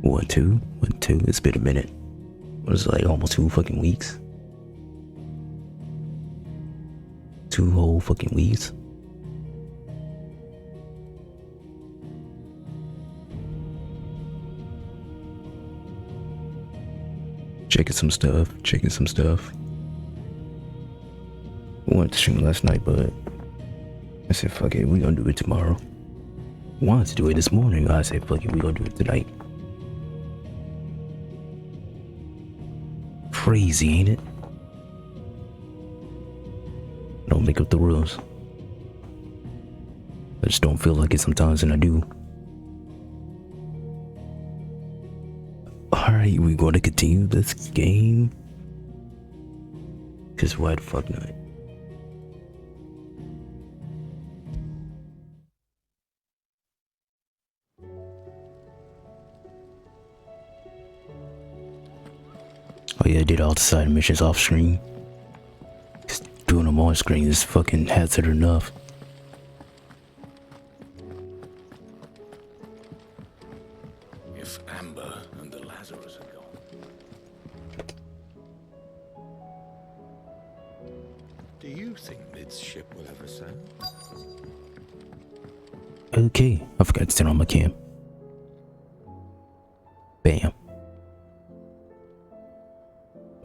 What, two? What, two? It's been a minute. What is it, like almost 2 fucking weeks? 2 whole fucking weeks? Checking some stuff. I wanted to stream last night, but I said, fuck it, we gonna do it tomorrow. Wanted to do it this morning, I said, fuck it, we gonna do it tonight. Crazy, ain't it? Don't make up the rules. I just don't feel like it sometimes, and I do. Alright, we're going to continue this game. Cause why the fuck not? Oh yeah, I did all the side missions off screen. Cause doing them on screen is fucking hazard enough. If Amber and the Lazarus are gone, do you think Mid's ship will ever sail? Okay, I forgot to turn on my cam. Bam.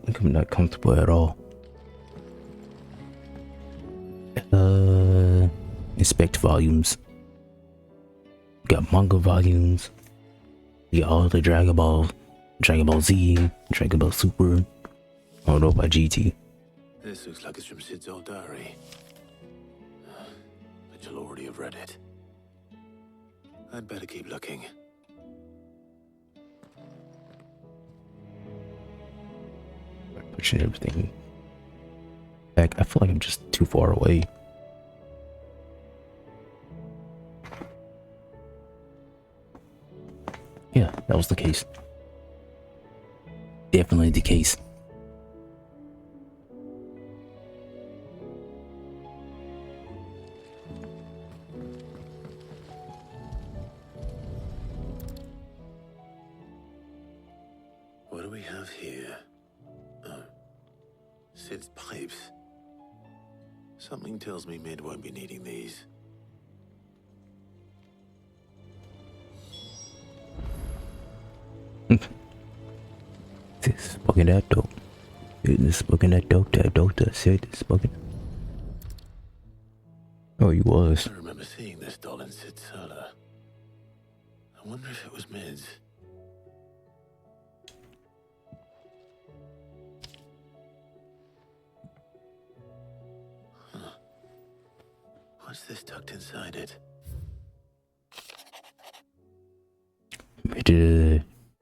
I think I'm not comfortable at all. Inspect volumes. Got manga volumes. You got all the Dragon Ball Z, Dragon Ball Super. I don't know about GT. This looks like it's from Sid's old diary. But you'll already have read it. I'd better keep looking. Pushing everything back. I feel like I'm just too far away. Yeah, that was the case. Definitely the case. What do we have here? Oh, Sid's pipes. Something tells me Mid won't be needing these. This fucking that dope. This fucking that dope. That dope. That shit. This fucking. Oh, he was. I remember seeing this doll in Sid's cellar. I wonder if it was Mid's. Huh. What's this tucked inside it?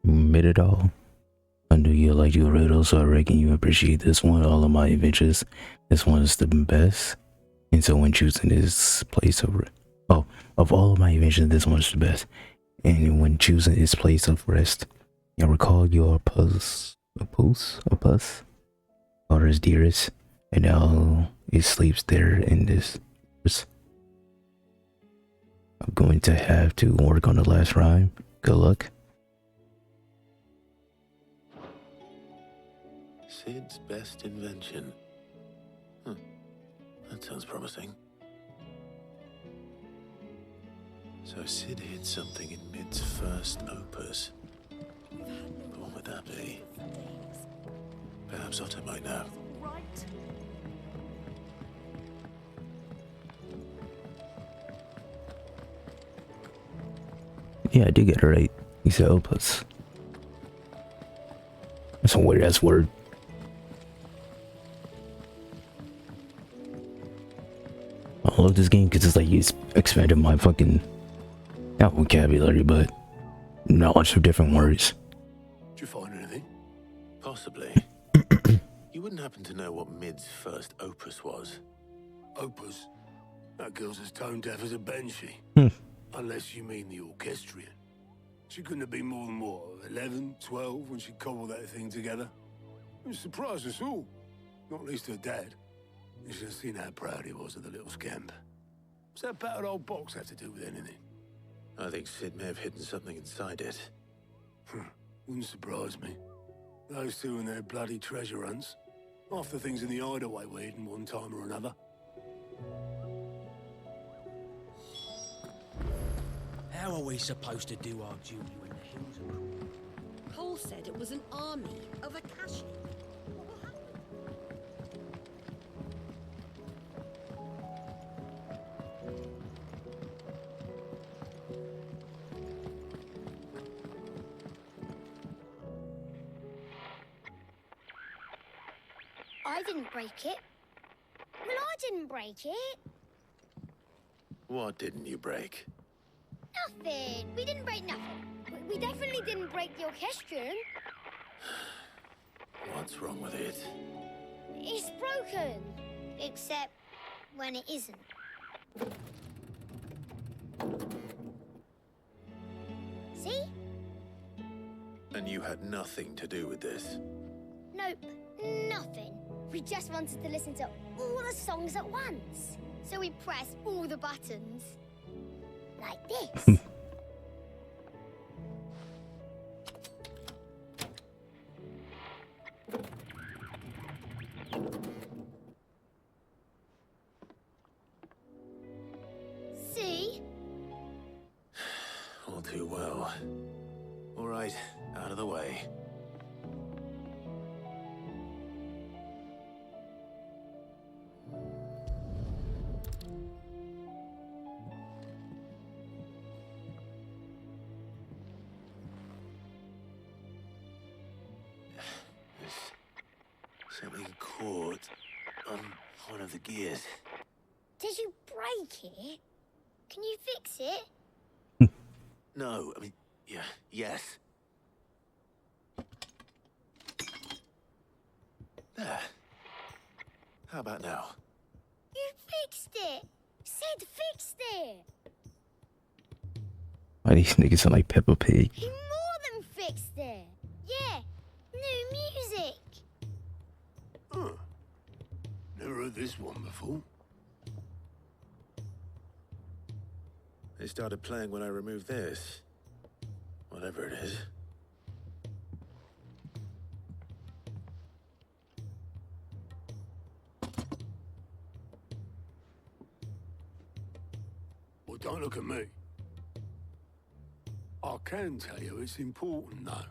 Made it all. I knew you liked your riddle, so I reckon you appreciate this one. All of my adventures, this one is the best. And so when choosing this place of of all of my adventures, this one's the best. And when choosing its place of rest, I recall your puss, daughter's dearest, and now it sleeps there in this. I'm going to have to work on the last rhyme. Good luck. Sid's best invention. That sounds promising. So Sid hid something in Mid's first opus. But what would that be? Perhaps Otto might know. Yeah, I did get it right. He said opus. That's a weird ass word. I love this game because it's like it's expanded my fucking not vocabulary, but knowledge of different words. Did you find anything? Possibly. You wouldn't happen to know what Mid's first opus was? Opus? That girl's as tone deaf as a banshee. Unless you mean the orchestrion. She couldn't have been more than, what, 11, 12 when she cobbled that thing together? It surprised us all. Not least her dad. You should have seen how proud he was of the little scamp. What's that battered old box have to do with anything? I think Sid may have hidden something inside it. Wouldn't surprise me. Those two and their bloody treasure hunts. Half the things in the hideaway were hidden one time or another. How are we supposed to do our duty when the hills are cruel? Paul said it was an army of Akashi. What happened? I didn't break it. Well, I didn't break it. What didn't you break? Nothing. We didn't break nothing. We definitely didn't break the orchestrion. What's wrong with it? It's broken. Except when it isn't. See? And you had nothing to do with this? Nope. Nothing. We just wanted to listen to all the songs at once. So we pressed all the buttons. Like this. See? All too well. All right, out of the way. Something caught on one of the gears. Did you break it? Can you fix it? No, I mean, yeah, yes. There. How about now? You fixed it! Sid fixed it! Why these niggas sound like Peppa Pig? He more than fixed it! Yeah! New music! Huh. Never heard this one before. They started playing when I removed this. Whatever it is. Well, don't look at me. I can tell you it's important, though.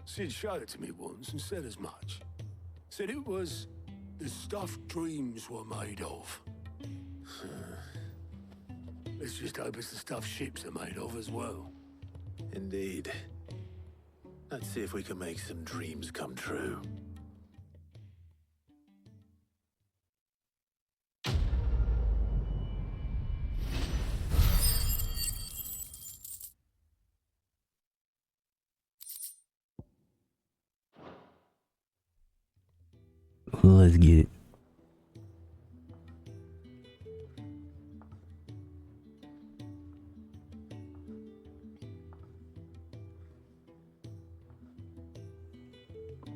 Sid showed it to me once and said as much. Said it was the stuff dreams were made of. Let's just hope it's the stuff ships are made of as well. Indeed. Let's see if we can make some dreams come true. Let's get it.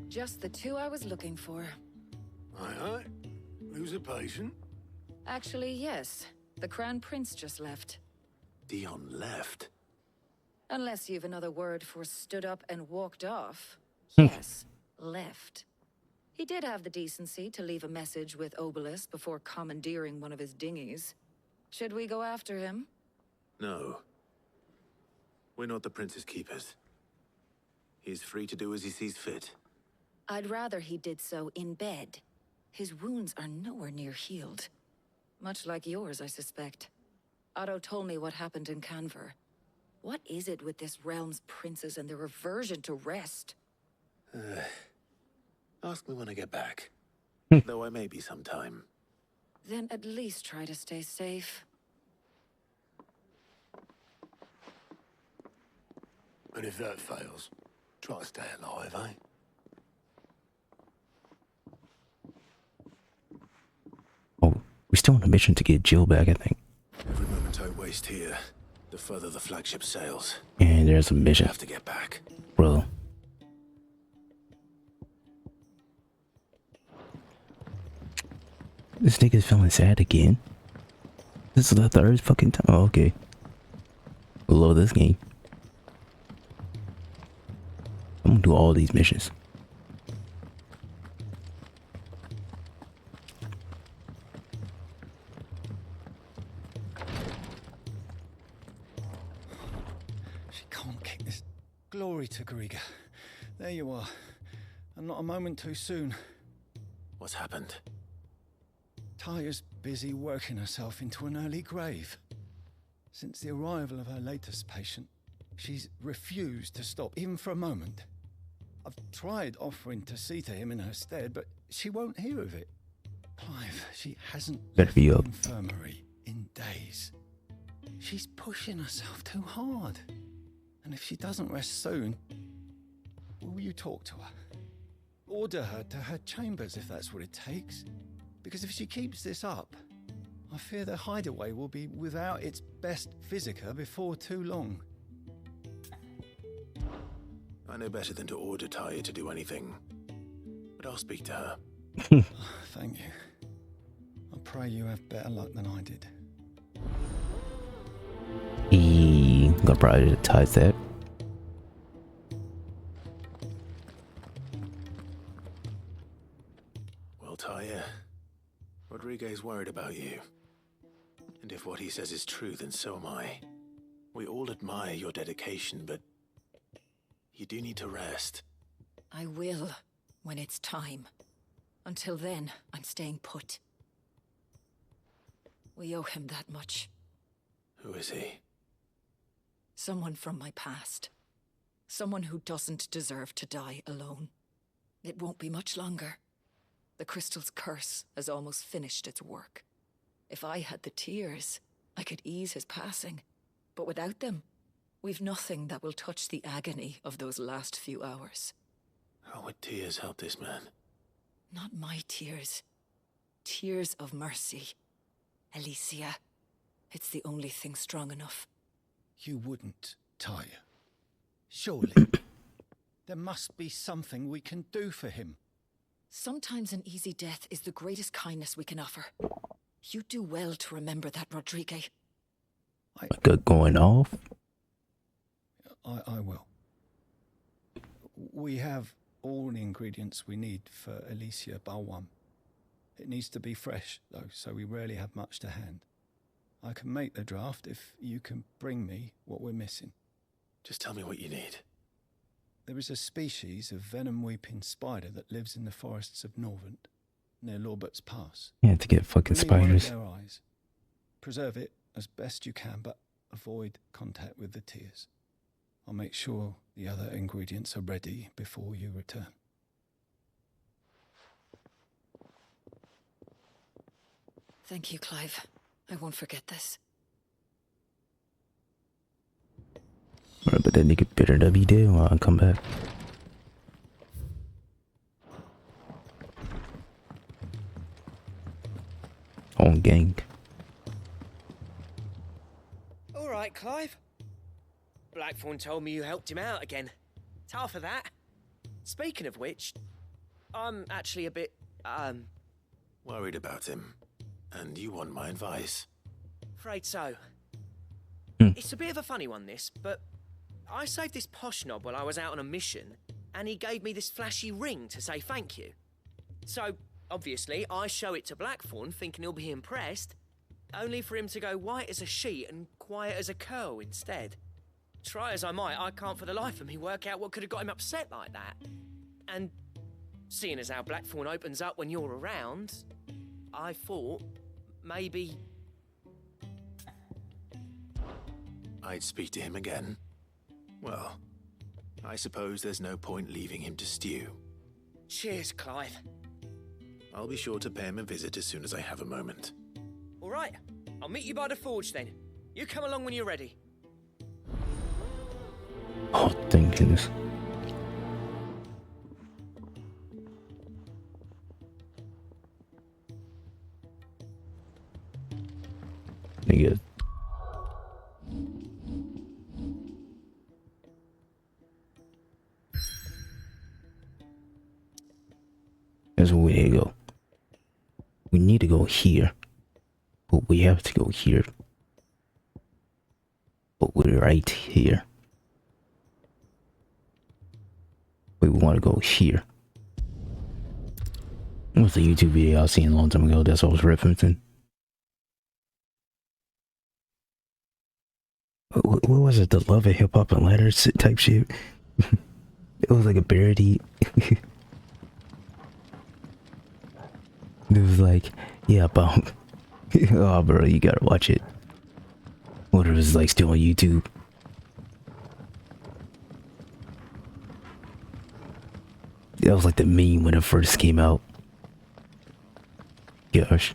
Just the two I was looking for. Aye. Lose a patient? Actually, yes. The Crown Prince just left. Dion left. Unless you've another word for stood up and walked off. Yes, left. He did have the decency to leave a message with Obelisk before commandeering one of his dinghies. Should we go after him? No. We're not the Prince's keepers. He's free to do as he sees fit. I'd rather he did so in bed. His wounds are nowhere near healed. Much like yours, I suspect. Otto told me what happened in Canver. What is it with this realm's princes and their aversion to rest? Ask me when I get back. Though I may be sometime. Then at least try to stay safe. And if that fails, try to stay alive, eh? Oh, we're still on a mission to get Jill back, I think. Every moment I waste here, the further the flagship sails. And there's a I mission. have to get back. Bro. This nigga's feeling sad again. This is the third fucking time. Oh, okay. I love this game. I'm gonna do all these missions. She can't keep this. Glory to Griga. There you are. And not a moment too soon. What's happened? Taya's busy working herself into an early grave. Since the arrival of her latest patient, she's refused to stop, even for a moment. I've tried offering to see to him in her stead, but she won't hear of it. Clive, she hasn't left the infirmary in days. She's pushing herself too hard. And if she doesn't rest soon, will you talk to her? Order her to her chambers if that's what it takes. Because if she keeps this up, I fear the hideaway will be without its best physica before too long. I know better than to order Taya to do anything. But I'll speak to her. Thank you. I pray you have better luck than I did. He gonna prioritize that. Well, Taya, Rodriguez worried about you. And if what he says is true, then so am I. We all admire your dedication, but you do need to rest. I will, when it's time. Until then, I'm staying put. We owe him that much. Who is he? Someone from my past. Someone who doesn't deserve to die alone. It won't be much longer. The crystal's curse has almost finished its work. If I had the tears, I could ease his passing. But without them, we've nothing that will touch the agony of those last few hours. How would tears help this man? Not my tears. Tears of mercy. Alicia, it's the only thing strong enough. You wouldn't, Taya. Surely. There must be something we can do for him. Sometimes an easy death is the greatest kindness we can offer. You do well to remember that, Rodriguez. Good going off. I will. We have all the ingredients we need for Alicia Balwam. It needs to be fresh, though, so we rarely have much to hand. I can make the draft if you can bring me what we're missing. Just tell me what you need. There is a species of venom-weeping spider that lives in the forests of Norvent, near Lorbert's Pass. You have to get fucking Bring me one of spiders. their eyes. Preserve it as best you can, but avoid contact with the tears. I'll make sure the other ingredients are ready before you return. Thank you, Clive. I won't forget this. But that nigga better not be dead when I come back. On gang. All right, Clive. Blackthorn told me you helped him out again. Tough for that. Speaking of which, I'm actually a bit, Worried about him. And you want my advice. afraid so. Hmm. It's a bit of a funny one, this, but I saved this posh knob while I was out on a mission, and he gave me this flashy ring to say thank you. So, obviously, I show it to Blackthorn, thinking he'll be impressed, only for him to go white as a sheet and quiet as a curl instead. Try as I might, I can't for the life of me work out what could have got him upset like that. And seeing as how Blackthorn opens up when you're around, I thought maybe... I'd speak to him again. Well, I suppose there's no point leaving him to stew. Cheers, Clive. I'll be sure to pay him a visit as soon as I have a moment. All right, I'll meet you by the forge then. You come along when you're ready. Oh, thank goodness. Nigga. That's where we need to go. We need to go here. But we have to go here. But we're right here. we want to go here. It was a YouTube video I was seeing a long time ago. That's what I was referencing. What was it? The Love of Hip Hop and Letters type shit. It was like a parody. It was like, yeah, about. Oh, bro, you gotta watch it. What if it's like still on YouTube? That was like the meme when it first came out. Gosh.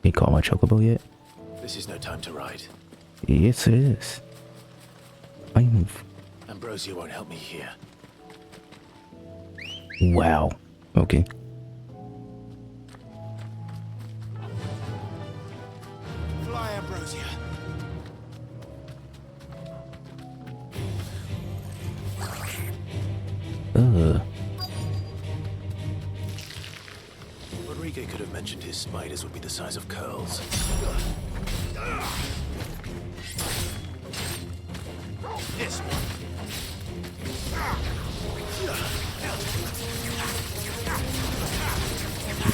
You caught my chocobo yet? This is no time to ride. Yes, it is. I move. Ambrosia won't help me here. Wow. Okay. Fly, Ambrosia. Rodrigo could have mentioned his spiders would be the size of curls. This one.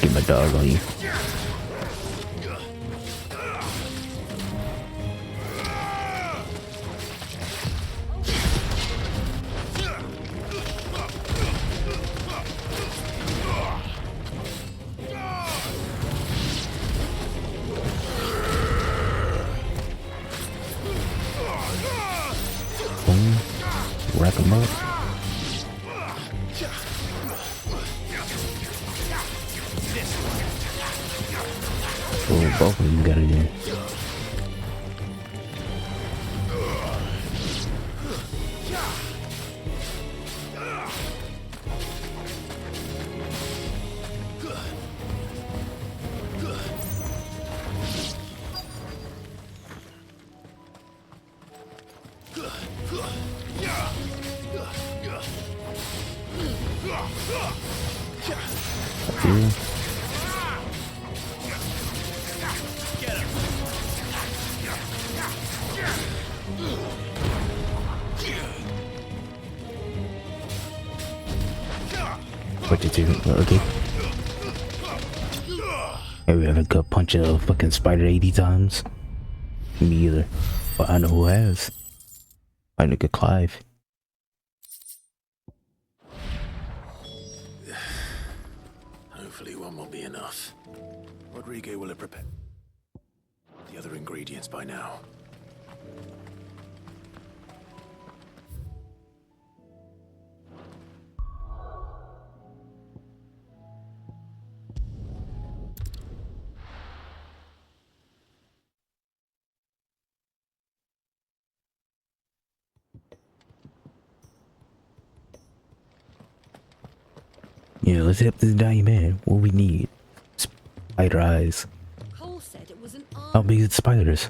Get my dog on you. Boom. Wrap him up. Oh, both of them got it in. Here. What you do? Okay. Hey, we haven't got punched a fucking spider 80 times. Me either. But I know who has. My nigga Clive. Hopefully one will be enough. Rodrigo will have prepared the other ingredients by now. Yeah, let's hit this diamond. What we need? Spider eyes. Cole said it was an How army. big is spiders?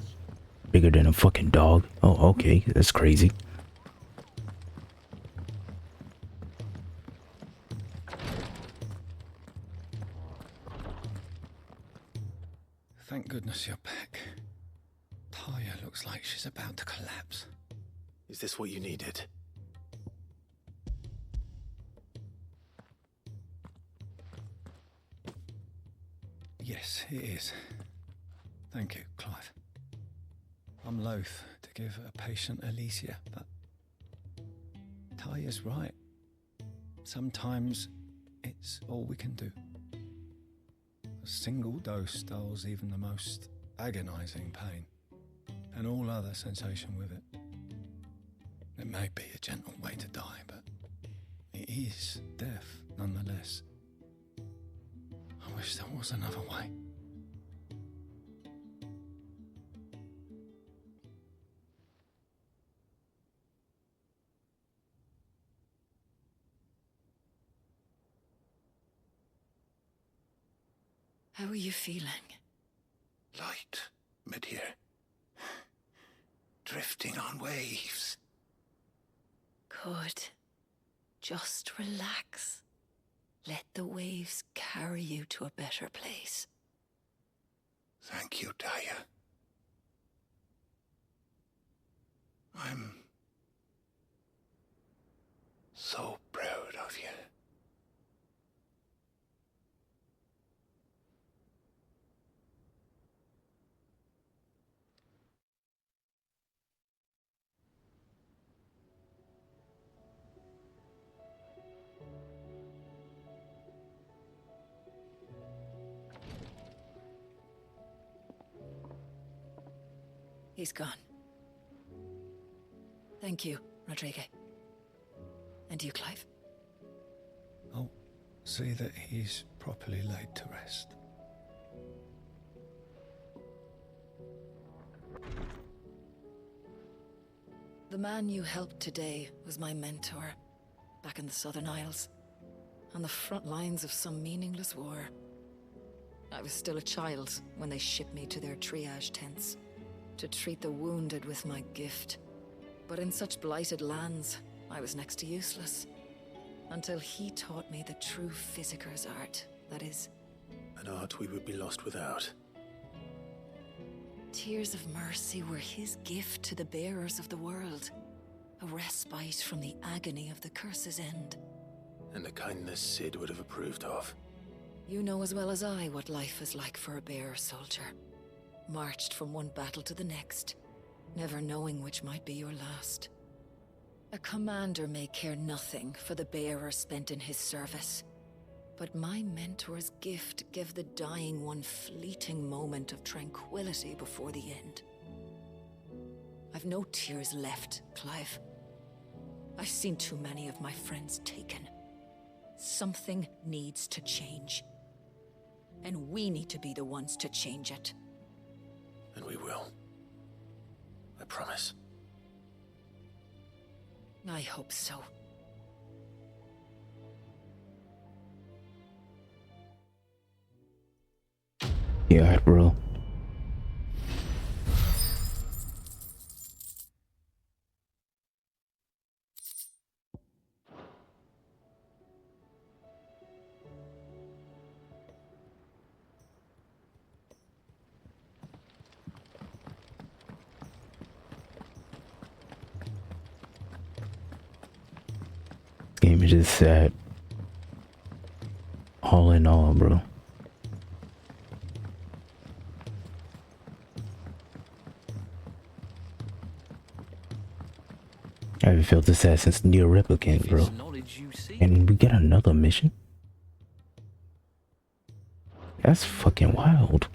Bigger than a fucking dog. Oh, okay. That's crazy. Thank goodness you're back. Talia looks like she's about to collapse. Is this what you needed? Yes, it is. Thank you, Clive. I'm loath to give a patient Alicia, but Talia's right. Sometimes it's all we can do. A single dose dulls even the most agonizing pain, and all other sensation with it. It may be a gentle way to die, but it is death nonetheless. I wish there was another way. How are you feeling? Light, mid here. Drifting on waves. Good. Just relax. Let the waves carry you to a better place. Thank you, Taya. I'm so proud of you. He's gone. Thank you, Rodrigo. And you, Clive? I'll see that he's properly laid to rest. The man you helped today was my mentor, back in the Southern Isles, on the front lines of some meaningless war. I was still a child when they shipped me to their triage tents, to treat the wounded with my gift. But in such blighted lands, I was next to useless. Until he taught me the true physicker's art, that is... An art we would be lost without. Tears of mercy were his gift to the bearers of the world. A respite from the agony of the curse's end. And a kindness Sid would have approved of. You know as well as I what life is like for a bearer soldier. Marched from one battle to the next, never knowing which might be your last. A commander may care nothing for the bearer spent in his service, but my mentor's gift gave the dying one fleeting moment of tranquility before the end. I've no tears left, Clive. I've seen too many of my friends taken. Something needs to change. And we need to be the ones to change it. And we will. I promise. I hope so. Yeah, bro. Game is just sad. All in all, bro. I haven't felt this sad since Neo Replicant, bro. And we get another mission? That's fucking wild.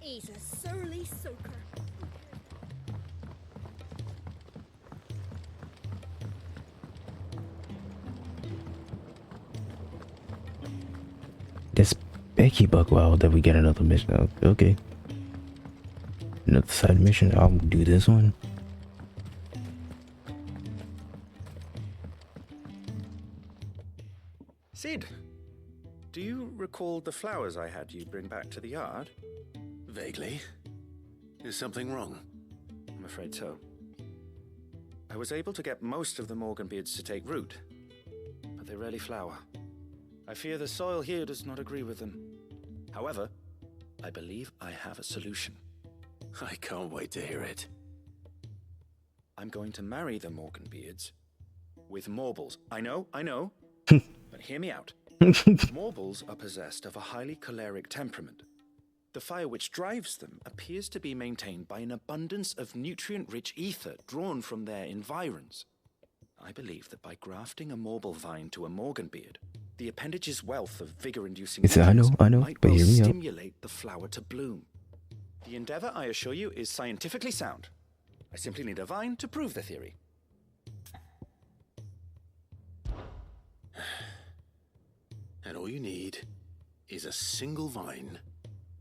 He's a surly soaker. This Becky Buck wild that we get another mission. Okay. Another side mission. I'll do this one. Sid, do you recall the flowers I had you bring back to the yard? Vaguely. Is something wrong? I'm afraid so. I was able to get most of the Morganbeards to take root, but they rarely flower. I fear the soil here does not agree with them. However, I believe I have a solution. I can't wait to hear it. I'm going to marry the Morganbeards with Morbles. I know, but hear me out. Morbles are possessed of a highly choleric temperament. The fire which drives them appears to be maintained by an abundance of nutrient-rich ether drawn from their environs. I believe that by grafting a Morble vine to a Morganbeard, the appendage's wealth of vigor-inducing I know, might but well hear me out. stimulate the flower to bloom. The endeavor, I assure you, is scientifically sound. I simply need a vine to prove the theory. And all you need is a single vine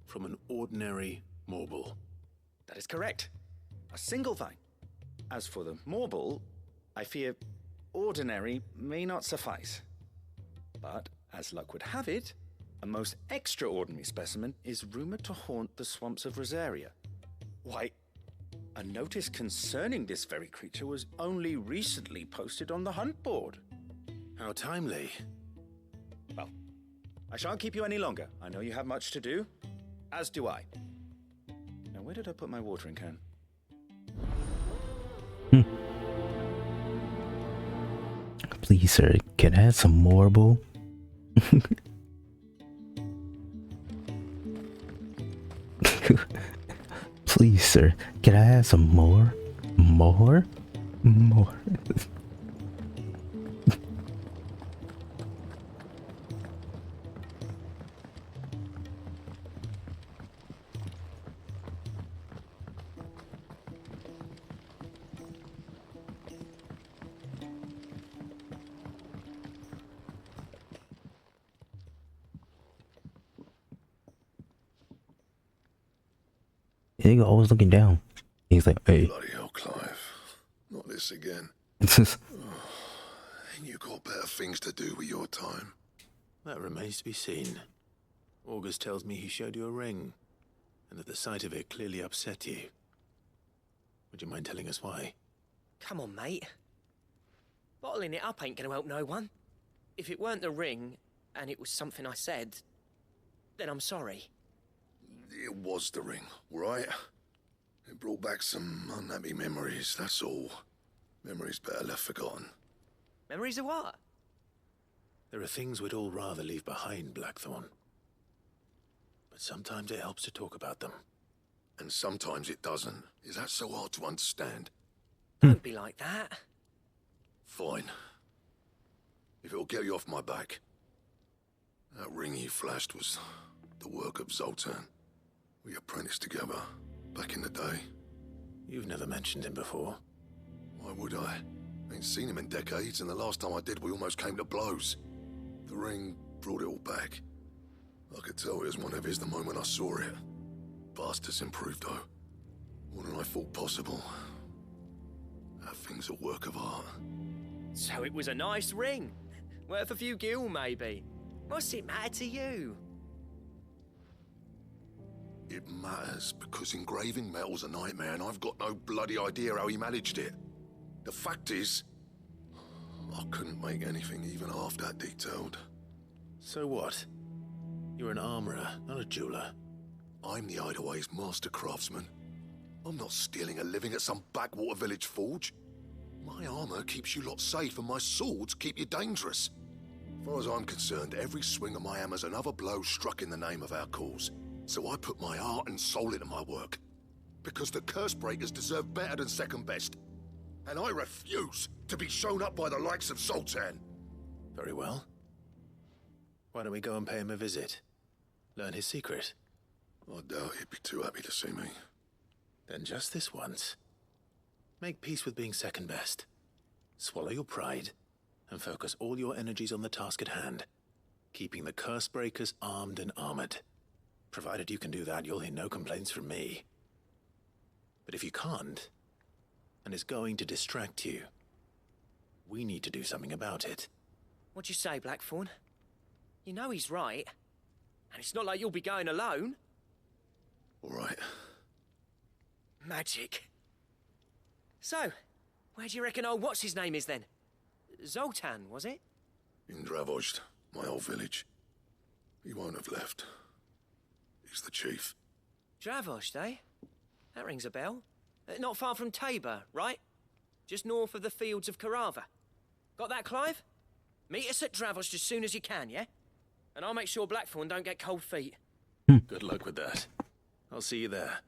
from an ordinary Morble. That is correct. A single vine. As for the Morble, I fear ordinary may not suffice. But, as luck would have it, a most extraordinary specimen is rumored to haunt the swamps of Rosaria. Why, a notice concerning this very creature was only recently posted on the hunt board. How timely. Well, I shan't keep you any longer. I know you have much to do, as do I. Now, where did I put my watering can? Please, sir, can I have some marble? Please, sir, can I have some more? More? More. He always looking down. He's like, hey. Bloody hell, Clive. Not this again. You got better things to do with your time. That remains to be seen. August tells me he showed you a ring, and that the sight of it clearly upset you. Would you mind telling us why? Come on, mate. Bottling it up ain't gonna help no one. If it weren't the ring, and it was something I said, then I'm sorry. It was the ring, right? It brought back some unhappy memories, that's all. Memories better left forgotten. Memories of what? There are things we'd all rather leave behind, Blackthorn. But sometimes it helps to talk about them. And sometimes it doesn't. Is that so hard to understand? Don't be like that. Fine. If it'll get you off my back. That ring you flashed was the work of Zoltan. We apprenticed together, back in the day. You've never mentioned him before. Why would I? Ain't seen him in decades, and the last time I did, we almost came to blows. The ring brought it all back. I could tell it was one of his the moment I saw it. Bastard's improved, though. More than I thought possible. That thing's a work of art. So it was a nice ring. Worth a few gil, maybe. What's it matter to you? It matters because engraving metal's a nightmare, and I've got no bloody idea how he managed it. The fact is, I couldn't make anything even half that detailed. So what? You're an armorer, not a jeweler. I'm the Hideaway's master craftsman. I'm not stealing a living at some backwater village forge. My armor keeps you lot safe, and my swords keep you dangerous. As far as I'm concerned, every swing of my hammer's another blow struck in the name of our cause. So I put my heart and soul into my work. Because the curse breakers deserve better than second best. And I refuse to be shown up by the likes of Zoltan. Very well. Why don't we go and pay him a visit? Learn his secret. I doubt he'd be too happy to see me. Then just this once. Make peace with being second best. Swallow your pride, and focus all your energies on the task at hand. Keeping the curse breakers armed and armored. Provided you can do that, you'll hear no complaints from me. But if you can't, and it's going to distract you, we need to do something about it. What'd you say, Blackthorn? You know he's right. And it's not like you'll be going alone. All right. Magic. So, where do you reckon old what's-his-name is then? Zoltan, was it? In Dravozd, my old village. He won't have left. He's the chief. Dravozd, eh? That rings a bell. Not far from Tabor, right? Just north of the fields of Carava. Got that, Clive? Meet us at Dravozd as soon as you can, yeah? And I'll make sure Blackthorn don't get cold feet. Good luck with that. I'll see you there.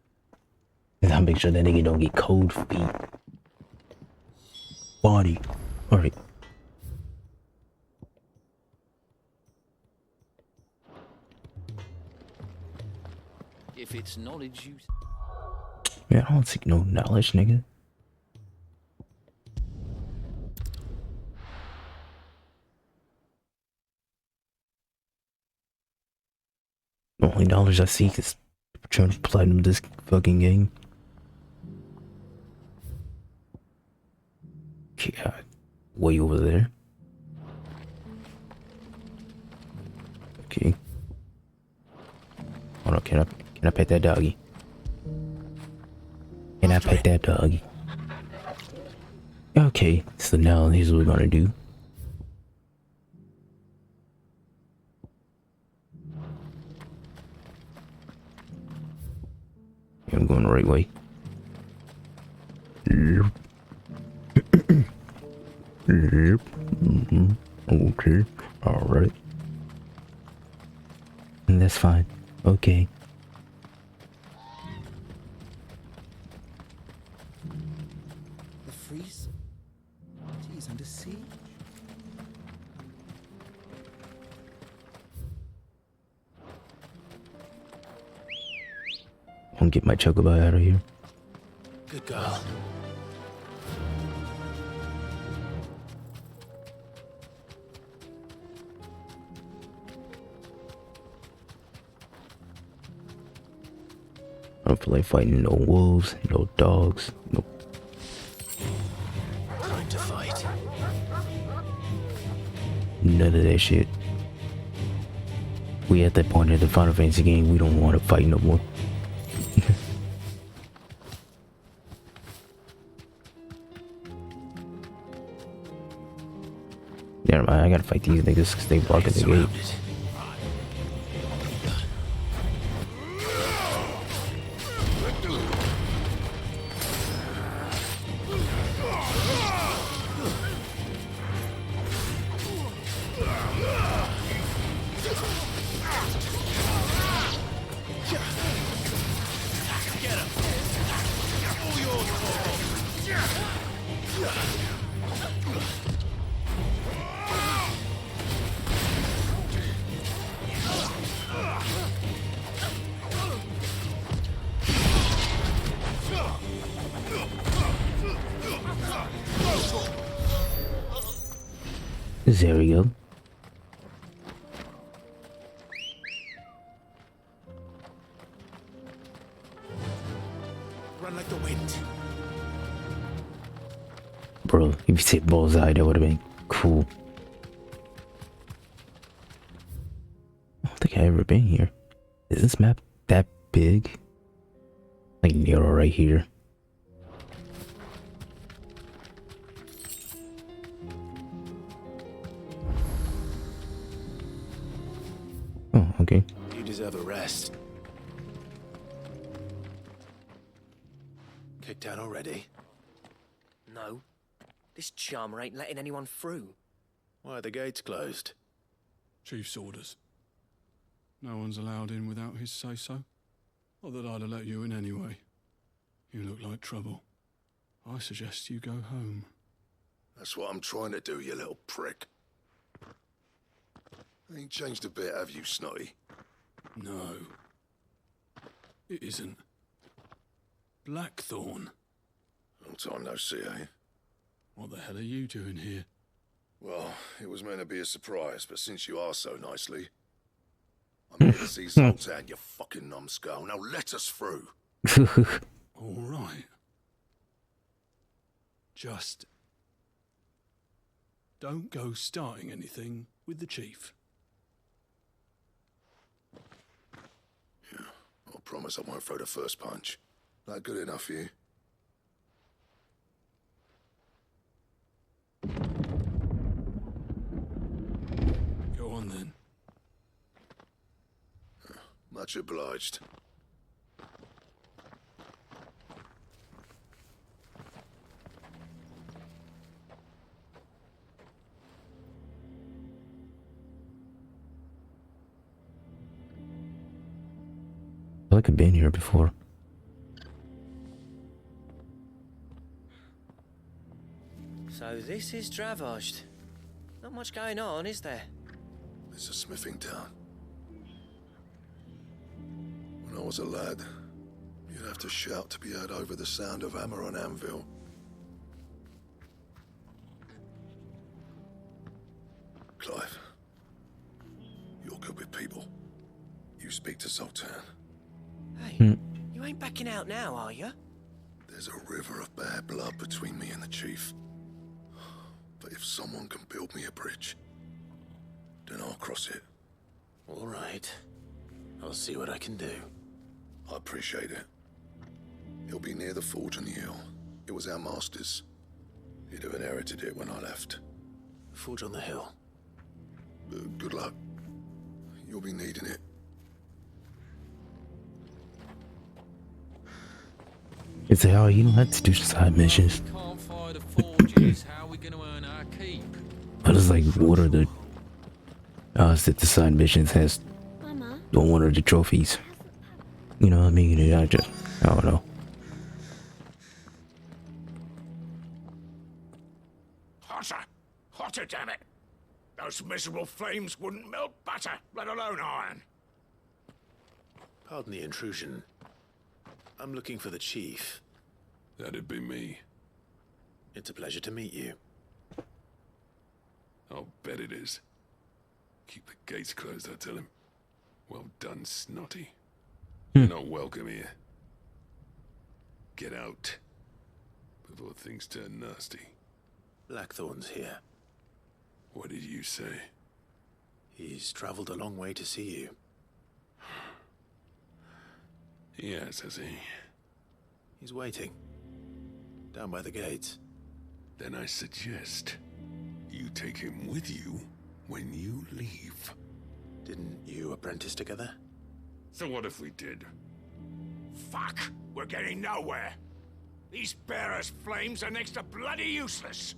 And I'll make sure that nigga don't get cold feet. Body. Alright. If it's knowledge you... Man, I don't seek no knowledge, nigga. The only knowledge I seek is trying to platinum this fucking game. God, way over there. Okay. Hold on, can I pet that doggy? I pet that doggy. Okay, so now here's what we're gonna do. I'm going the right way. Yep. Yep. Okay. Alright. That's fine. Okay. The freeze? He's under siege. I'm gonna get my chocobo out of here. Good girl. I don't feel like fighting no wolves, no dogs, no. Time to fight. None of that shit. We at that point in the Final Fantasy game, we don't want to fight no more. Never mind, I gotta fight these niggas because they blocking the gate. There we go. Run like the wind. Bro, if you said bullseye, that would have been cool. I don't think I've ever been here. Is this map that big? Like Nero right here. Oh, okay. You deserve a rest. Kicked out already? No. This charmer ain't letting anyone through. Why are the gates closed? Chief's orders. No one's allowed in without his say-so. Not that I'd have let you in anyway. You look like trouble. I suggest you go home. That's what I'm trying to do, you little prick. Ain't changed a bit, have you, Snotty? No. It isn't. Blackthorn. Long time no see, eh? What the hell are you doing here? Well, it was meant to be a surprise, but since you are so nicely... I'm here to see Zoltan, you fucking numbskull. Now let us through. All right. Just... don't go starting anything with the chief. Yeah, I promise I won't throw the first punch. That good enough for you? Go on then. Much obliged. I feel like I've been here before. So this is Dravaged. Not much going on, is there? It's a smithing town. When I was a lad, you'd have to shout to be heard over the sound of hammer on anvil. Clive, you're good with people. You speak to Zoltan. Hey, you ain't backing out now, are you? There's a river of bad blood between me and the chief. But if someone can build me a bridge, then I'll cross it. All right. I'll see what I can do. I appreciate it. It'll be near the forge on the hill. It was our master's. He'd have inherited it when I left. Forge on the hill. Good luck. You'll be needing it. It's like, oh, you don't have to do side missions. Can't fire the forges. How are we going to earn our keep? I was like, what are the odds that the side missions has on one of the trophies? You know what I mean? I don't know. Hotter! Hotter, damn it! Those miserable flames wouldn't melt butter, let alone iron. Pardon the intrusion. I'm looking for the chief. That'd be me. It's a pleasure to meet you. I'll bet it is. Keep the gates closed, I tell him. Well done, Snotty. You're not welcome here. Get out before things turn nasty. Blackthorn's here. What did you say? He's traveled a long way to see you. Yes, has he? He's waiting. Down by the gates. Then I suggest you take him with you when you leave. Didn't you apprentice together? So what if we did? Fuck! We're getting nowhere! These bearers' flames are next to bloody useless!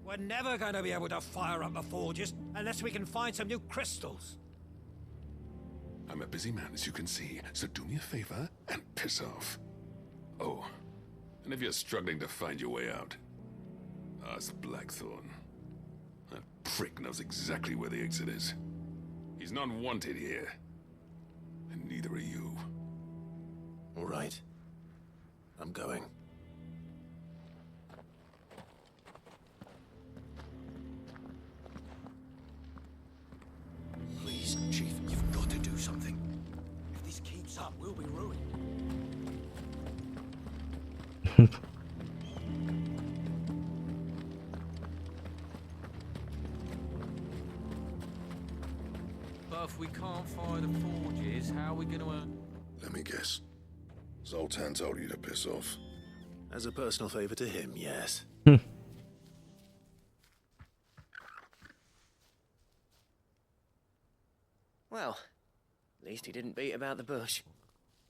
We're never going to be able to fire up the forges unless we can find some new crystals. I'm a busy man, as you can see, so do me a favor and piss off. Oh, and if you're struggling to find your way out, ask Blackthorn. That prick knows exactly where the exit is. He's not wanted here. And neither are you. All right. I'm going. Please, Chief, you've got to do something. If this keeps up, we'll be ruined. But if we can't fire the forges, how are we going to earn... Let me guess. Zoltan told you to piss off. As a personal favor to him, yes. Well, at least he didn't beat about the bush.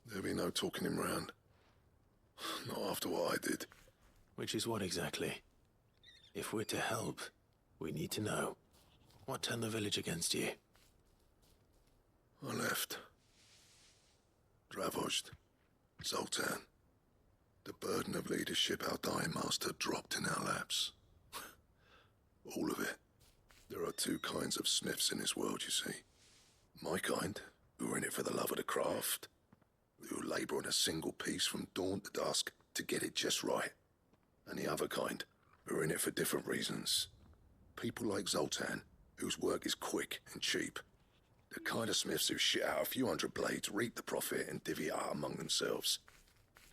There'll be no talking him round. Not after what I did. Which is what exactly? If we're to help, we need to know. What turned the village against you? I left. Dravozd. Zoltan. The burden of leadership our dying master dropped in our laps. All of it. There are two kinds of smiths in this world, you see. My kind, who are in it for the love of the craft, who labour on a single piece from dawn to dusk to get it just right. And the other kind, who are in it for different reasons. People like Zoltan, whose work is quick and cheap. The kind of smiths who shit out a few hundred blades, reap the profit, and divvy it out among themselves.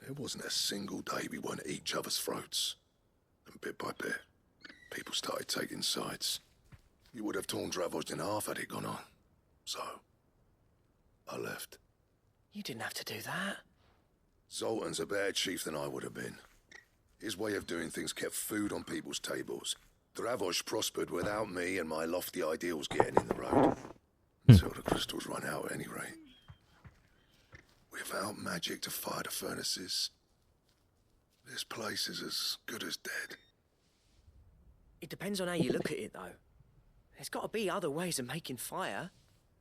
There wasn't a single day we weren't at each other's throats. And bit by bit, people started taking sides. You would have torn Dravozd in half had it gone on. So, I left. You didn't have to do that. Zoltan's a better chief than I would have been. His way of doing things kept food on people's tables. Dravozd prospered without me and my lofty ideals getting in the road. Until the crystals run out at any rate. Without magic to fire the furnaces, this place is as good as dead. It depends on how you look at it, though. There's got to be other ways of making fire.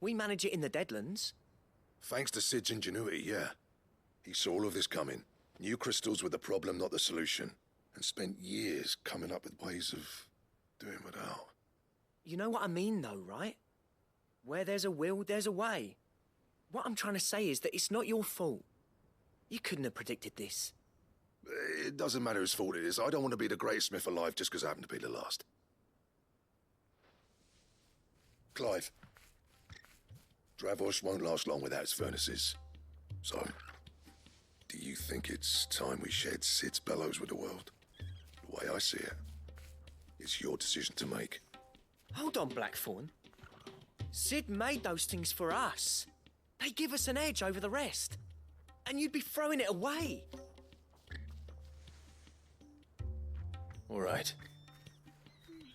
We manage it in the Deadlands. Thanks to Sid's ingenuity, yeah. He saw all of this coming. Knew crystals were the problem, not the solution. And spent years coming up with ways of doing without. You know what I mean, though, right? Where there's a will, there's a way. What I'm trying to say is that it's not your fault. You couldn't have predicted this. It doesn't matter whose fault it is. I don't want to be the greatest smith alive just because I happen to be the last. Clive. Dravozd won't last long without its furnaces. So, do you think it's time we shared Sid's bellows with the world? The way I see it, it's your decision to make. Hold on, Blackthorn. Sid made those things for us. They give us an edge over the rest. And you'd be throwing it away. All right.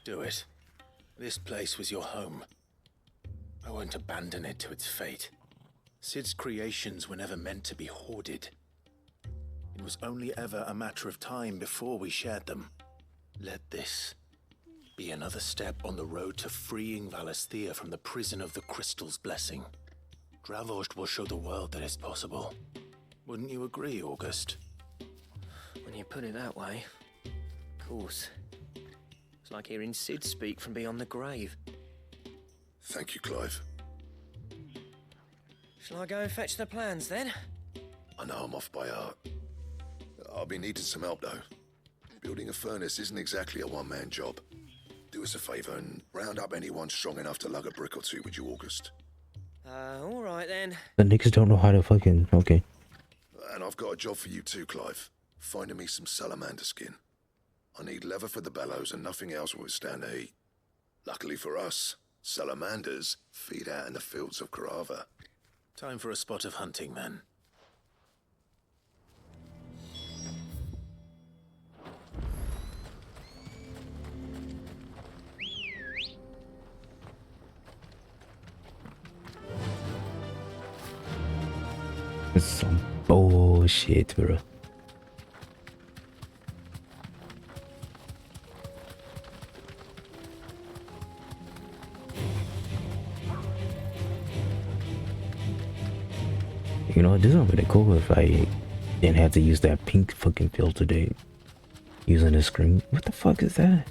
Do it. This place was your home. I won't abandon it to its fate. Sid's creations were never meant to be hoarded. It was only ever a matter of time before we shared them. Let this be another step on the road to freeing Valisthea from the prison of the Crystal's blessing. Dravost will show the world that it's possible. Wouldn't you agree, August? When you put it that way, of course. It's like hearing Sid speak from beyond the grave. Thank you, Clive. Shall I go and fetch the plans then? I know I'm off by heart. I'll be needing some help, though. Building a furnace isn't exactly a one-man job. Do us a favour and round up anyone strong enough to lug a brick or two, would you, August? All right then. The niggas don't know how to fucking... Okay. And I've got a job for you too, Clive. Finding me some salamander skin. I need leather for the bellows and nothing else will withstand the heat. Luckily for us, salamanders feed out in the fields of Carava. Time for a spot of hunting, then. This is some bullshit, bro. You know, this would be cool if I didn't have to use that pink fucking filter today. Using the screen. What the fuck is that?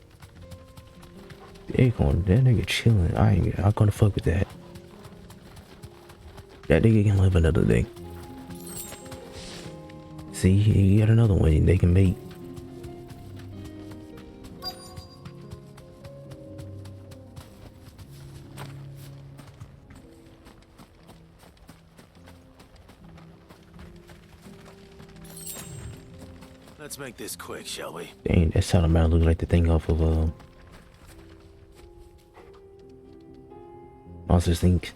They going, that nigga chilling. I ain't not gonna fuck with that. That nigga can live another day. See, you got another one they can make. Let's make this quick, shall we? Dang, that salamander looks like the thing off of Monsters Inc.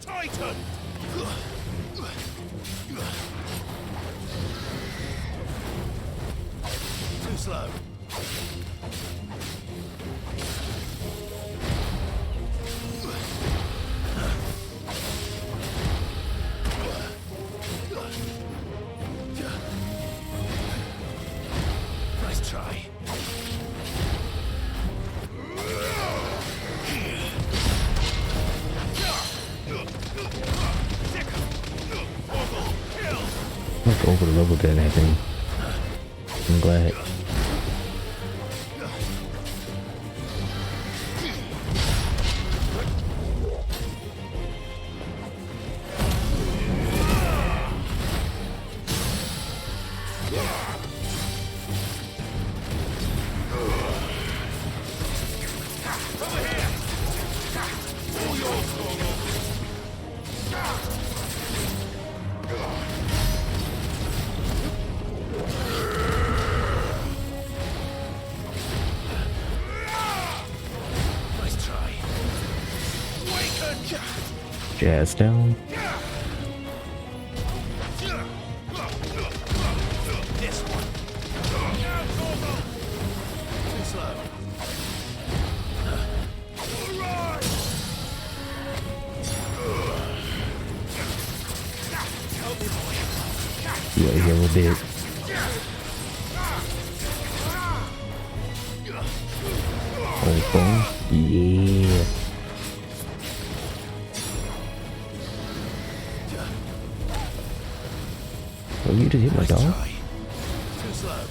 Titan! Too slow. Nice try. Let's over the level that thing. I'm glad. Jazz down. This one. Too slow. Yeah, a little bit. Oh, yeah. Oh, you just hit my dog? Too slow.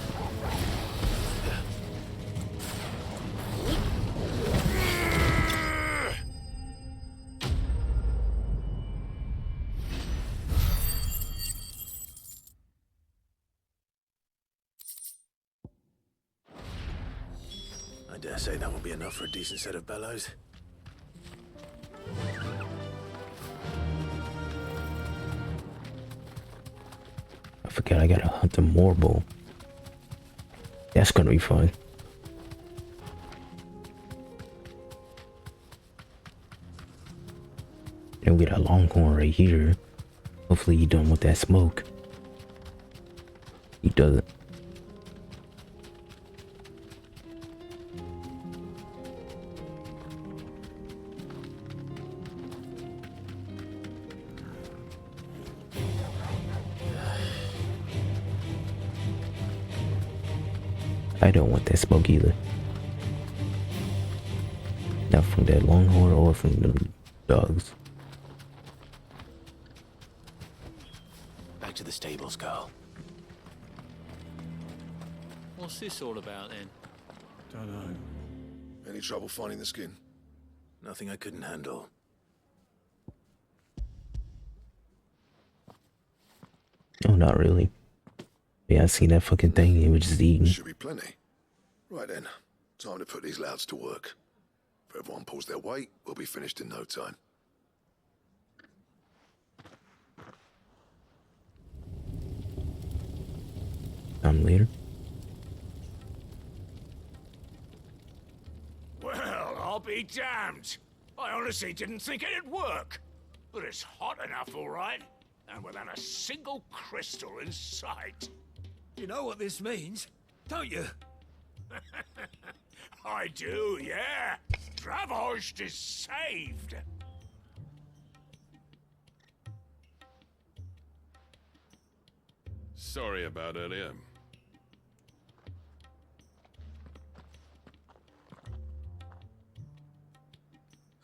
I dare say that will be enough for a decent set of bellows. I forgot I gotta hunt the Morble. That's gonna be fun. And we got a longhorn right here. Hopefully you done with that smoke. He doesn't. I don't want that smoke either. Not from that longhorn or from the dogs. Back to the stables, Carl. What's this all about then? Don't know. Any trouble finding the skin? Nothing I couldn't handle. Oh, not really. Yeah, I seen that fucking thing. It was just eating. Should be plenty. Right then, time to put these louds to work. If everyone pulls their weight, we'll be finished in no time. Time later. Well, I'll be damned. I honestly didn't think it'd work. But it's hot enough, all right. And without a single crystal in sight. You know what this means, don't you? I do, yeah. Dravost is saved. Sorry about earlier.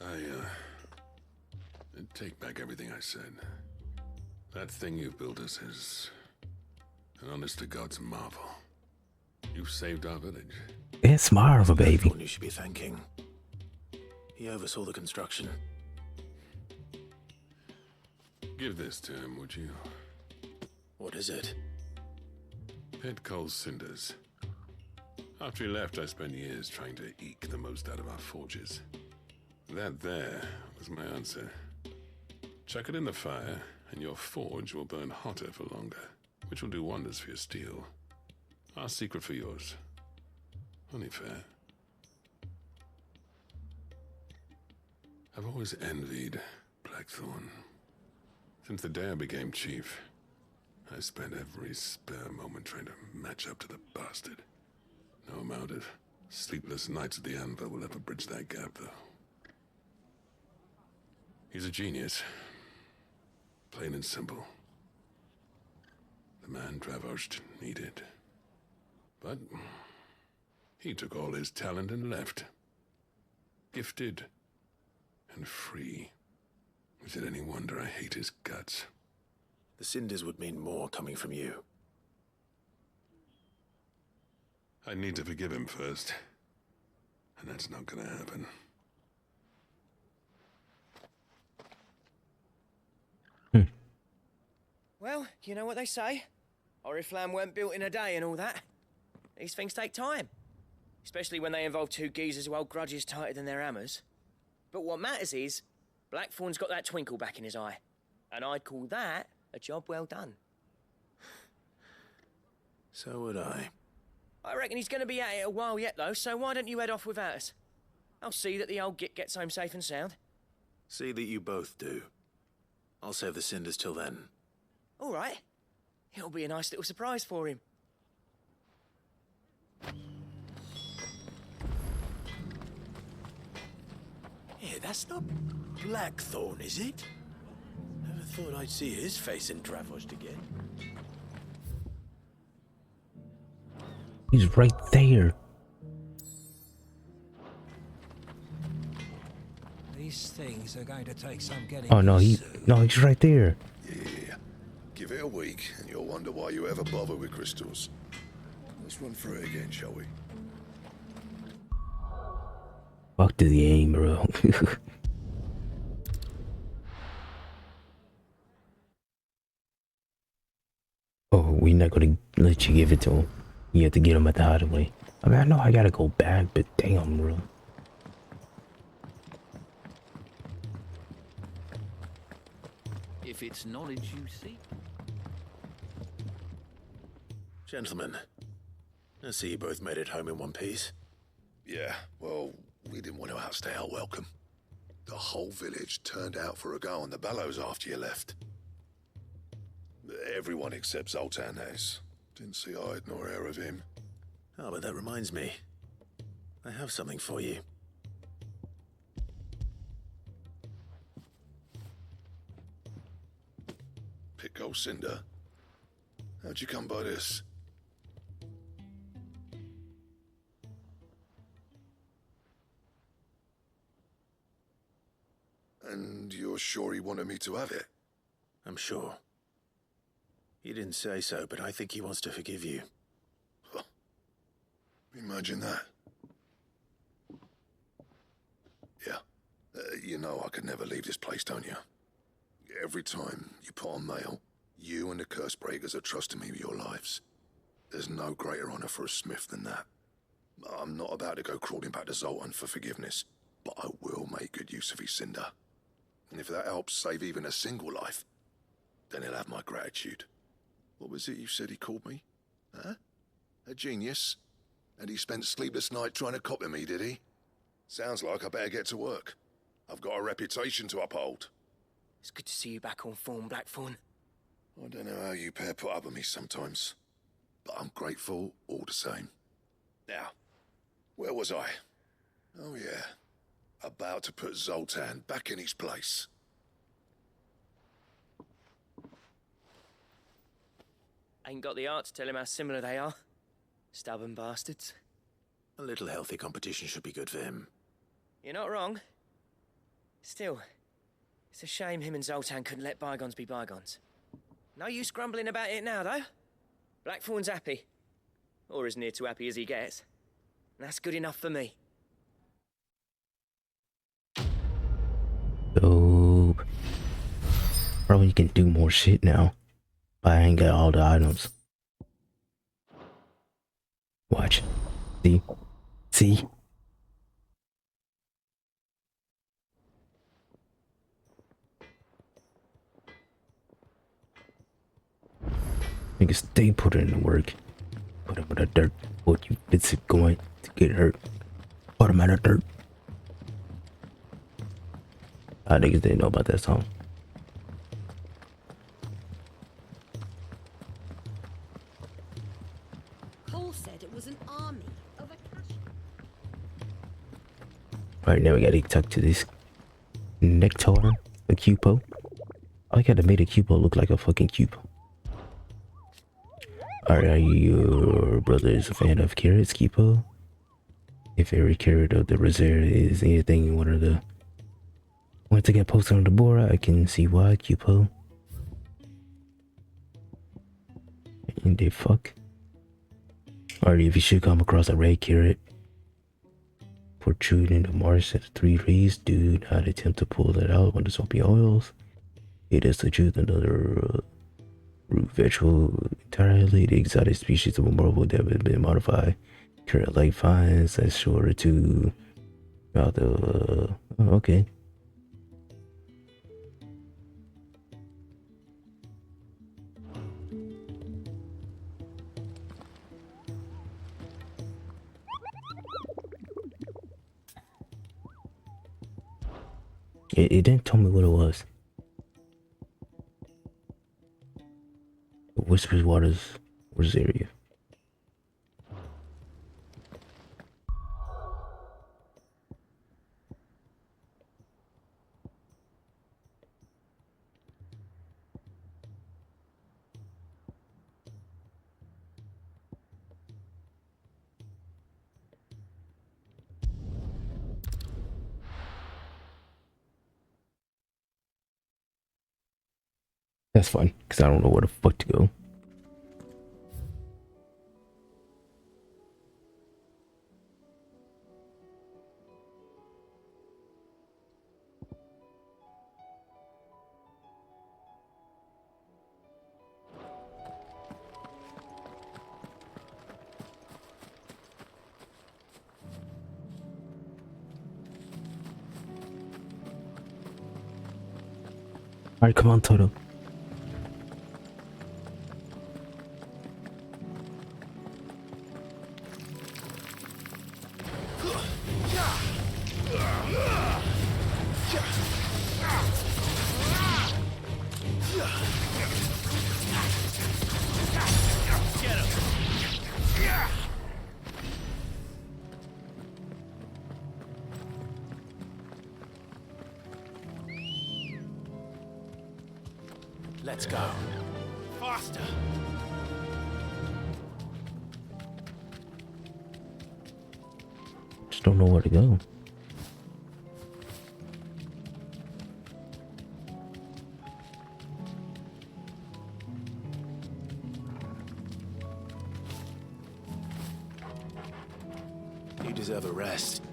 I take back everything I said. That thing you built us is an honest-to-God's marvel. You've saved our village. It's Marva, baby. You should be thanking. He oversaw the construction. Give this to him, would you? What is it? Pet Cole's cinders. After he left, I spent years trying to eke the most out of our forges. That there was my answer. Chuck it in the fire, and your forge will burn hotter for longer, which will do wonders for your steel. Our secret for yours. Only fair. I've always envied Blackthorn. Since the day I became chief, I spent every spare moment trying to match up to the bastard. No amount of sleepless nights at the anvil will ever bridge that gap, though. He's a genius. Plain and simple. The man Dravost needed. But he took all his talent and left. Gifted and free. Is it any wonder I hate his guts? The cinders would mean more coming from you. I need to forgive him first. And that's not gonna happen. Well, you know what they say. Oriflamme weren't built in a day and all that. These things take time. Especially when they involve two geezers who hold grudges tighter than their hammers. But what matters is, Blackthorn's got that twinkle back in his eye. And I'd call that a job well done. So would I. I reckon he's going to be at it a while yet, though, so why don't you head off without us? I'll see that the old git gets home safe and sound. See that you both do. I'll save the cinders till then. All right. It'll be a nice little surprise for him. Yeah, that's not Blackthorn, is it? Never thought I'd see his face in Dravost again. He's right there. These things are going to take some getting Oh no, he's right there. Yeah. Give it a week, and you'll wonder why you ever bother with crystals. Let's run through it again, shall we? Fuck to the aim, bro. Oh, we're not gonna let you give it to him. You have to get him at the hideaway. I mean, I know I gotta go back, but damn, bro. If it's knowledge you seek. Gentlemen, I see you both made it home in one piece. Yeah, well, we didn't want to outstay our welcome. The whole village turned out for a go on the bellows after you left. Everyone except Zoltan has. Didn't see hide nor hair of him. Oh, but that reminds me. I have something for you. Pickle Cinder? How'd you come by this? And you're sure he wanted me to have it? I'm sure. He didn't say so, but I think he wants to forgive you. Huh. Imagine that. Yeah. You know I could never leave this place, don't you? Every time you put on mail, you and the curse breakers are trusting me with your lives. There's no greater honor for a smith than that. I'm not about to go crawling back to Zoltan for forgiveness, but I will make good use of his cinder. And if that helps save even a single life, then he'll have my gratitude. What was it you said he called me? Huh? A genius? And he spent sleepless night trying to copy me, did he? Sounds like I better get to work. I've got a reputation to uphold. It's good to see you back on form, Blackthorn. I don't know how you pair put up with me sometimes, but I'm grateful all the same. Now, where was I? Oh yeah, about to put Zoltan back in his place. Ain't got the art to tell him how similar they are. Stubborn bastards. A little healthy competition should be good for him. You're not wrong. Still, it's a shame him and Zoltan couldn't let bygones be bygones. No use grumbling about it now, though. Blackthorn's happy. Or as near to happy as he gets. And that's good enough for me. Dope. Probably can do more shit now. But I ain't got all the items. Watch. See? See? Niggas stay putting in the work. Put him in the dirt. What you bits it going to get hurt. Put him in the dirt. Niggas didn't know about that song. Cole said it was an army of Akashi. Right now we gotta talk to this Nectar, a Cupo. I like how they made a Cupo look like a fucking Cupo. Are your brother is a fan of carrots, Cupo? If every carrot of the reserve is anything you want to get posted on the board, I can see why, Cupo. And they fuck. Or if you should come across a red carrot protruding the marsh at 3 reeds, do not attempt to pull it out with the soapy oils. It is the truth, another root vegetable entirely. The exotic species of a marble that have been modified. Carrot like vines that's shorter to about the oh, okay. It didn't tell me what it was. Whispers Waters area. That's fine, because I don't know where the fuck to go. Alright, come on, Toto. Get him! Let's go. Faster! Just don't know where to go. You deserve a rest.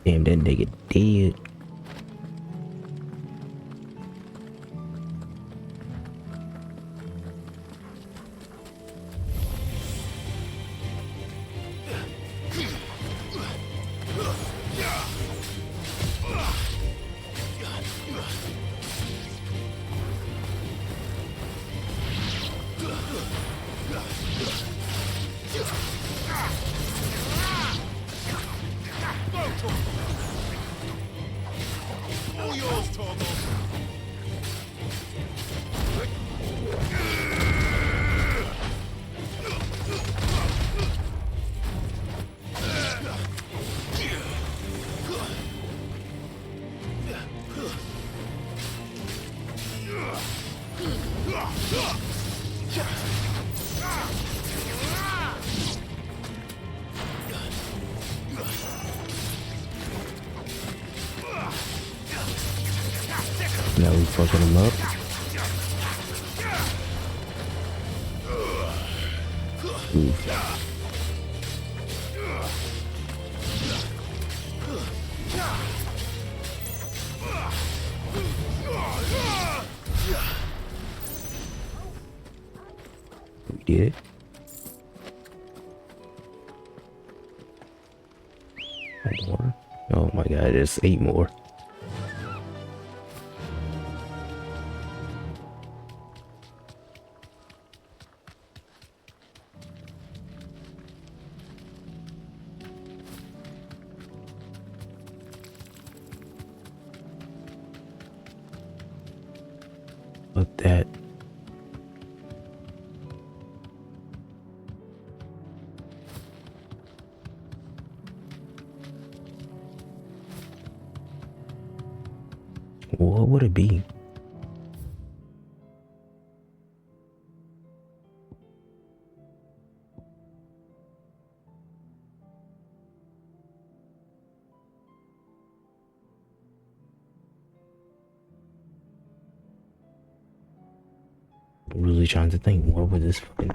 Damn, that nigga dead. All yours, Torgal. Now we fucking him up. Oof. We did it. One more. Oh my god, there's 8 more. Fuck that. What would it be? Really trying to think, what would this fucking...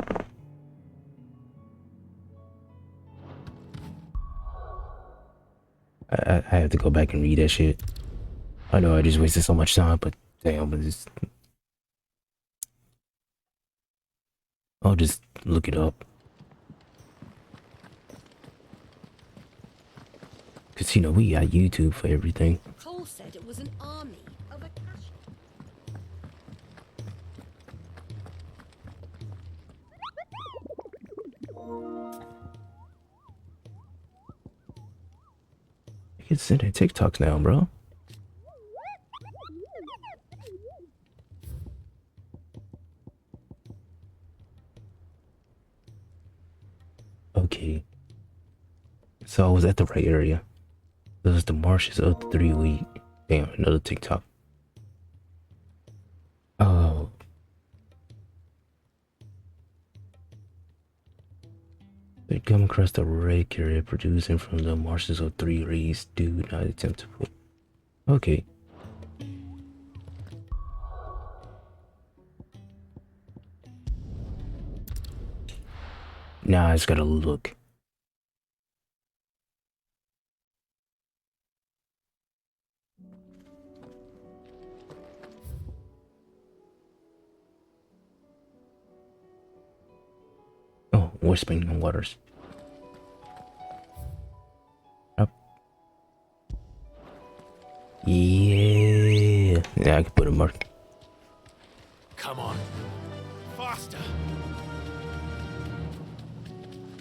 I have to go back and read that shit. I know I just wasted so much time, but damn, but it's... I'll just look it up. Cause you know, we got YouTube for everything. Cole said it was an army of Akashi. You can send it TikToks now, bro. Okay. So I was at the right area. Those the marshes of the 3 week. Damn, another TikTok. Oh. They come across the red carrot producing from the marshes of 3 reeds. Do not attempt to put. Okay. Now I just gotta look. Oh, Whispering Waters. Up. Yeah. Yeah, I can put a mark. Come on. Faster.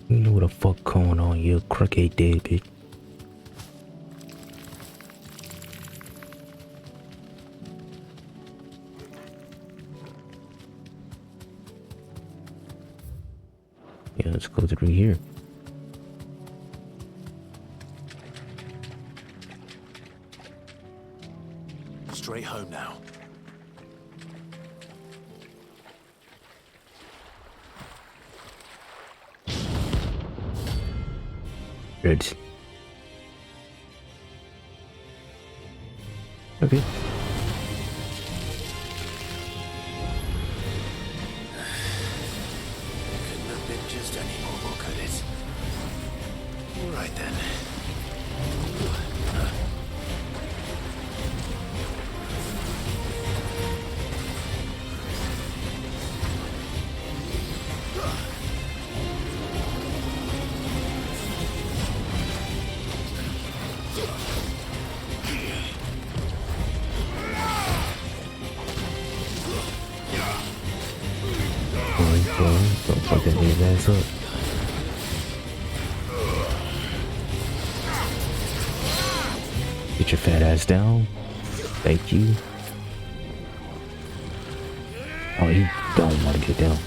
You know what the fuck going on, you crooked dead bitch. Yeah, let's go through here. Straight home now. Good. Okay. Couldn't have been just any more, could it? All right then. Don't fucking his ass up. Get your fat ass down. Thank you. Oh, he don't want to get down.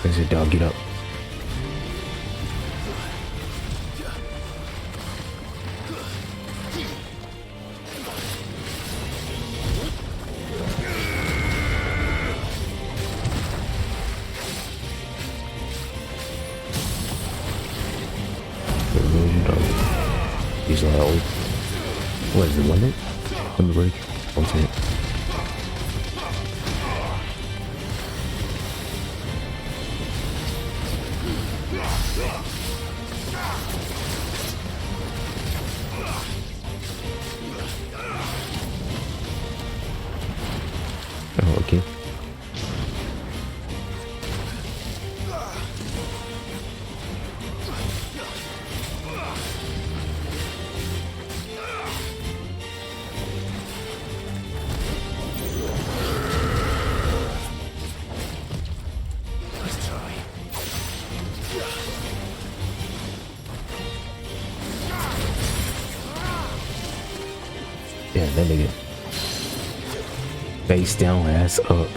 Where's your dog? Get up. He's old. What is it, limit? Limit break? What's it? Oh, okay. Yeah, that nigga. Face down, ass up.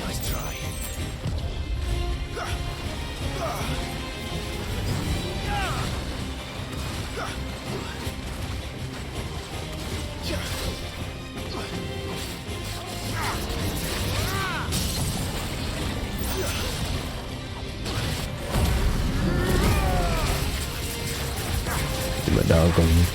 Nice try. My dog on me.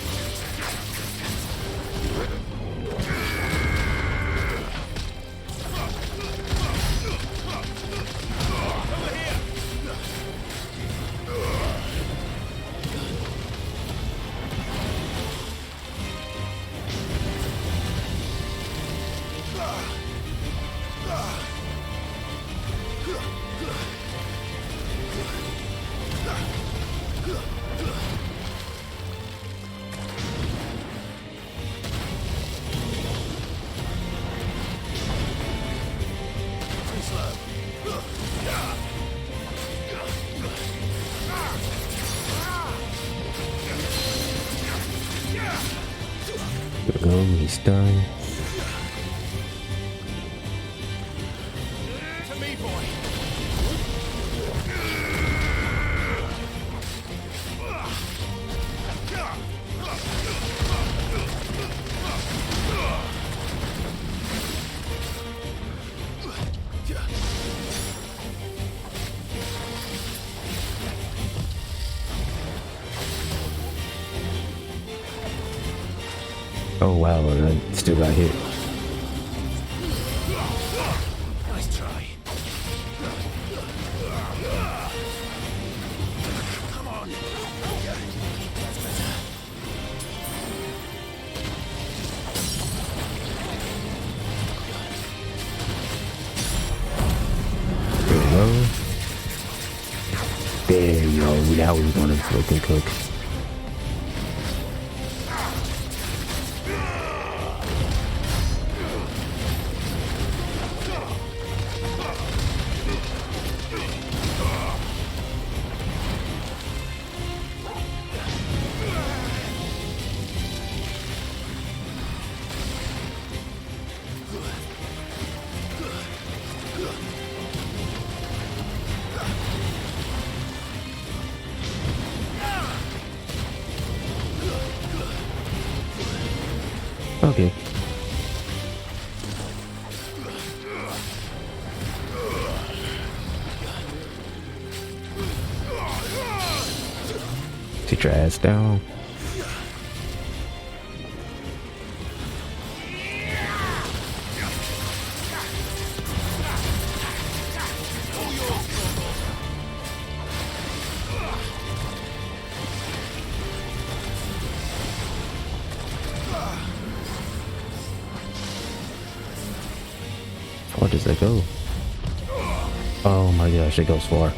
There we go, he's done. To me, boy. Oh wow, I still got hit. Nice try. Come on. That's better. now we want to fucking cook. Okay. Sit your ass down. Where does that go? Oh my gosh, it goes far.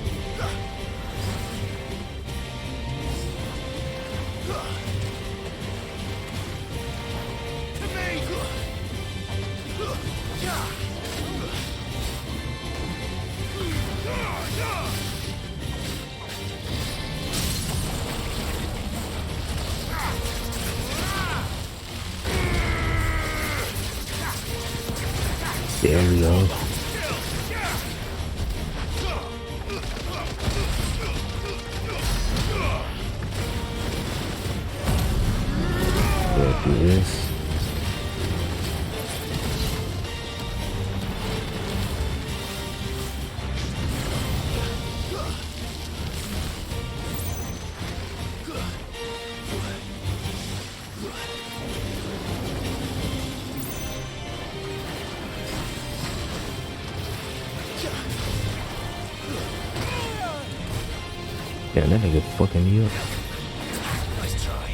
There we go. Let's do this. Yeah, that nigga fucking me up. Nice try.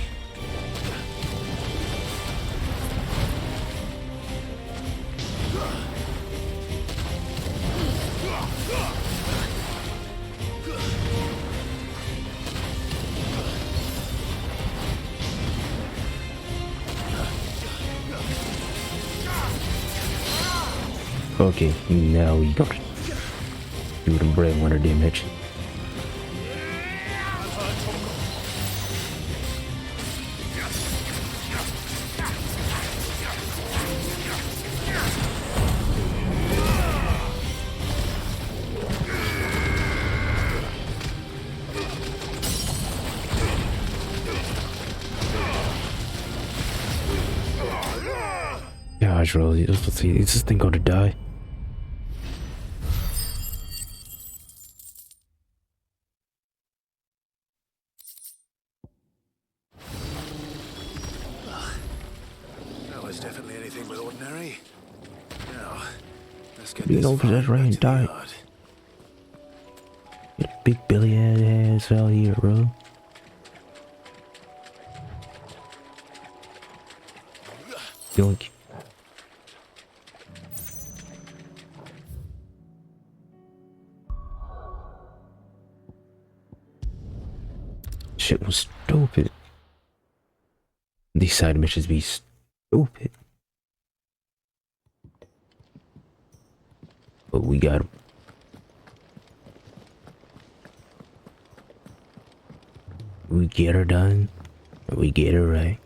Okay, now we got do the breadwinner damage. Gosh, really, is this thing gonna die? That was definitely anything but ordinary. Now, let's get Being this over that fire rain back to the died. yard. Big Billy ass out here, bro. Yoink. Shit was stupid. These side missions be stupid. But we got him. We get her done. We get her right.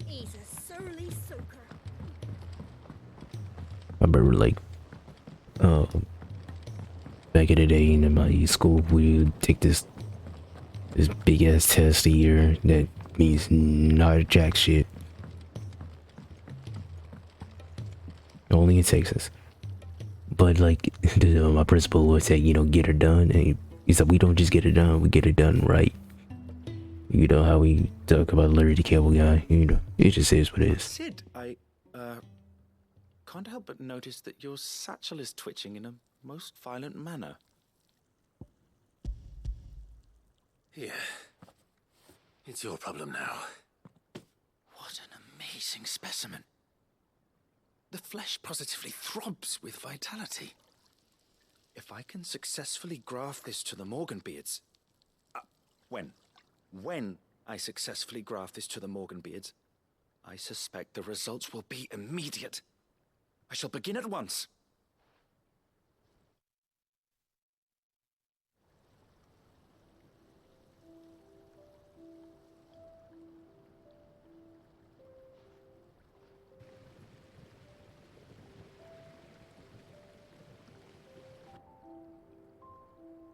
He's a surly soaker. I remember like back in the day in my school we would take this big ass test a year that means not jack shit. Only in Texas. But like my principal would say, you know, get her done, and he said we don't just get it done, we get it done right. You know how we talk about Larry the Cable Guy, you know, it just is what it is. Sid, I can't help but notice that your satchel is twitching in a most violent manner. Here. It's your problem now. What an amazing specimen. The flesh positively throbs with vitality. If I can successfully graft this to the Morganbeards... When I successfully graft this to the Morganbeards, I suspect the results will be immediate. I shall begin at once.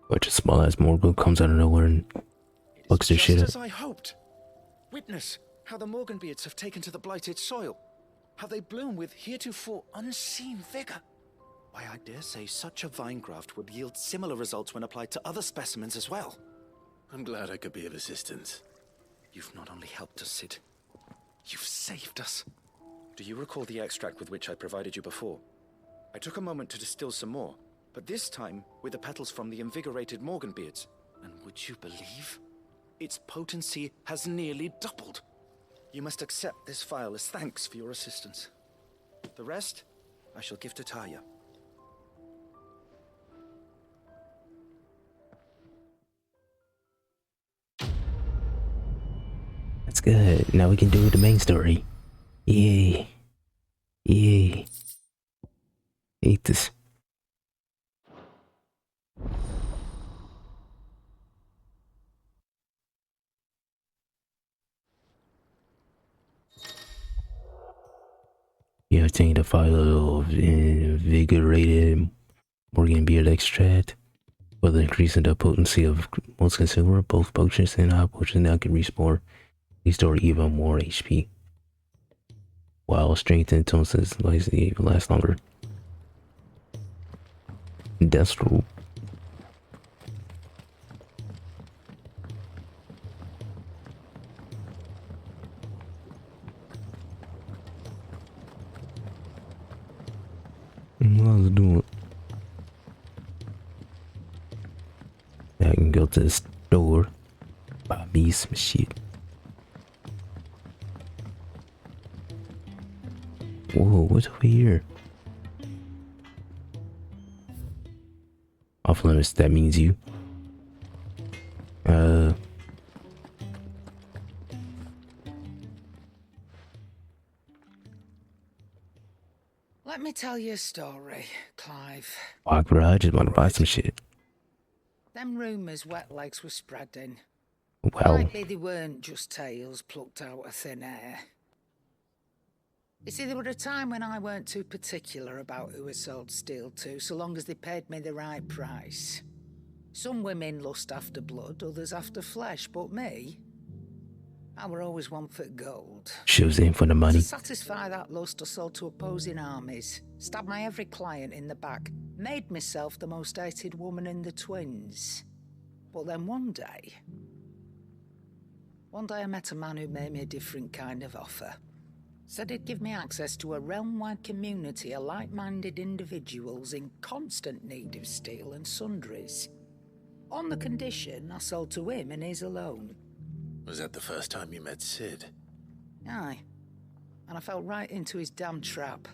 But a small ass Morgul comes out of nowhere and fucks their shit Just up. as I hoped. Witness how the Morganbeards have taken to the blighted soil. How they bloom with heretofore unseen vigor. Why, I dare say such a vine graft would yield similar results when applied to other specimens as well. I'm glad I could be of assistance. You've not only helped us, Sid. You've saved us. Do you recall the extract with which I provided you before? I took a moment to distill some more, but this time with the petals from the invigorated Morganbeards. And would you believe? Its potency has nearly doubled. You must accept this file as thanks for your assistance. The rest, I shall give to Taya. That's good. Now we can do the main story. Yay. Yay. Hate this. You obtain the file of invigorated Morganbeard extract. For the increase in the potency of most consumer, both potions and hot potions now can restore even more HP. While strength and tones even last longer. That's true. Let's do it. I can go to the store, buy me some shit. Whoa, what's over here? Off limits, that means you. Let me tell you a story, Clive. Walk, bro, I just want to buy some shit. Them rumours wet legs were spreading. Wow. Might be they weren't just tales plucked out of thin air. You see, there were a time when I weren't too particular about who I sold steel to, so long as they paid me the right price. Some women lust after blood, others after flesh, but me, I were always one for gold. She was in for the money. To satisfy that lust, I sold to opposing armies, stabbed my every client in the back, made myself the most hated woman in the twins. But then one day I met a man who made me a different kind of offer. Said he'd give me access to a realm-wide community of like-minded individuals in constant need of steel and sundries. On the condition I sold to him and his alone. Was that the first time you met Sid? Aye. And I fell right into his damn trap.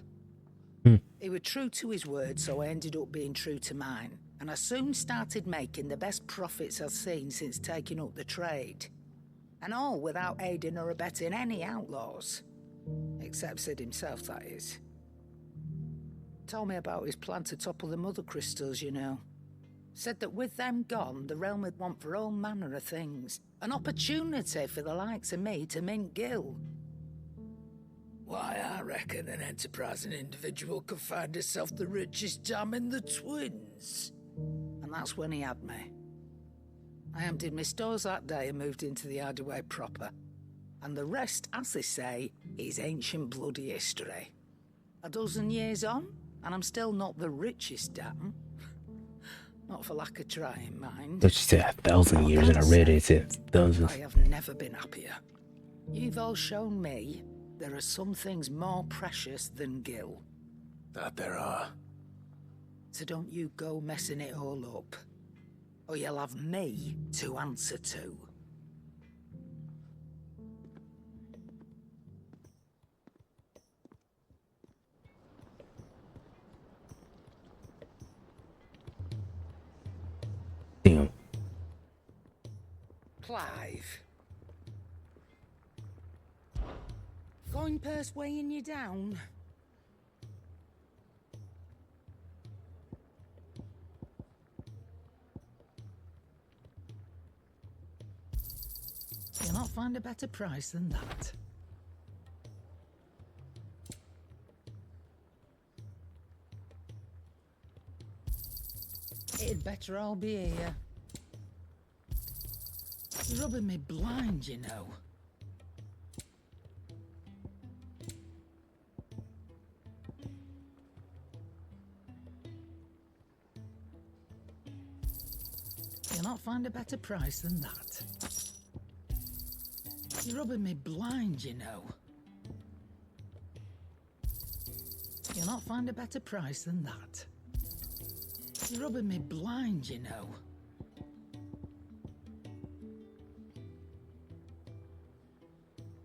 He was true to his word, so I ended up being true to mine. And I soon started making the best profits I've seen since taking up the trade. And all without aiding or abetting any outlaws. Except Sid himself, that is. Told me about his plan to topple the mother crystals, you know. Said that with them gone, the realm would want for all manner of things. An opportunity for the likes of me to mint Gil. Why, I reckon an enterprising individual could find himself the richest dam in the twins. And that's when he had me. I emptied my stores that day and moved into the Hideaway proper. And the rest, as they say, is ancient bloody history. A dozen years on, and I'm still not the richest dam. Not for lack of trying, mind. But she said 1,000 years, and I read it said thousands. I have never been happier. You've all shown me there are some things more precious than Gil. That there are. So don't you go messing it all up. Or you'll have me to answer to. Clive. Coin purse weighing you down? You'll not find a better price than that. It'd better all be here. You're rubbing me blind, you know. You'll not find a better price than that. You're rubbing me blind, you know. You'll not find a better price than that. You're rubbing me blind, you know.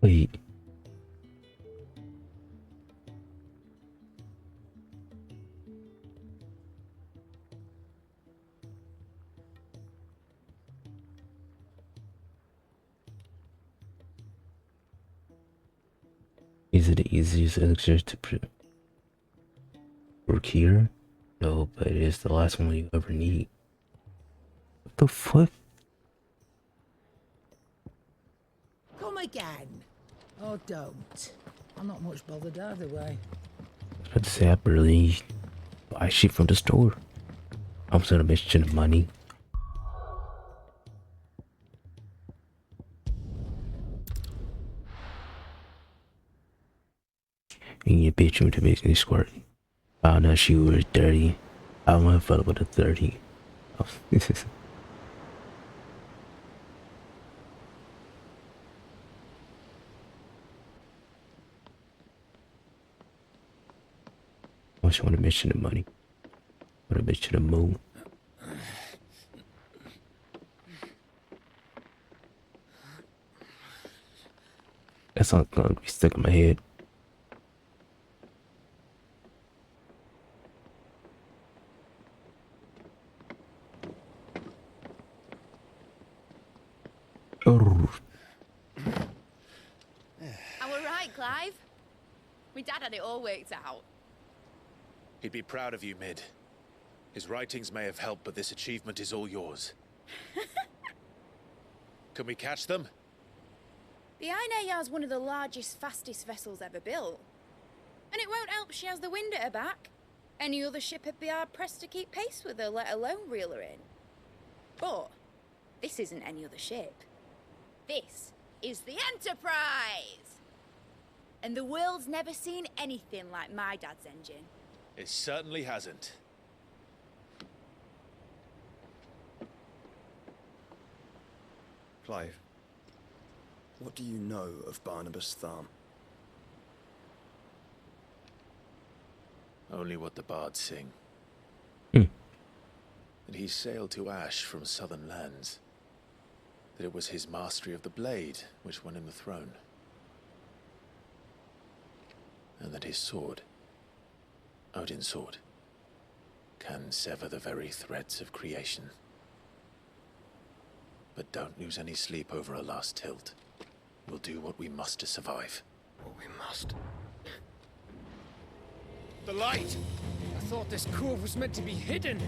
Wait. Is it the easiest elixir to procure? No, but it is the last one you ever need. What the fuck? Come again. Or don't. I'm not much bothered either way. I was about to say I barely buy shit from the store. I'm gonna mention the money. And you bitch me to make me squirt. Found out she was dirty. I went fell with a 30. I just want to mention the money. I want to mention the moon. That's not gonna be stuck in my head. Oh. I were right, Clive. My dad had it all worked out. He'd be proud of you, Mid. His writings may have helped, but this achievement is all yours. Can we catch them? The Aina is one of the largest, fastest vessels ever built. And it won't help she has the wind at her back. Any other ship would be hard-pressed to keep pace with her, let alone reel her in. But this isn't any other ship. This is the Enterprise! And the world's never seen anything like my dad's engine. It certainly hasn't. Clive, what do you know of Barnabas Thumb? Only what the bards sing. And he sailed to Ash from southern lands. That it was his mastery of the blade which won him the throne. And that his sword, Odin's sword, can sever the very threads of creation. But don't lose any sleep over a last tilt. We'll do what we must to survive. What we must. The light! I thought this cove was meant to be hidden.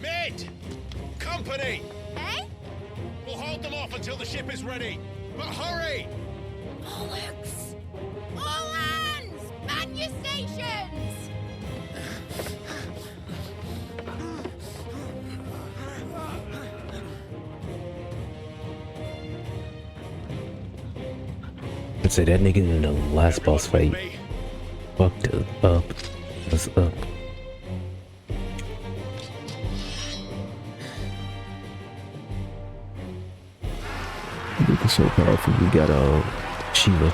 Mid! Company! Eh? We'll hold them off until the ship is ready. But hurry! Bollocks! All hands! Man your stations! I'd say that nigga in the last boss fight fucked up. What's up? It's so powerful. We got Sheila.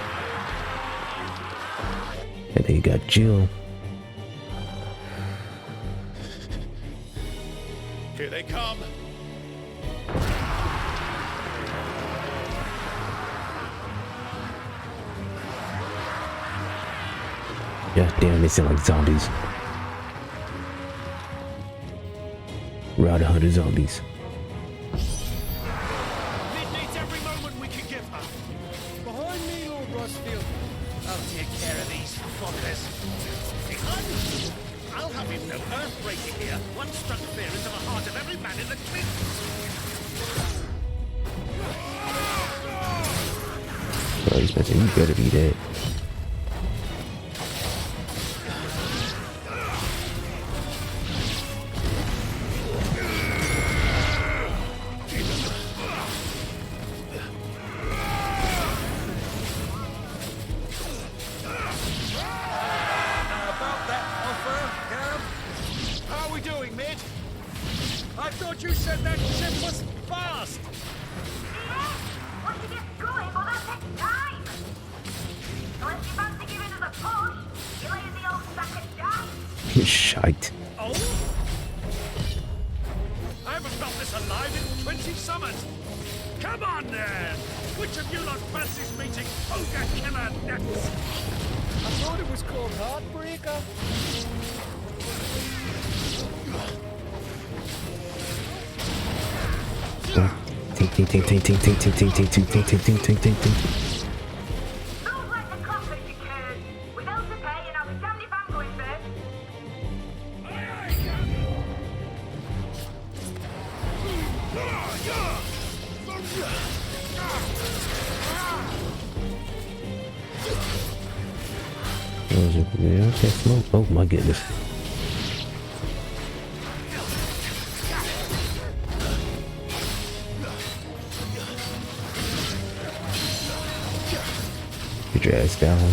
And then you got Jill. Here they come. Yeah, damn, they sound like zombies. around 100 zombies. Mid needs every moment we can give her. Behind me, Lord Rosfield. I'll take care of these fuckers. I'll have him know earth-breaking here. One struck fear into the heart of every man in the cliff. Bro, you better be dead. I thought you said that ship was fast! Once you get going, well, that takes time! Unless you fancy giving us a push, you lay in the old sack of shite. Shite. Oh? I haven't felt this alive in 20 summers! Come on, then! Which of you lot fancies meeting Ogre Killer next? I thought it was called Heartbreaker. Tink, tink, tink, tink, tink, tink, tink, tink, tink, tink, tink, tink, tink, tink, tink, tink. Don't let the coffee be cursed. With bills to pay and I'll be damned if I'm going first. Yeah, I can't smoke. Oh my goodness. Get your ass down.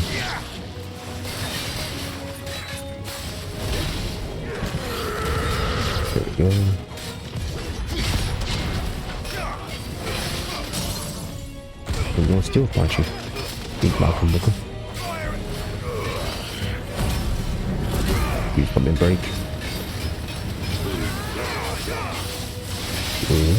There we go. We're gonna still punch you. Big Malcolm Booker. You come and break. Ooh.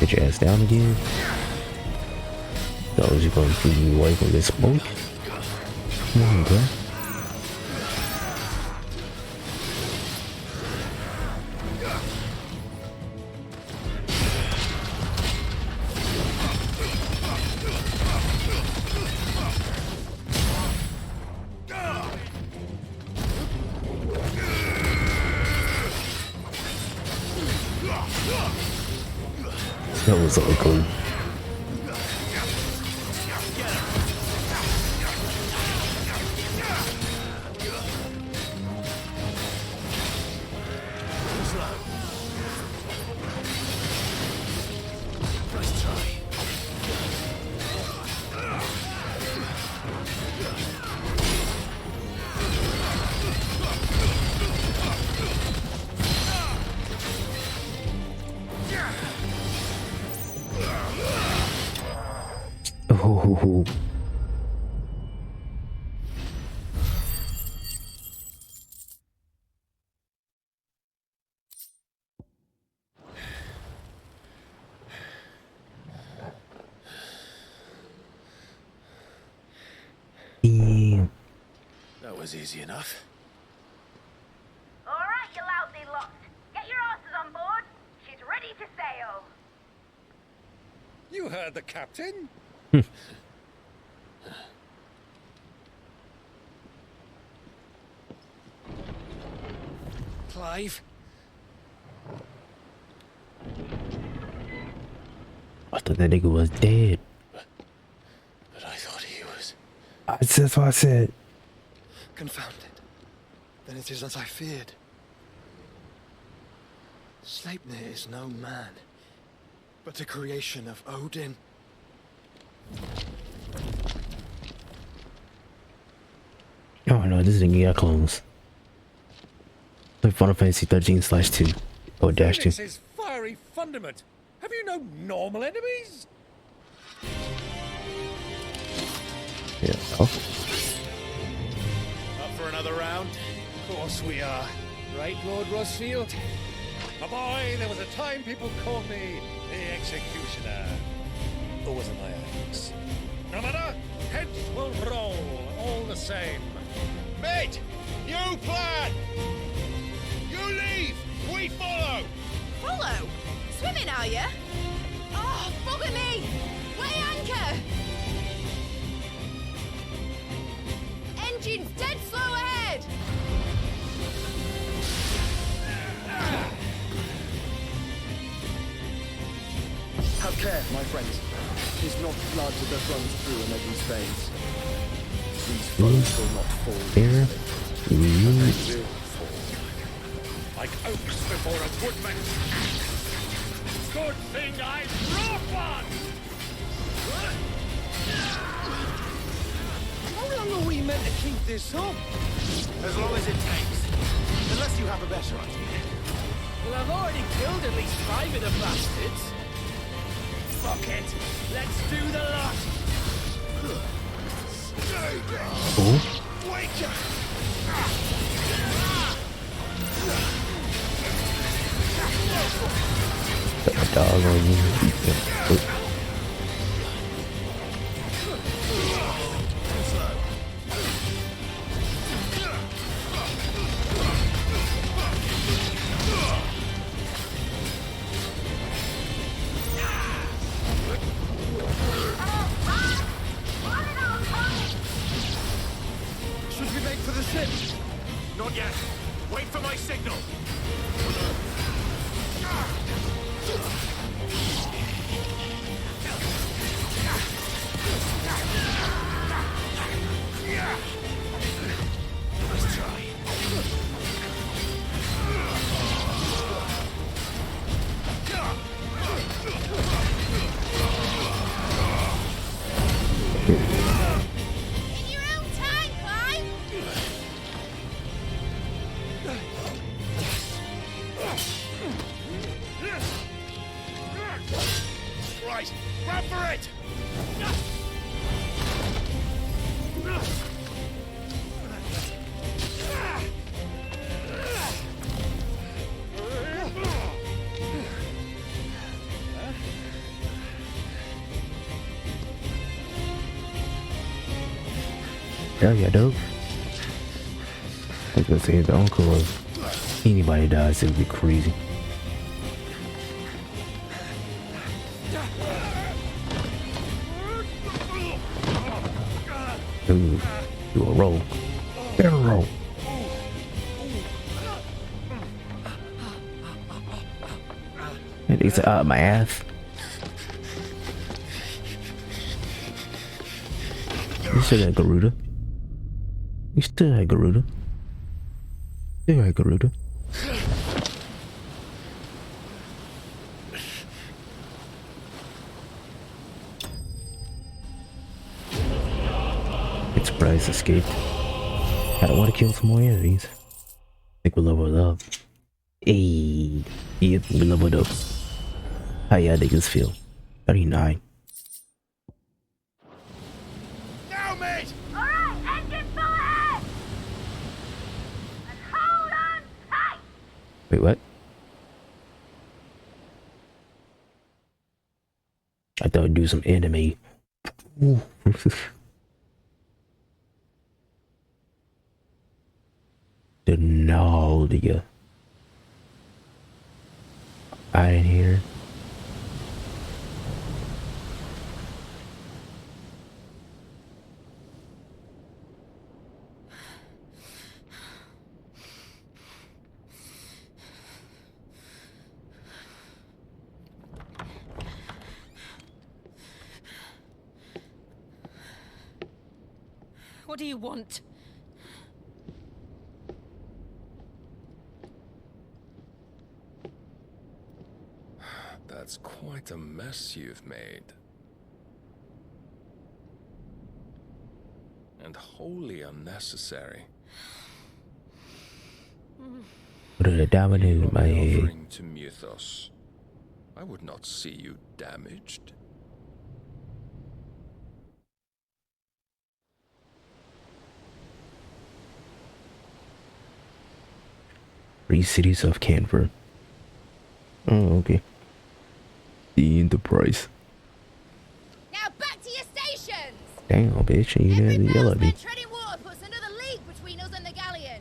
Get your ass down again. Those are going to keep you away from this smoke. Come on, bro. That was so cool. Nice try. Oh. Damn. That was easy enough. All right, you lousy lot. Get your asses on board. She's ready to sail. You heard the captain. Clive? I thought that nigga was dead. But I thought he was. That's what I said. Confounded. Then it is as I feared. Sleipnir is no man, but a creation of Odin. Oh no, this nigga got clones. Like Final Fantasy 13/2 or -2. Phoenix's fiery fundament. Have you no normal enemies? Yeah. Oh. Up for another round? Of course we are. Right, Lord Rosfield? A boy, there was a time people called me the Executioner. Or was it my ex? No matter, heads will roll all the same. Mate, new plan! You leave, we follow! Follow? Swimming, are you? Oh, bugger me! Weigh anchor! Engine's dead slow ahead! Have care, my friends. It's not blood that runs through an Eddie's veins. These foes will not fall Here. easily. Like oaks before a woodman's axe. Good thing I brought one! How long are we meant to keep this up? As long as it takes. Unless you have a better idea. Well, I've already killed at least 5 of the bastards. Fuck it. Let's do the lot. Stay down. Oh. Wake up. Put my dog on you. Oh. Should we make for the ship? Not yet. Wait for my signal. Nice try. In your own time, Clive! Right, grab for it! Hell yeah, dope. I was gonna say, the uncle of anybody dies, it would be crazy. Ooh, do a roll. Barrel roll. And it's my ass. You still got Garuda. You still had Garuda. Still had Garuda. It's surprise escaped. I don't want to kill some more enemies. I think we'll level up. Hey, yep, we leveled up. How y'all niggas feel? 39. Now, mate! Alright, engine full ahead! And hold on tight! Wait, what? I thought I'd do some anime. Ooh. The Naldia. I didn't hear. What do you want? That's quite a mess you've made. And wholly unnecessary. Put a diamond in my head. Offering to Mythos, I would not see you damaged. Free cities of Canver. Oh, okay. The Enterprise. Now back to your stations! Damn, bitch, you didn't yell at me. Treading water puts another league between us and the galleon.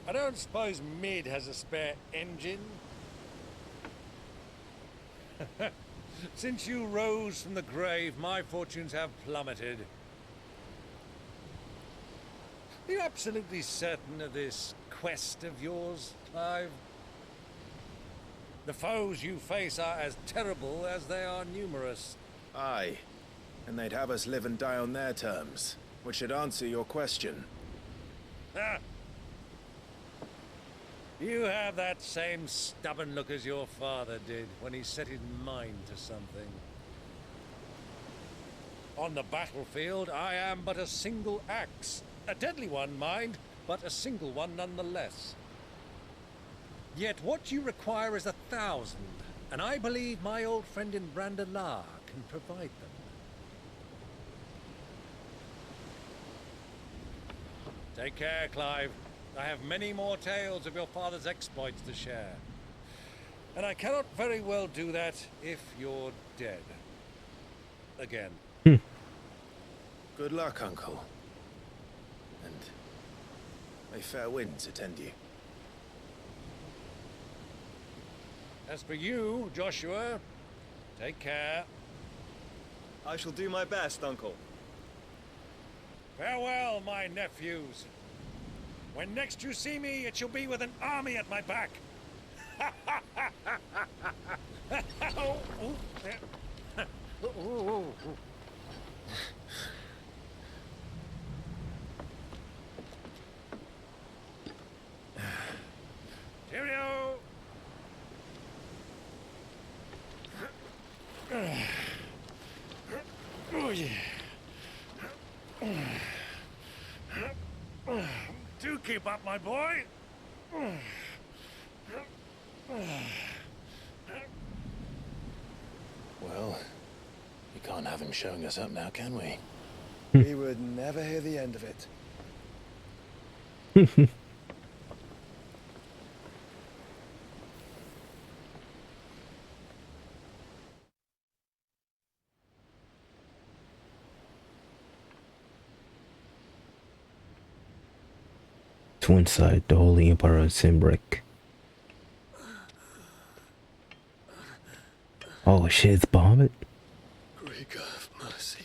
I don't suppose Mid has a spare engine? Since you rose from the grave, my fortunes have plummeted. Are you absolutely certain of this quest of yours, Clive? The foes you face are as terrible as they are numerous. Aye. And they'd have us live and die on their terms, which should answer your question. Ah. You have that same stubborn look as your father did when he set his mind to something. On the battlefield, I am but a single axe. A deadly one, mind, but a single one nonetheless. Yet what you require is 1,000, and I believe my old friend in Brandalar can provide them. Take care, Clive. I have many more tales of your father's exploits to share. And I cannot very well do that if you're dead. Again. Good luck, Uncle. And may fair winds attend you. As for you, Joshua, take care. I shall do my best, Uncle. Farewell, my nephews. When next you see me, it shall be with an army at my back. Cheerio! Oh, yeah. Do keep up, my boy. Well, we can't have him showing us up now, can we? We would never hear the end of it. To inside the Holy Empire of Simbrick. Oh shit, it's Bahamut? Great God of mercy.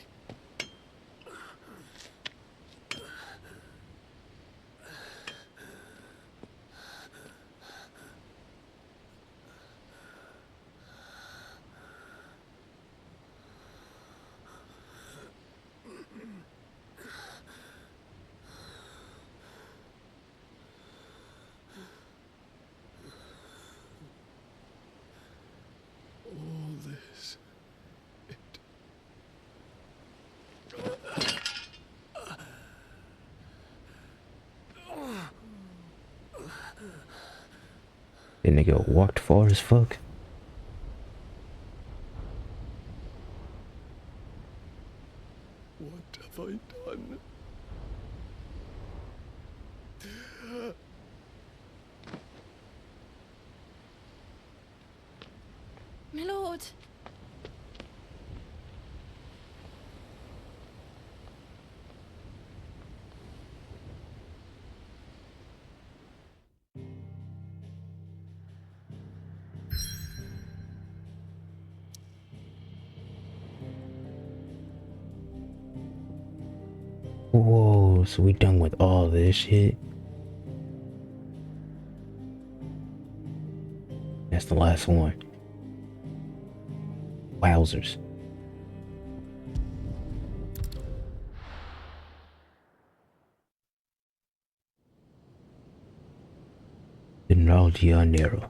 All this. That nigga walked far as fuck. What have I done? My lord. Whoa, so we done with all this shit? That's the last one. Wowzers. General Gianero.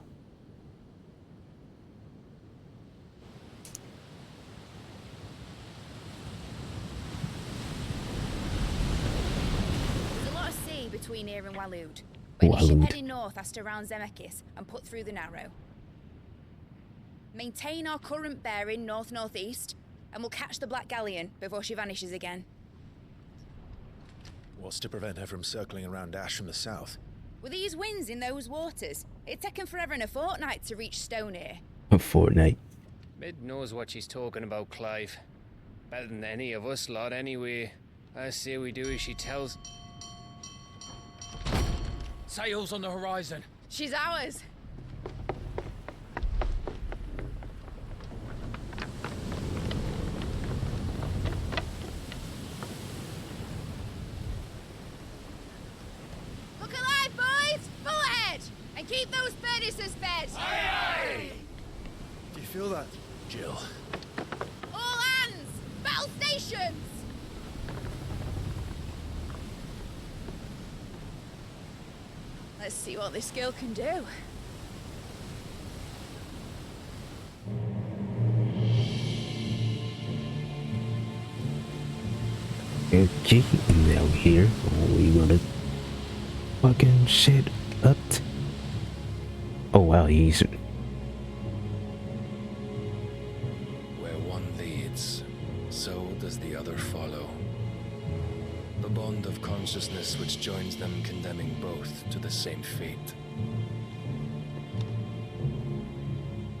There's a lot of sea between here and Waloed. But any ship heading north has to round Zemeckis and put through the Narrow. Maintain our current bearing north-northeast, and we'll catch the Black Galleon before she vanishes again. What's to prevent her from circling around Ash from the south? With these winds in those waters, it'd taken forever and a fortnight to reach Stonehenge. A fortnight. Mid knows what she's talking about, Clive. Better than any of us lot, anyway. I say we do as she tells. Sails on the horizon. She's ours. Look alive, boys! Full ahead! And keep those furnaces fed! Aye, aye! Do you feel that, Jill? All hands! Battle stations! Let's see what this girl can do. Okay, now here we gonna fucking shit up. Oh wow, he's Where one leads, so does the other follow. The bond of consciousness which joins them condemning both to the same fate.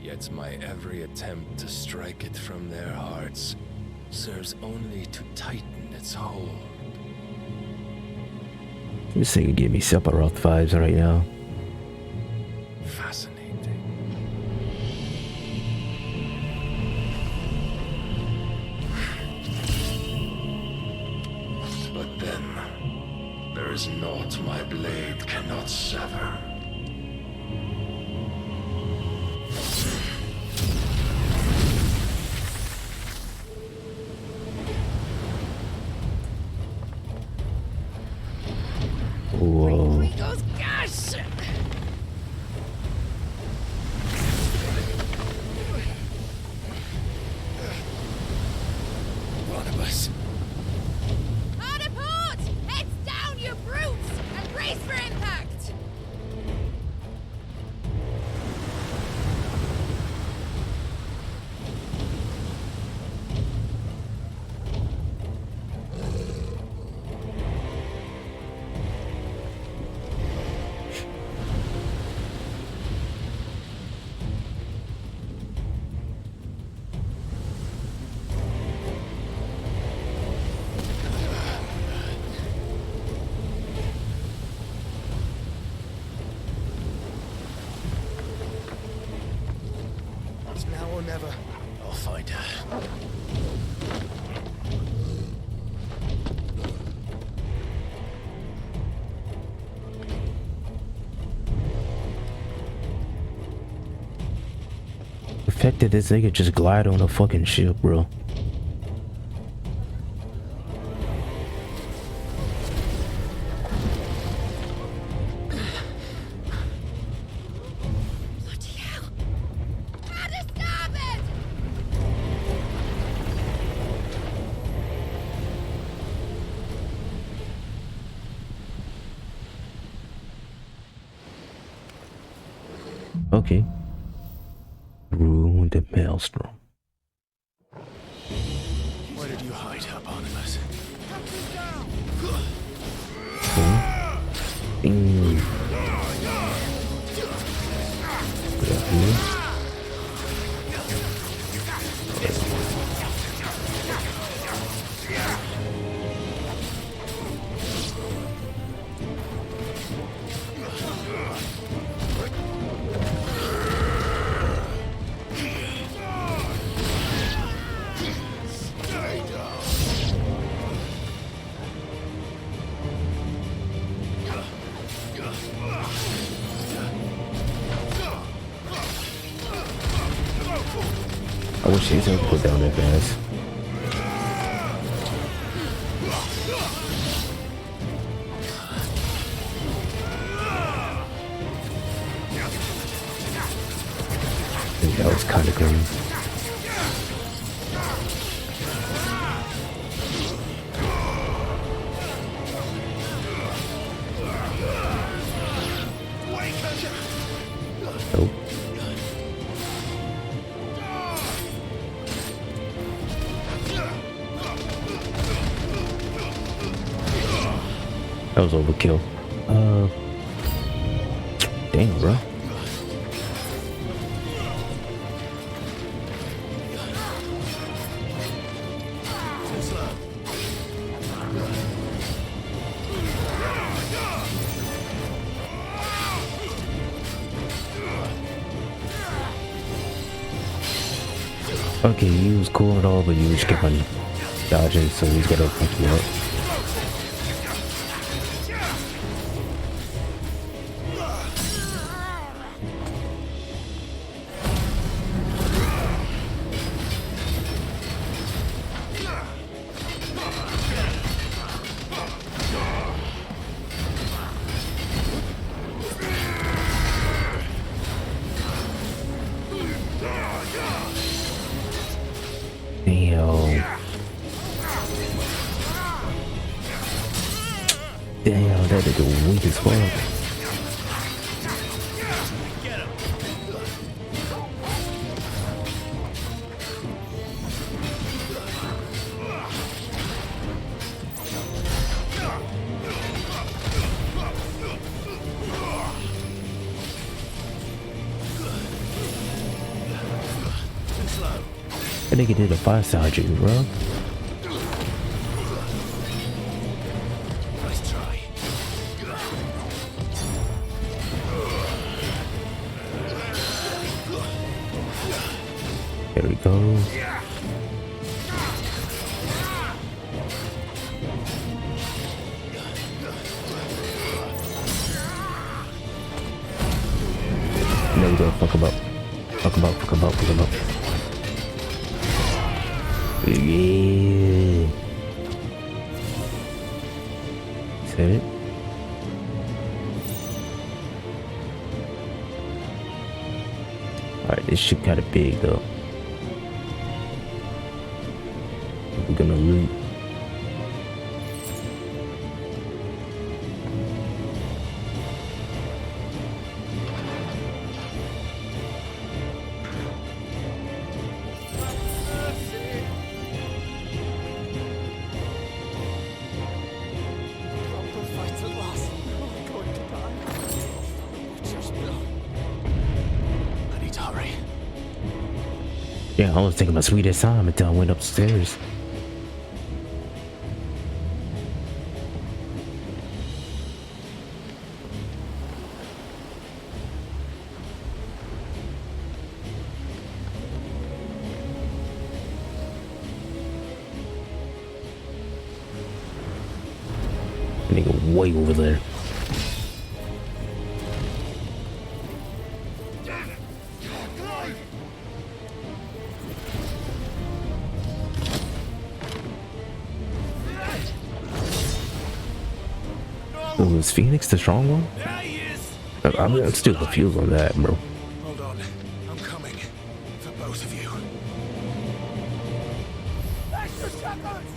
Yet my every attempt to strike it from their hearts serves only to tighten its hold. this thing give me Sephiroth vibes right now. Fascinating. But then, there is naught my blade cannot sever. Whoa. Goes gas! Barnabas. Hard apart! Heads down, you brutes! And brace for impact! it's now or never? I'll find her. The fact that this nigga just glide on a fucking ship, bro. Bloody hell! Out of starboard! Okay. Ruined the maelstrom. Where did you hide her, Barnabas? I wish these would put down that fast. I think that was kind of clean. Nope. That was overkill. Damn, bro. Okay, he was cool and all, but you just kept on dodging, so he's gonna fuck you up. Damn, that nigga weak as fuck. That nigga did a 5-star jig, bro. There we go. There we go. Fuck him up. Fuck him up. Fuck him up. Fuck him up. Yeah. Set it. Alright, this shit kinda big though. We're gonna loot. Yeah, I was thinking my sweetest time until I went upstairs. Nigga way over there. Oh, is Phoenix the strong one? I'm still confused on that, bro. Hold on. I'm coming. For both of you. Extra seconds!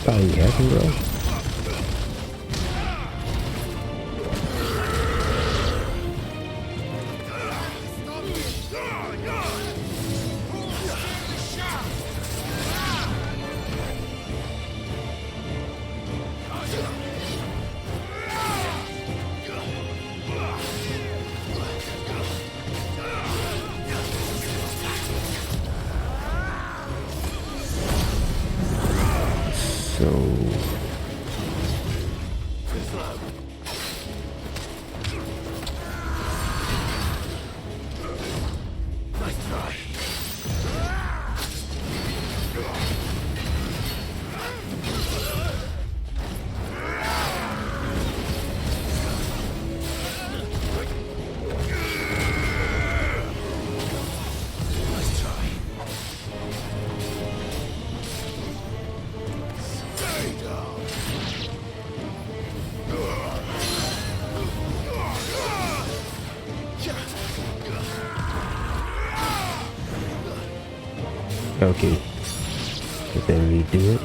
Oh, you hacking, bro? Okay. Did they redo it?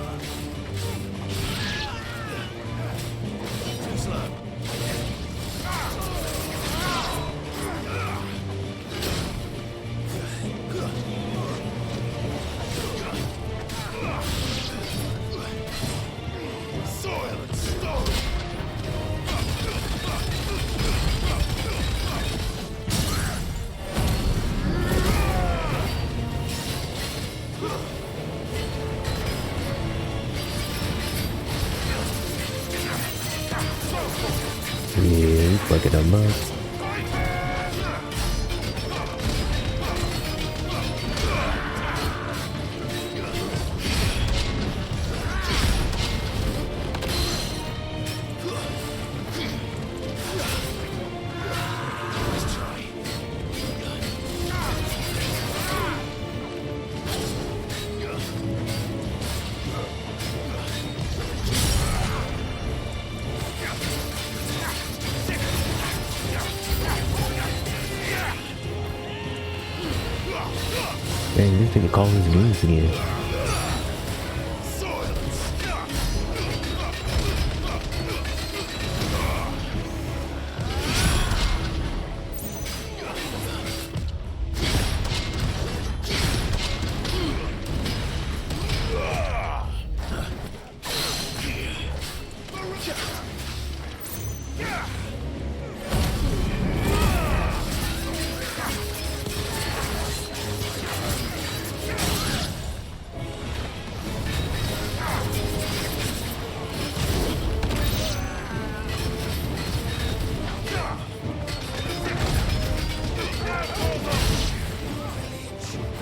Yeah, fucking them up. Dang, this nigga calling his moves again.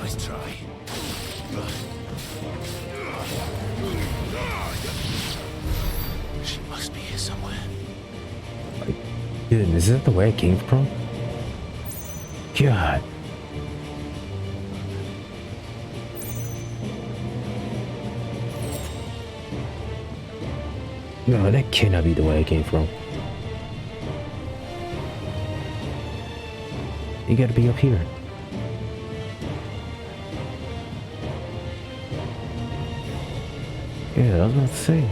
Nice try. She must be here somewhere. Dude, is that the way it came from? God. No, that cannot be the way it came from. You gotta be up here. Yeah, I was about to say.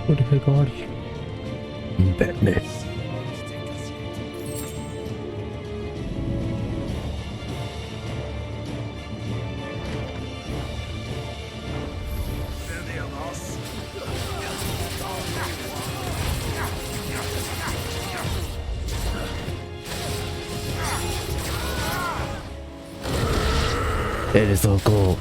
What the heck are you? Batman. It is so cool.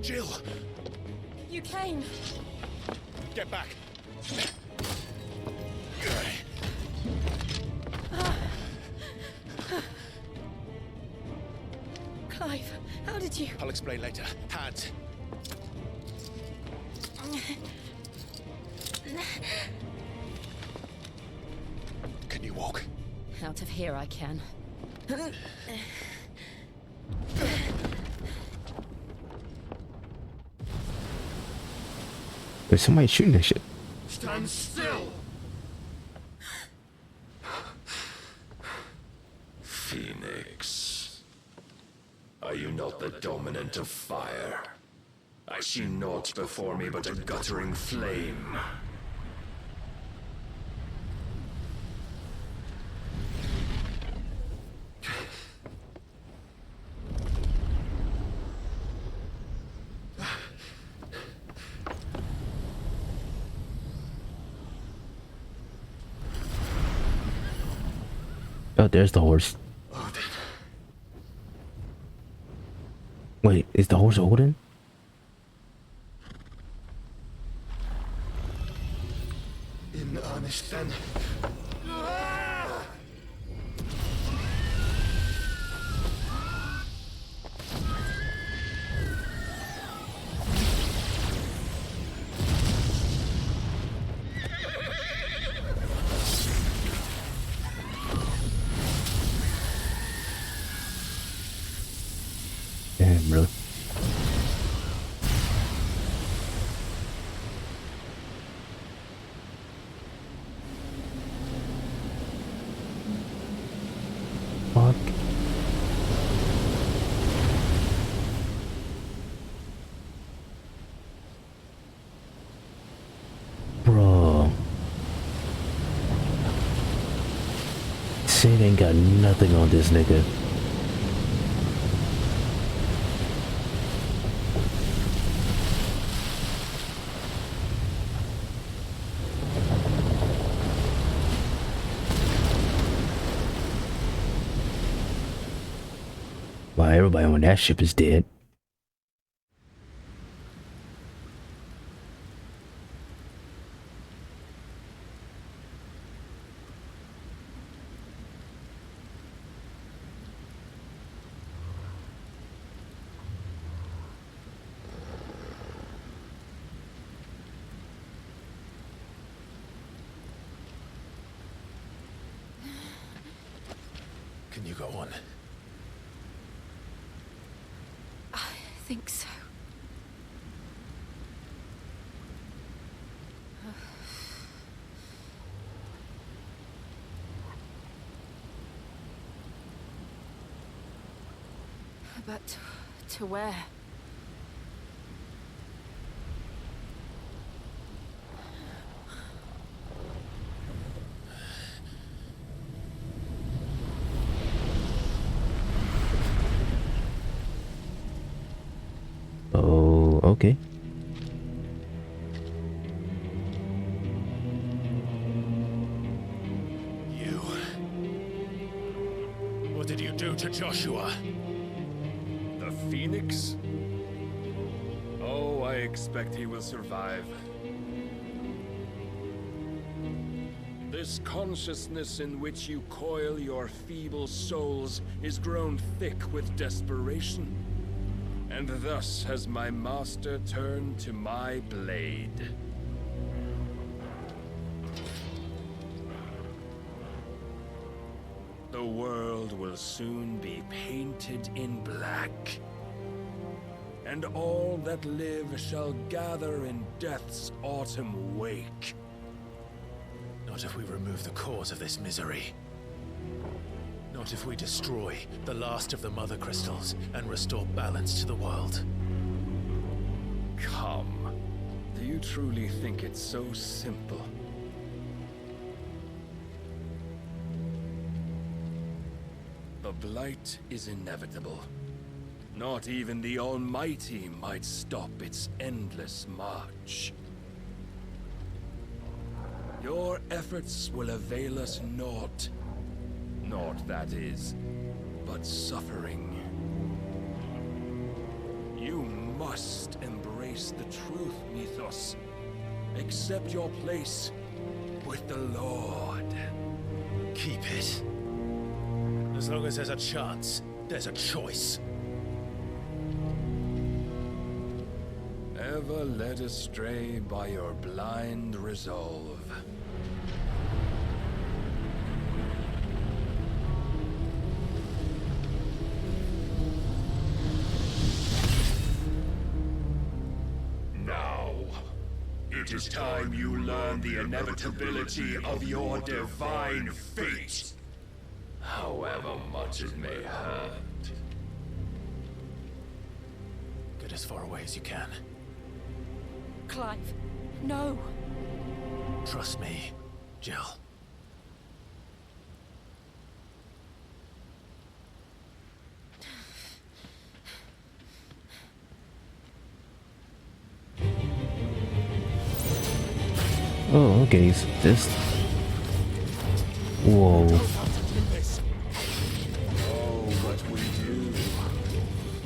Jill! You came. Get back! Clive, how did you... I'll explain later. Hands. Can you walk? Out of here I can. There's somebody shooting that shit. Stand still! Phoenix, are you not the dominant of fire? I see naught before me but a guttering flame. Oh, there's the horse. Wait, is the horse Odin? Damn, really? Fuck. Bro. Sid ain't got nothing on this nigga. Why everybody on that ship is dead. Can you go on? I think so. But to where? Oh, okay. You. What did you do to Joshua? The Phoenix? Oh, I expect he will survive. This consciousness in which you coil your feeble souls is grown thick with desperation. And thus has my master turned to my blade. The world will soon be painted in black. And all that live shall gather in death's autumn wake. Not if we remove the cause of this misery. Not if we destroy the last of the Mother Crystals and restore balance to the world. Come. Do you truly think it's so simple? The blight is inevitable. Not even the Almighty might stop its endless march. Your efforts will avail us naught. Naught, that is, but suffering. You must embrace the truth, Mythos. Accept your place with the Lord. Keep it. As long as there's a chance, there's a choice. Ever led astray by your blind resolve. Now, it is time you learn the inevitability of your divine fate. However much it may hurt. Get as far away as you can. Clive, no. Trust me, Jill. Oh, okay. So this. Whoa. Oh, what we do,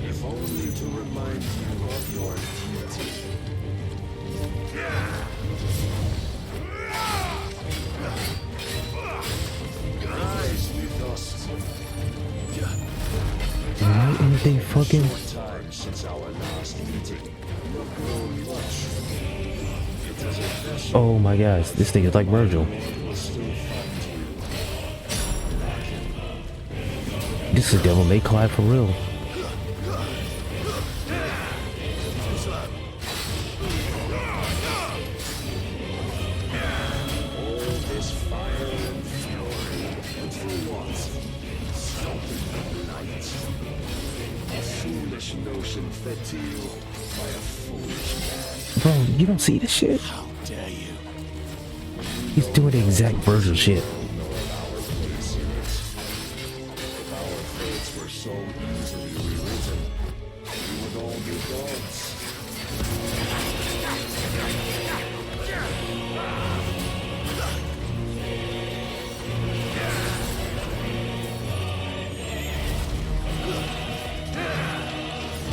if only to remind you of your duty. Rise with us. Why ain't they fucking? Time since our last meeting. You've grown much. It is a vessel. Oh my gosh, this thing is like Virgil. This is Devil May Cry for real. notion fed to you by a foolish man. Bro, you don't see this shit? How dare you? He's doing the exact Virgil shit. If our fates were so easily rewritten, we would all be gods.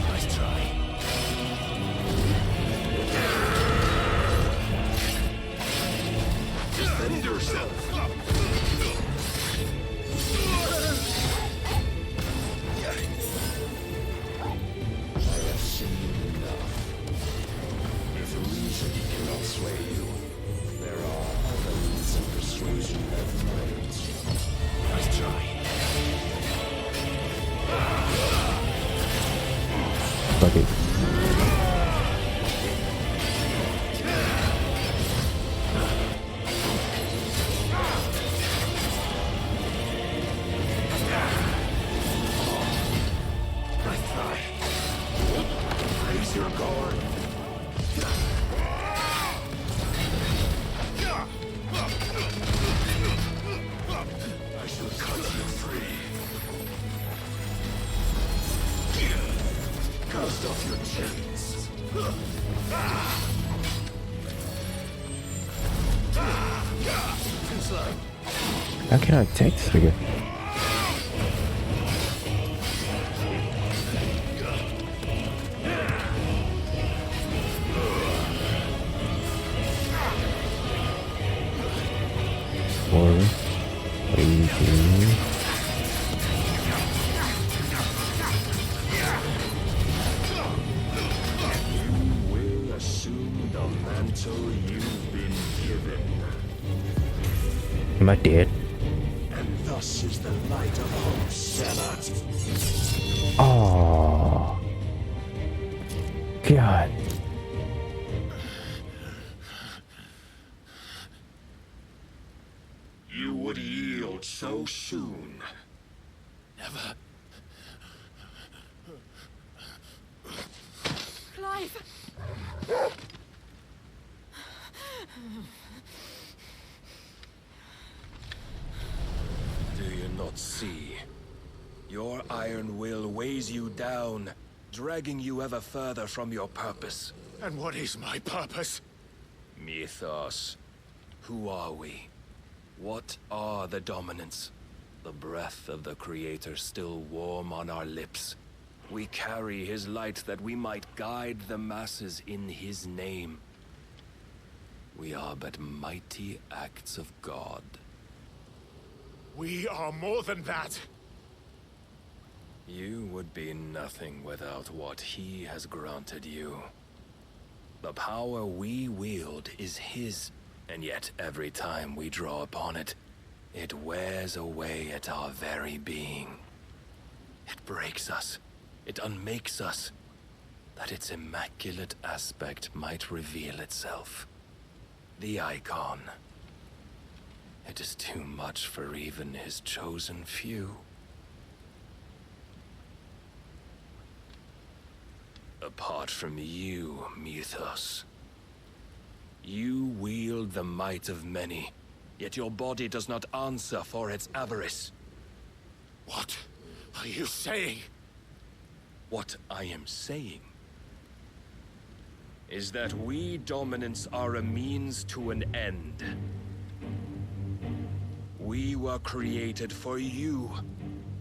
Nice try. Defend yourself. I have seen enough. If reason cannot sway you, there are other means of persuasion that might. Nice try. Fuck it. Nice try. Raise your guard. I shall cut you free. Cast off your chains. Too slow. How can I attack this nigga? One, 18. Will assume the mantle you've been given. Am I dead? And thus is the light of hope severed. Oh. God. You would yield so soon. Never. Clive! Do you not see? Your iron will weighs you down, dragging you ever further from your purpose. And what is my purpose? Mythos. Who are we? What are the dominants? The breath of the Creator still warm on our lips. We carry his light that we might guide the masses in his name. We are but mighty acts of God. We are more than that. You would be nothing without what he has granted you. The power we wield is his, and yet every time we draw upon it, it wears away at our very being. It breaks us. It unmakes us, that its immaculate aspect might reveal itself. The icon. It is too much for even his chosen few. Apart from you, Mythos, you wield the might of many, yet your body does not answer for its avarice. What are you saying? What I am saying is that we dominants are a means to an end. We were created for you,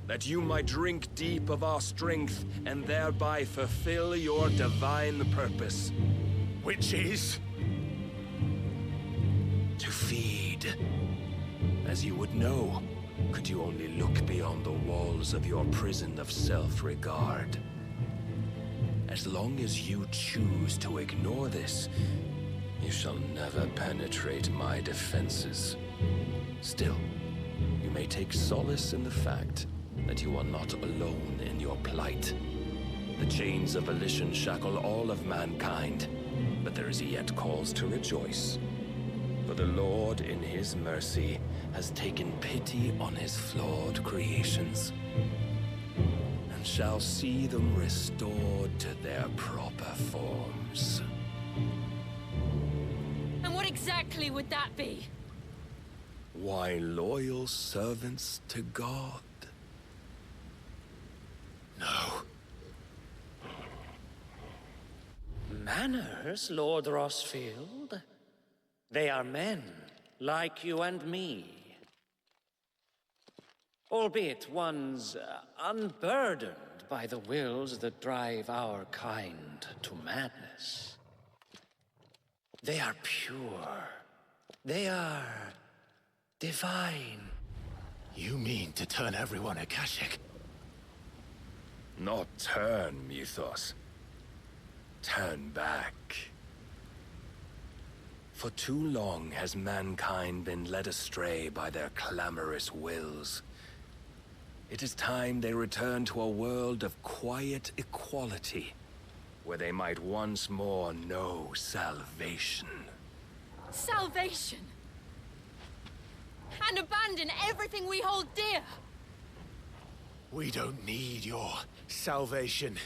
that you might drink deep of our strength and thereby fulfill your divine purpose. Which is? To feed. As you would know, could you only look beyond the walls of your prison of self-regard. As long as you choose to ignore this, you shall never penetrate my defenses. Still, you may take solace in the fact that you are not alone in your plight. The chains of volition shackle all of mankind, but there is yet cause to rejoice. For the Lord, in his mercy, has taken pity on his flawed creations. And and shall see them restored to their proper forms. And what exactly would that be? Why, loyal servants to God. No. Manners, Lord Rossfield? They are men, like you and me. Albeit one's unburdened by the wills that drive our kind to madness. They are pure. They are divine. You mean to turn everyone Akashic? Not turn, Mythos. Turn back. For too long has mankind been led astray by their clamorous wills. It is time they return to a world of quiet equality, where they might once more know salvation. Salvation! And abandon everything we hold dear! We don't need your salvation.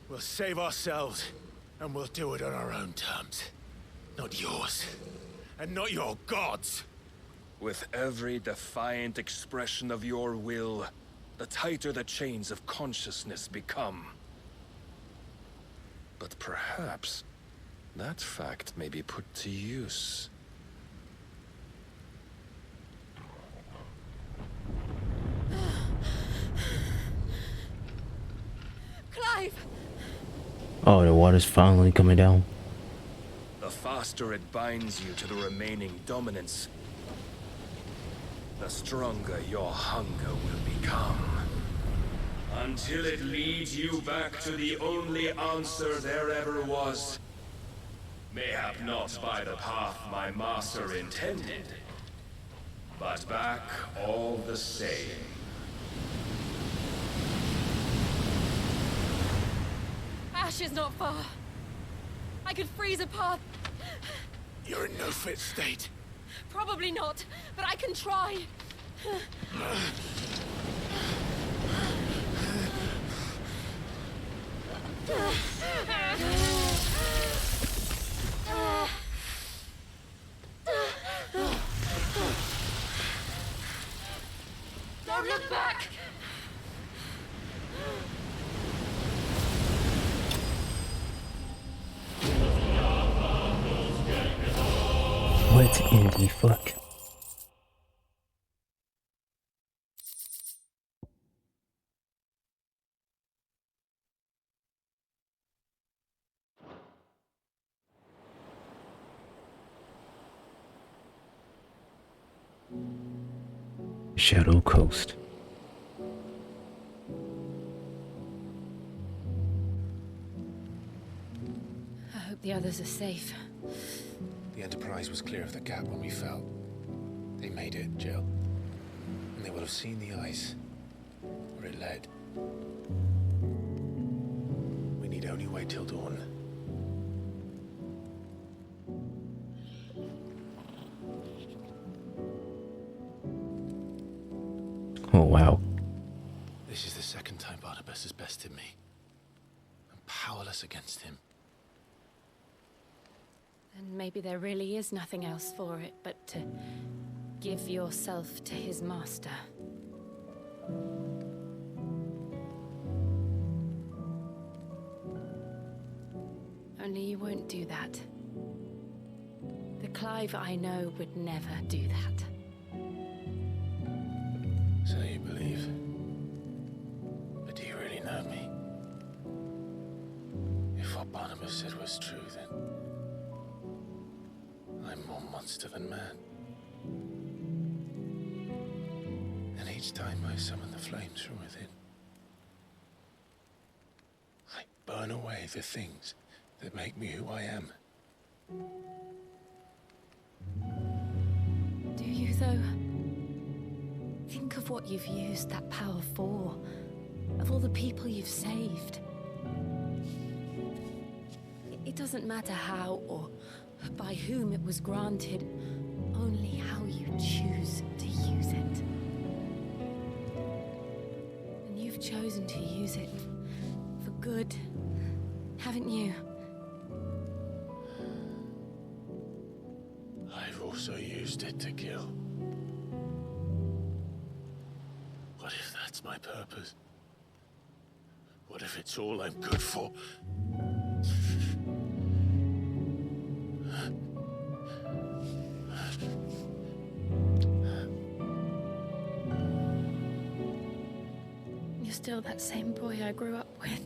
We'll save ourselves, and we'll do it on our own terms. Not yours, and not your gods. With every defiant expression of your will, the tighter the chains of consciousness become. But perhaps that fact may be put to use. Clive! Oh, the water's finally coming down. The faster it binds you to the remaining dominance, the stronger your hunger will become. Until it leads you back to the only answer there ever was. Mayhap not by the path my master intended, but back all the same. Ash is not far. I could freeze a path. You're in no fit state. Probably not, but I can try. Don't look back! What in the fuck? Shadow Coast. I hope the others are safe. The Enterprise was clear of the gap when we fell. They made it, Jill. And they will have seen the ice, where it led. We need only wait till dawn. Oh, wow. This is the second time Barnabas has bested me. I'm powerless against him. And maybe there really is nothing else for it but to give yourself to his master. Only you won't do that. The Clive I know would never do that. So you believe. But do you really know me? If what Barnabas said was true, then I'm more monster than man. And each time I summon the flames from within, I burn away the things that make me who I am. Do you, though? Think of what you've used that power for, of all the people you've saved. It doesn't matter how or by whom it was granted, only how you choose to use it. And you've chosen to use it for good, haven't you? I've also used it to kill. What if that's my purpose? What if it's all I'm good for? You're still that same boy I grew up with.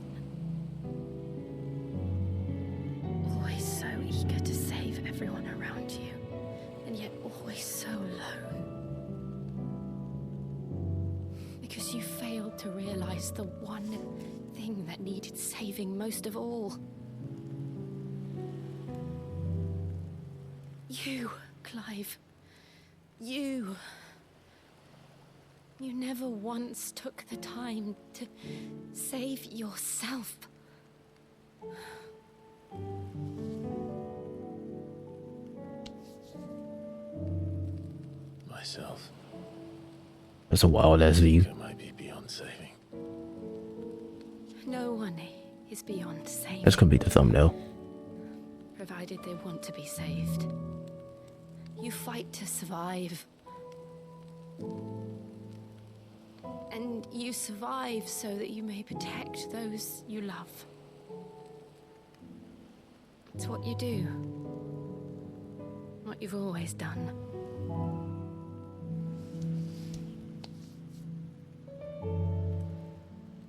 Always so eager to save everyone around you, and yet always so alone. Because you failed to realize the one thing that needed saving most of all. You, Clive. You. You never once took the time to save yourself. Myself. That's a wild ass view. I might be beyond saving. No one is beyond saving. That's gonna be the thumbnail. Provided they want to be saved. You fight to survive. And you survive so that you may protect those you love. It's what you do. What you've always done.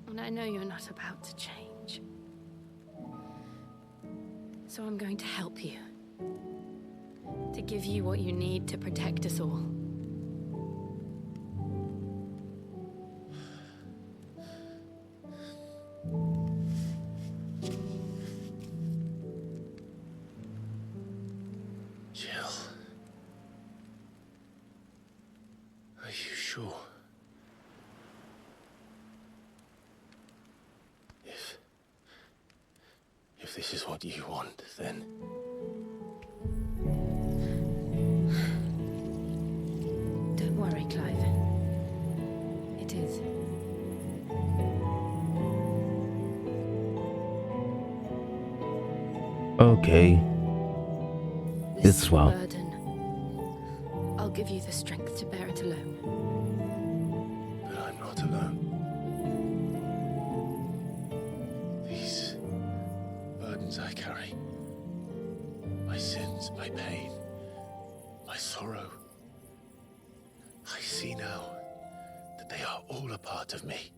And I know you're not about to change. So I'm going to help you. To give you what you need to protect us all. Jill. Are you sure? If this is what you want, then... Don't worry, Clive. It is. Okay. This is wild. Burden. I'll give you the strength to bear it alone. But I'm not alone. These burdens I carry, my sins, my pain, my sorrow, I see now that they are all a part of me.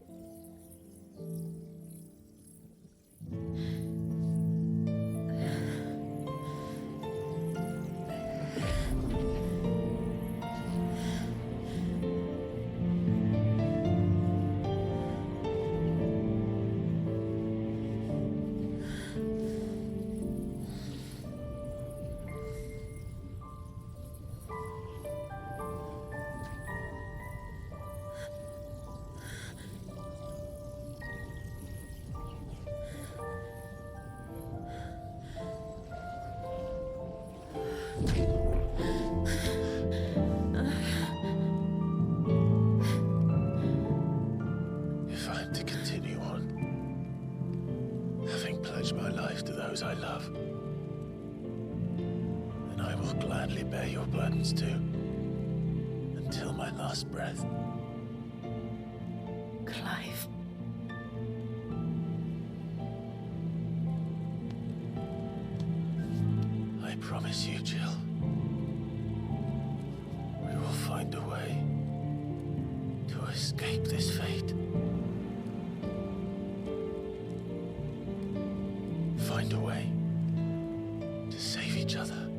If I'm to continue on, having pledged my life to those I love, then I will gladly bear your burdens too, until my last breath. Clive. I promise you, Jill, we will find a way to escape this fate. Find a way to save each other.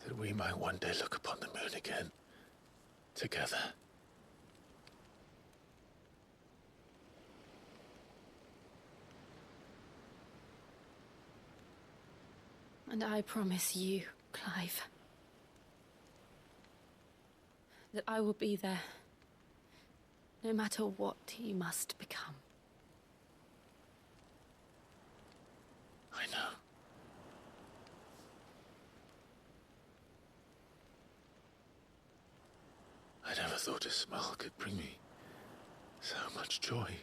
That we might one day look upon the moon again, together. And I promise you, Clive, that I will be there No matter what you must become. I know. I never thought a smile could bring me so much joy.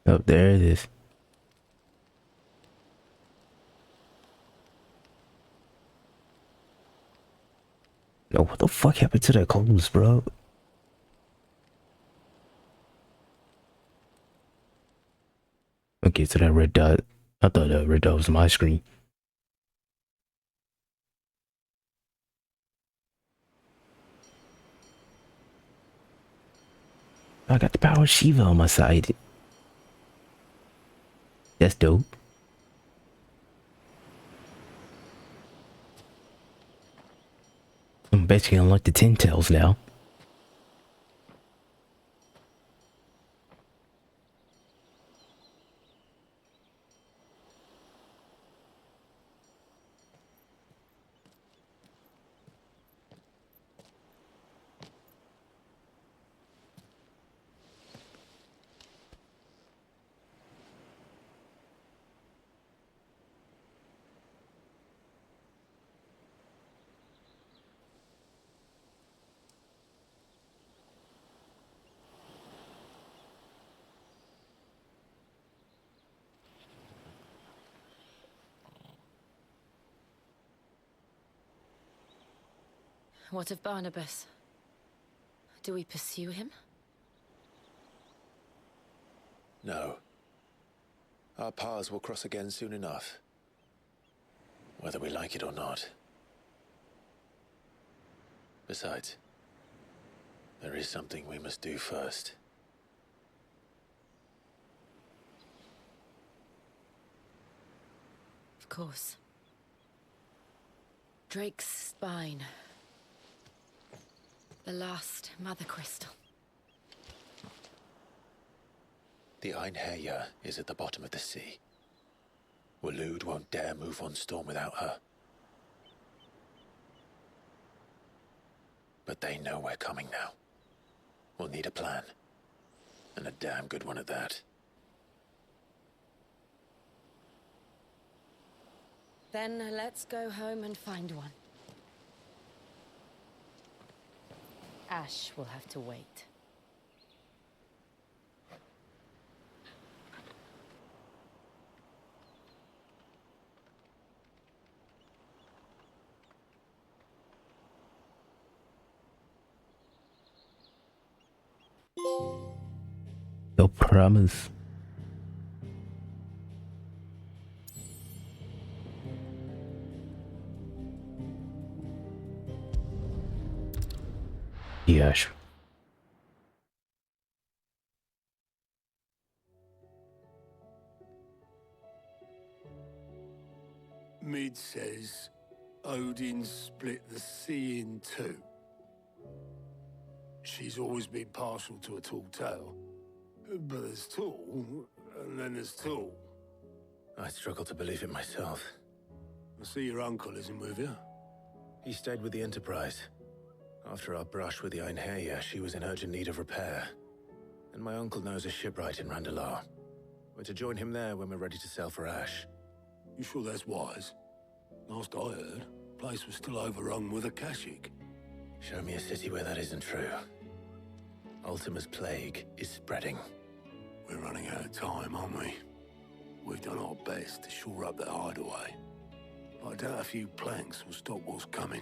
Oh, there it is. No, what the fuck happened to that clothes, bro? Okay, so that red dot. I thought that red dot was my screen. I got the power of Shiva on my side. That's dope. I'm basically unlocked the 10 tails now. What of Barnabas? Do we pursue him? No. Our paths will cross again soon enough. Whether we like it or not. Besides, there is something we must do first. Of course. Drake's spine. The last mother crystal. The Einherja is at the bottom of the sea. Waloed won't dare move on Storm without her. But they know we're coming now. We'll need a plan. And a damn good one at that. Then let's go home and find one. Ash will have to wait. No promise. Yes. Mid says Odin split the sea in two. She's always been partial to a tall tale. But there's tall, and then there's tall. I struggle to believe it myself. I see your uncle isn't with you. He stayed with the Enterprise. After our brush with the Einherja, she was in urgent need of repair. And my uncle knows a shipwright in Randalar. We're to join him there when we're ready to sail for Ash. You sure that's wise? Last I heard, the place was still overrun with Akashic. Show me a city where that isn't true. Ultima's plague is spreading. We're running out of time, aren't we? We've done our best to shore up that hideaway. But I doubt a few planks will stop what's coming.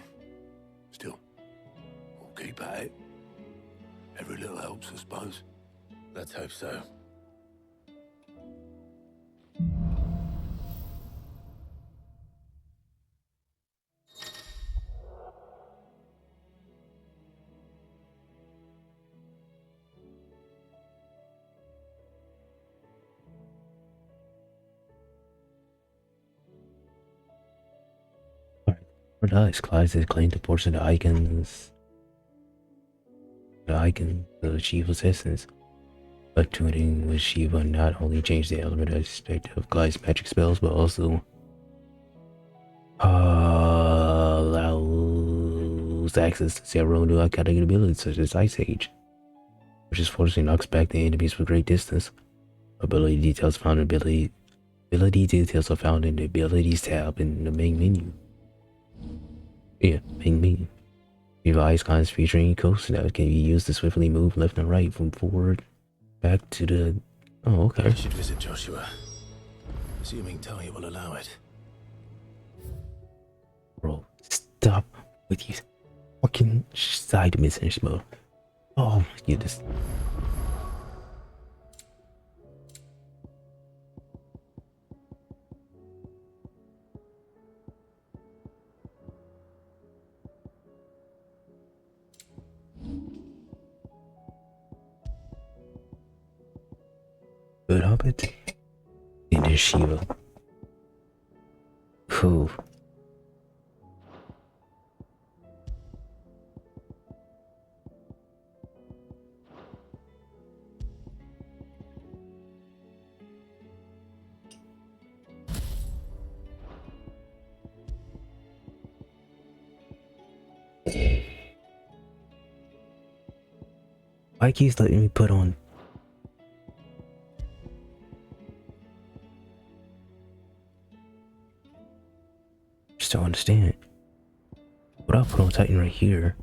Still, we'll keep at it. Every little helps, I suppose. Let's hope so. Nice. Clive has claimed a portion of the icons. The icon, the Shiva's essence. But tuning with Shiva not only changed the element aspect of Clive's magic spells, but also allows access to several new iconic abilities such as Ice Age, which is forcing knocks back the enemies from great distance. Ability details are found in the Abilities tab in the main menu. Yeah, main menu. We have icons featuring coasts that can be used to swiftly move left and right from forward back to the... Oh, okay. I should visit Joshua, assuming Talia will allow it. Bro, stop with you fucking side missions, bro. Oh my goodness. Good Hobbit. Initiative. Cool. Why keeps letting me put on? Just don't understand. What I'll put on Titan right here.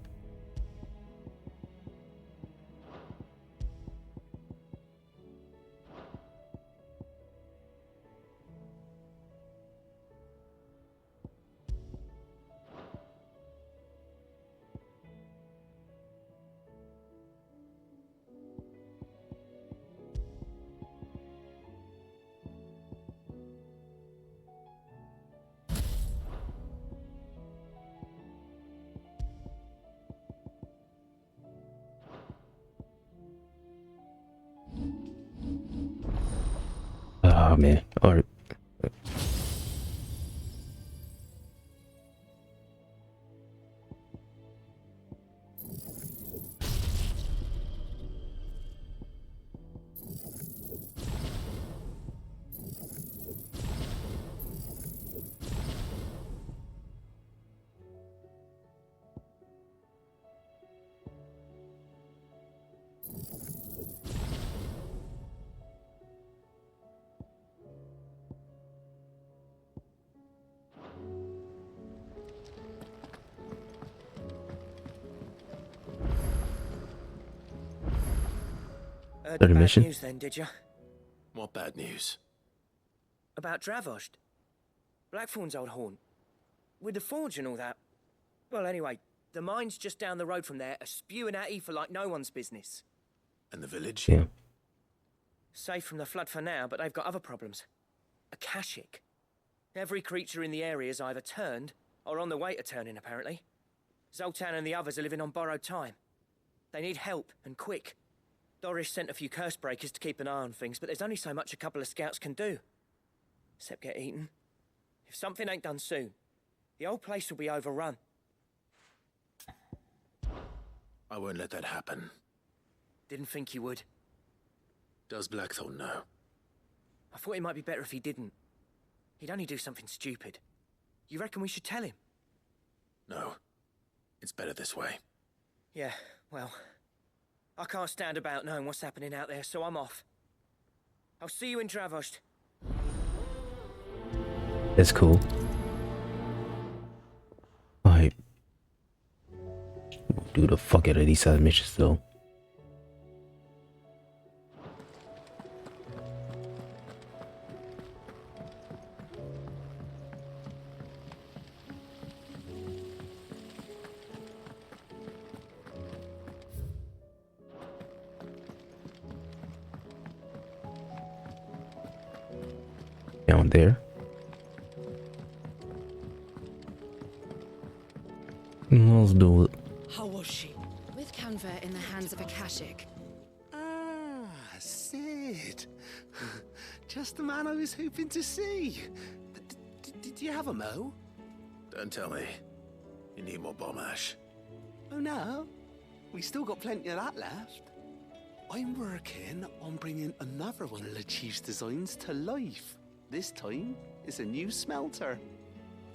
Oh man, alright. Bad news then, did you? What bad news? About Dravost. Blackthorn's old haunt. With the forge and all that. Well, anyway, the mine's just down the road from there, are spewing at Aoife like no one's business. And the village? Yeah. Safe from the flood for now, but they've got other problems. Akashic. Every creature in the area is either turned, or on the way to turning, apparently. Zoltan and the others are living on borrowed time. They need help, and quick. Doris sent a few curse breakers to keep an eye on things, but there's only so much a couple of scouts can do. Except get eaten. If something ain't done soon, the old place will be overrun. I won't let that happen. Didn't think you would. Does Blackthorn know? I thought it might be better if he didn't. He'd only do something stupid. You reckon we should tell him? No. It's better this way. Yeah, well... I can't stand about knowing what's happening out there, so I'm off. I'll see you in Dravost. That's cool. Alright. Do the fuck out of these side missions though. Down there. Let's do it. How was she? With Canver in the hands of Akashic. Ah, Sid. Just the man I was hoping to see. Did you have a mo? Don't tell me. You need more bomb ash. Oh no, we still got plenty of that left. I'm working on bringing another one of the Chief's designs to life. This time, it's a new smelter.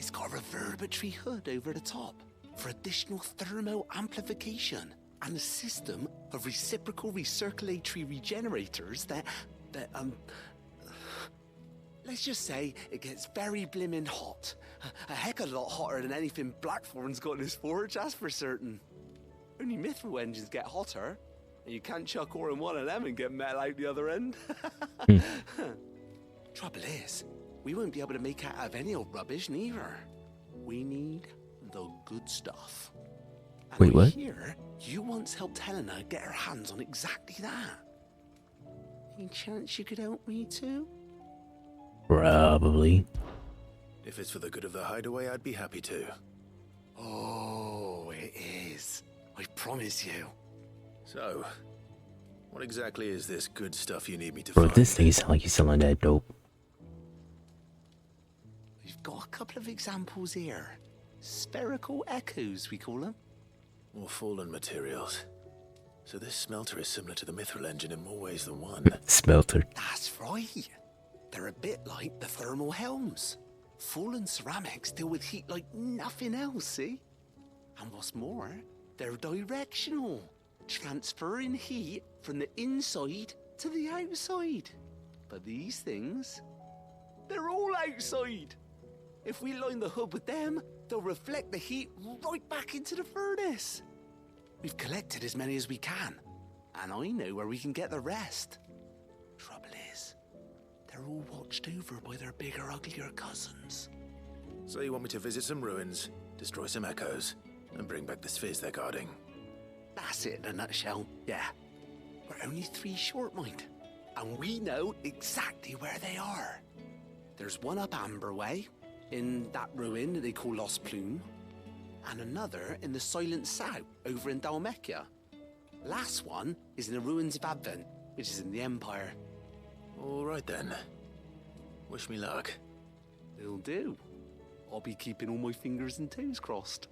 It's got a reverberatory hood over the top for additional thermal amplification and a system of reciprocal recirculatory regenerators that let's just say it gets very blimmin' hot. A heck of a lot hotter than anything Blackthorn's got in his forge, that's for certain. Only mithril engines get hotter, and you can't chuck ore in one of them and get metal out the other end. Trouble is, we won't be able to make out of any old rubbish neither. We need the good stuff. And wait, what? Here, you once helped Helena get her hands on exactly that. Any chance you could help me too? Probably. If it's for the good of the hideaway, I'd be happy to. Oh, it is. I promise you. So, what exactly is this good stuff you need me to Bro, find? this thing sound like he's selling that dope. We've got a couple of examples here. Spherical echoes, we call them. More fallen materials. So this smelter is similar to the mithril engine in more ways than one. Smelter. That's right. They're a bit like the thermal helms. Fallen ceramics deal with heat like nothing else, see? And what's more, they're directional, transferring heat from the inside to the outside. But these things, they're all outside. If we line the hood with them, they'll reflect the heat right back into the furnace. We've collected as many as we can, and I know where we can get the rest. Trouble is, they're all watched over by their bigger, uglier cousins. So you want me to visit some ruins, destroy some echoes, and bring back the spheres they're guarding? That's it in a nutshell, yeah. We're only 3 short, mind, and we know exactly where they are. There's one up Amber Way, in that ruin that they call Lost Plume, and another in the Silent South, over in Dalmekia. Last one is in the ruins of Advent, which is in the Empire. All right then. Wish me luck. It'll do. I'll be keeping all my fingers and toes crossed.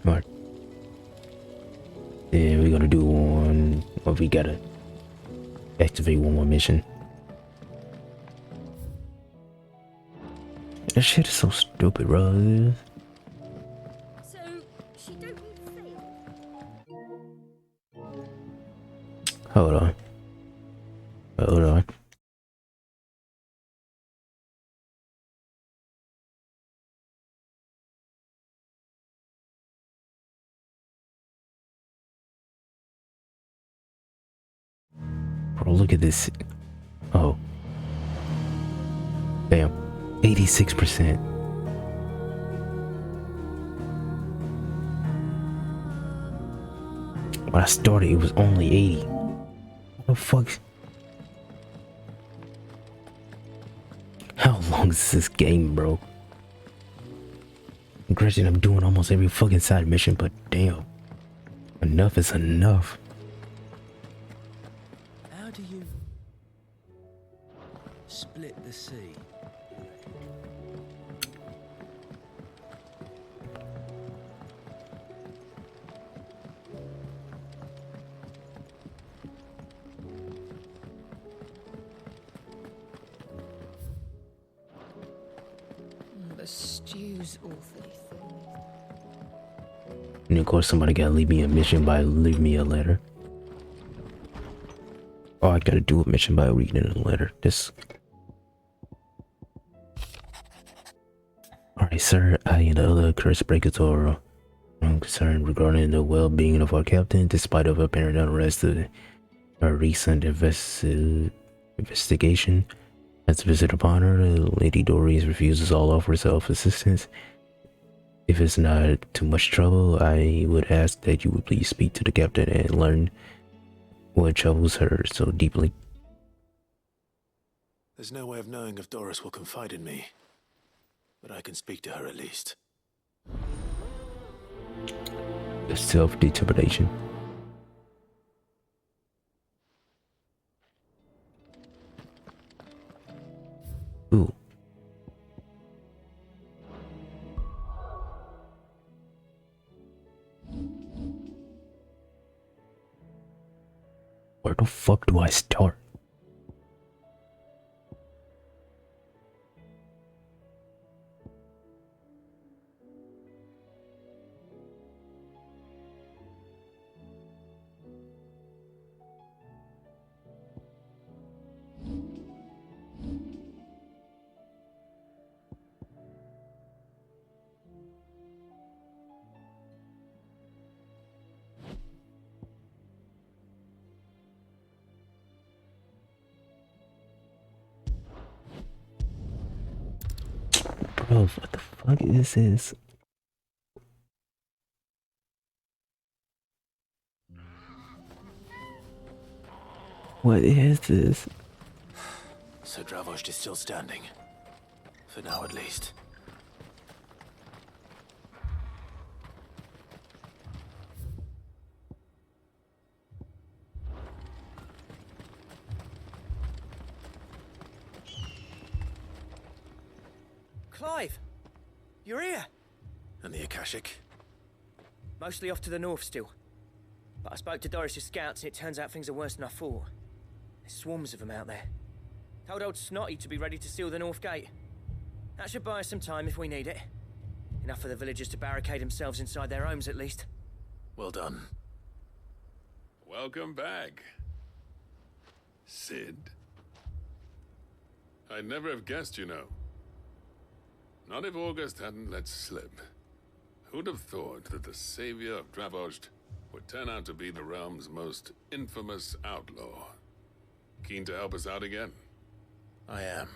Alright. Yeah, we're gonna do one. Well, we gotta activate one more mission. That shit is so stupid, bro. So, she don't need sail? Hold on. Hold on. Bro, look at this. Oh. Damn. 86%. When I started, it was only 80. What the fuck? How long is this game, bro? Granted, I'm doing almost every fucking side mission, but damn. Enough is enough. How do you split the sea? The stew's awfully thin. And of course, somebody gotta leave me a mission by leaving me a letter. Oh, I gotta do a mission by reading a letter. This. Alright, sir. I and the other curse breakers are concerned regarding the well-being of our captain, despite of apparent unrest of our recent investigation. As a visit upon her, Lady Doris refuses all offers of assistance. If it's not too much trouble, I would ask that you would please speak to the captain and learn what troubles her so deeply. There's no way of knowing if Doris will confide in me, but I can speak to her at least. The self-determination. Ooh. Where the fuck do I start? Bro, what the fuck is this? What is this? So Dravost is still standing. For now, at least. Clive! You're here! And the Akashic? Mostly off to the north still. But I spoke to Doris's scouts and it turns out things are worse than I thought. There's swarms of them out there. Told old Snotty to be ready to seal the north gate. That should buy us some time if we need it. Enough for the villagers to barricade themselves inside their homes at least. Well done. Welcome back, Sid. I'd never have guessed, you know. Not if August hadn't let slip. Who'd have thought that the savior of Dravost would turn out to be the realm's most infamous outlaw? Keen to help us out again? I am.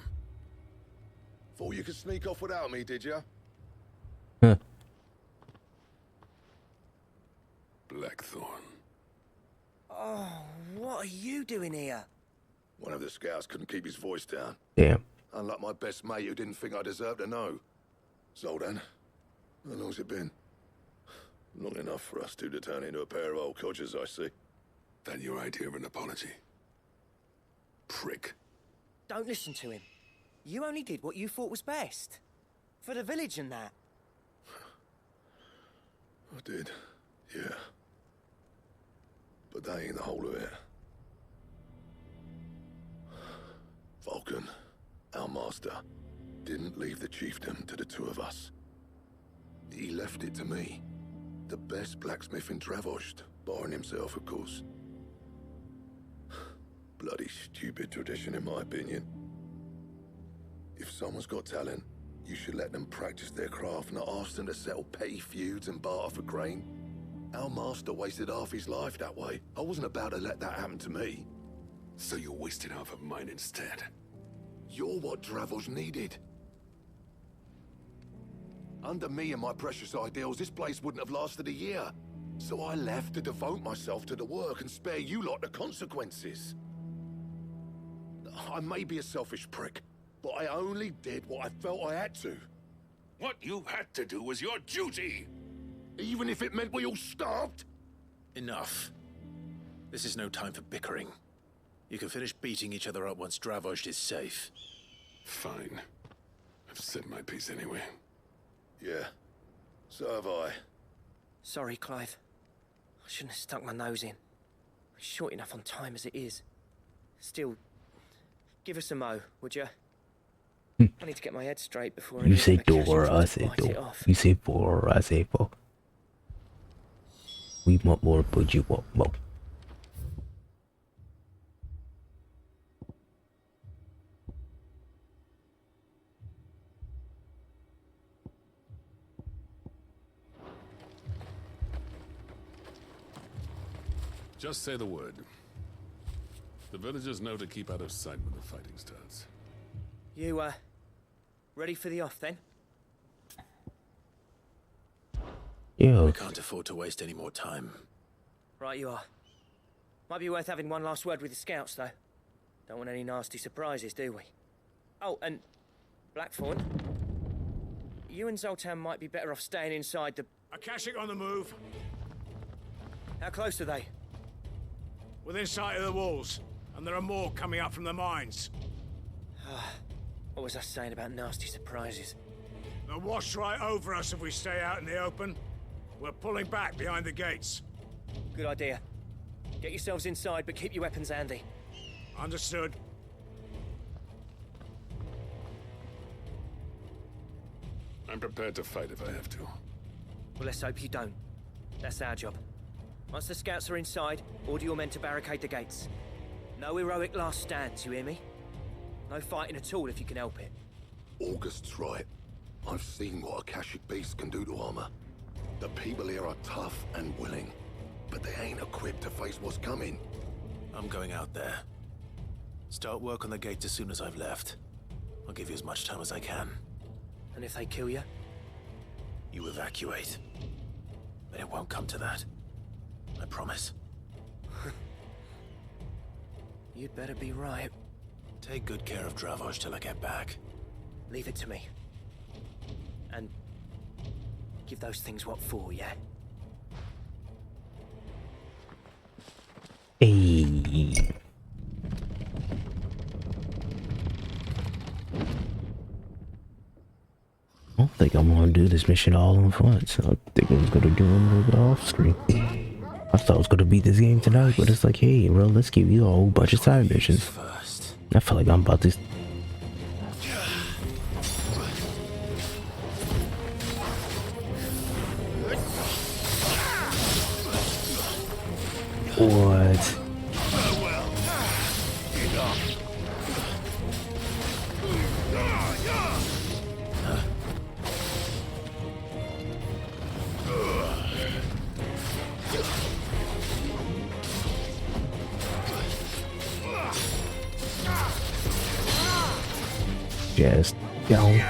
Thought you could sneak off without me, did you? Blackthorn. Oh, what are you doing here? One of the scouts couldn't keep his voice down. Damn. Unlike my best mate who didn't think I deserved to know. Zoltan, how long's it been? Long enough for us two to turn into a pair of old codgers, I see. That your idea of an apology? Prick. Don't listen to him. You only did what you thought was best. For the village and that. I did, yeah. But that ain't the whole of it. Vulcan, our master, didn't leave the chiefdom to the two of us. He left it to me. The best blacksmith in Dravost, barring himself, of course. Bloody stupid tradition, in my opinion. If someone's got talent, you should let them practice their craft, not ask them to settle petty feuds and barter for grain. Our master wasted half his life that way. I wasn't about to let that happen to me. So you wasted half of mine instead. You're what Dravost needed. Under me and my precious ideals, this place wouldn't have lasted a year. So I left to devote myself to the work and spare you lot the consequences. I may be a selfish prick, but I only did what I felt I had to. What you had to do was your duty! Even if it meant we all starved? Enough. This is no time for bickering. You can finish beating each other up once Dravost is safe. Fine. I've said my piece anyway. Yeah, so have I. Sorry, Clive. I shouldn't have stuck my nose in. We're short enough on time as it is. Still, give us a mo, would you? I need to get my head straight before... You say door, I say door. You say four, I say four. We want more, but you want more. Just say the word. The villagers know to keep out of sight when the fighting starts. You, ready for the off, then? Yeah. We can't afford to waste any more time. Right you are. Might be worth having one last word with the scouts, though. Don't want any nasty surprises, do we? Oh, and Blackthorn, you and Zoltan might be better off staying inside the... Akashic on the move. How close are they? Within sight of the walls, and there are more coming up from the mines. What was I saying about nasty surprises? They'll wash right over us if we stay out in the open. We're pulling back behind the gates. Good idea. Get yourselves inside, but keep your weapons handy. Understood. I'm prepared to fight if I have to. Well, let's hope you don't. That's our job. Once the scouts are inside, order your men to barricade the gates. No heroic last stands, you hear me? No fighting at all if you can help it. August's right. I've seen what Akashic beasts can do to armor. The people here are tough and willing, but they ain't equipped to face what's coming. I'm going out there. Start work on the gate as soon as I've left. I'll give you as much time as I can. And if they kill you? You evacuate. But it won't come to that. I promise. You'd better be right. Take good care of Dravoj till I get back. Leave it to me. And give those things what for, yeah? Hey. I don't think I'm gonna do this mission all on front, so I think I was gonna do it a little bit off screen. I thought I was gonna beat this game tonight, but it's like, hey, bro, let's give you a whole bunch of side missions. I feel like I'm about to. What? Just down.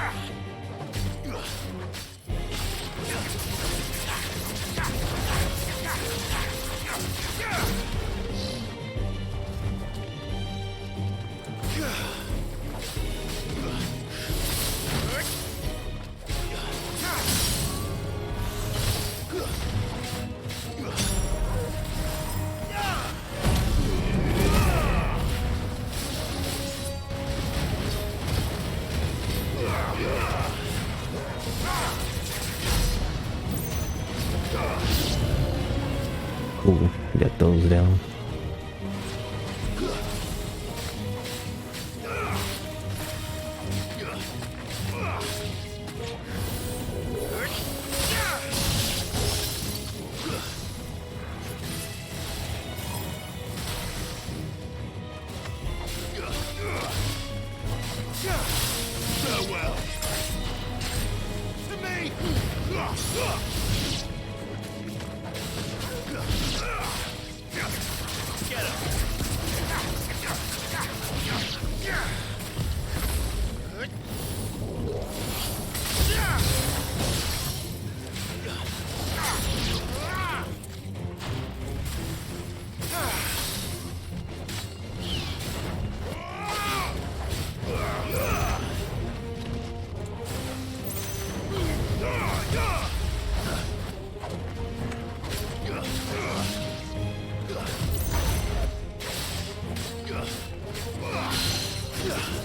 Cool, got those down. Farewell. To me.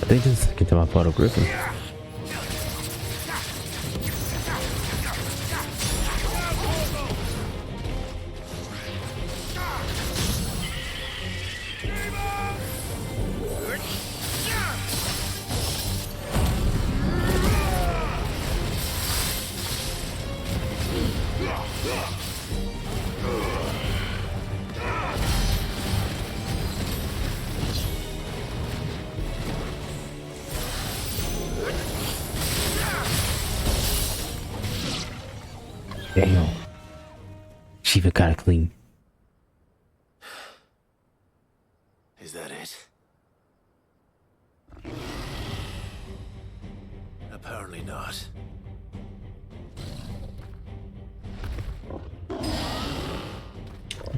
I think this is get to my Photo Griffin. Damn. Shiva got it clean. Is that it? Apparently not.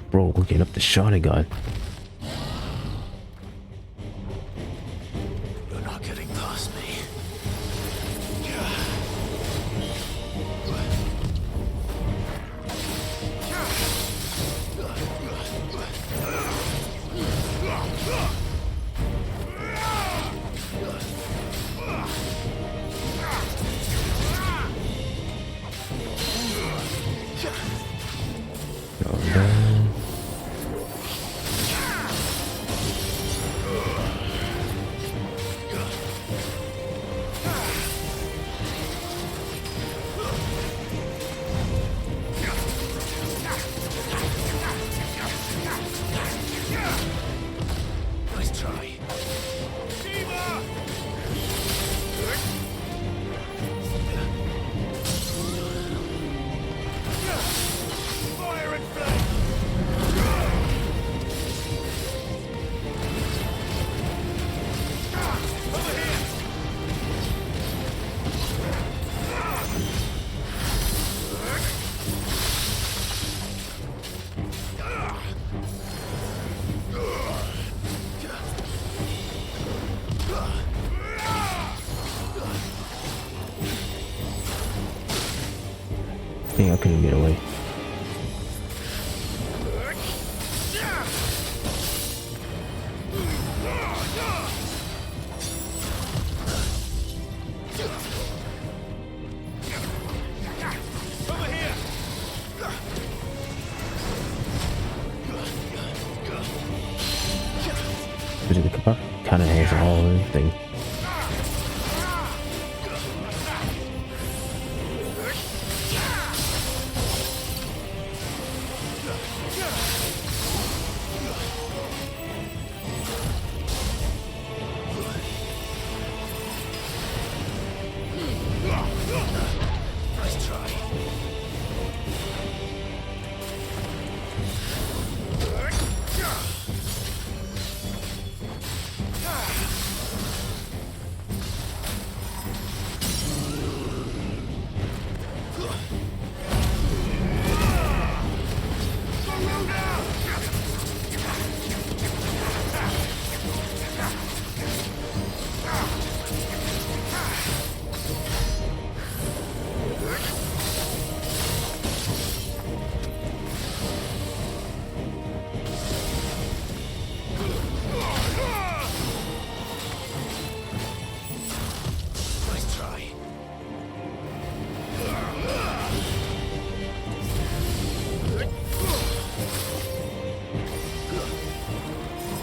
Bro, looking up the shotgun. You're not getting past me. Dang, I couldn't get away. Kind of has all everything. Nice try.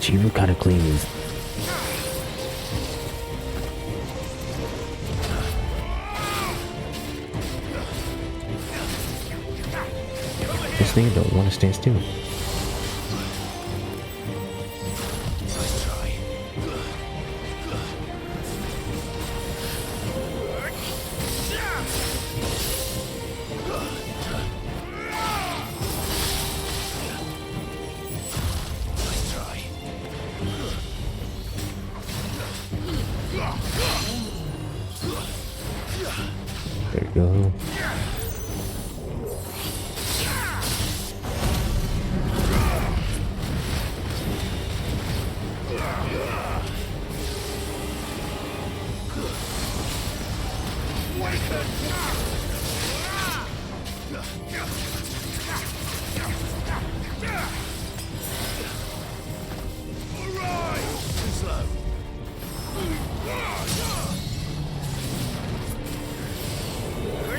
Shiva gotta clean his. This thing don't want to stand still. There you go.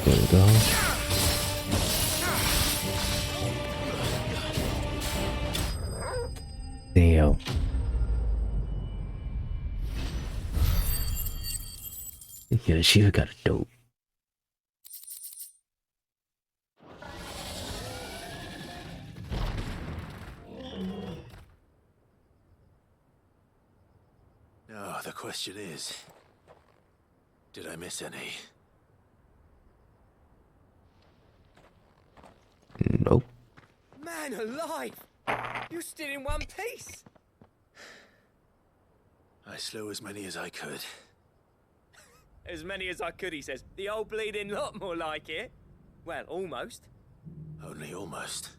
There we go. Damn. Yeah, she got a dope. Now, the question is, did I miss any? Nope. Man alive! You're still in one piece! I slew as many as I could. As many as I could, he says. The old bleeding lot, more like it. Well, almost. Only almost.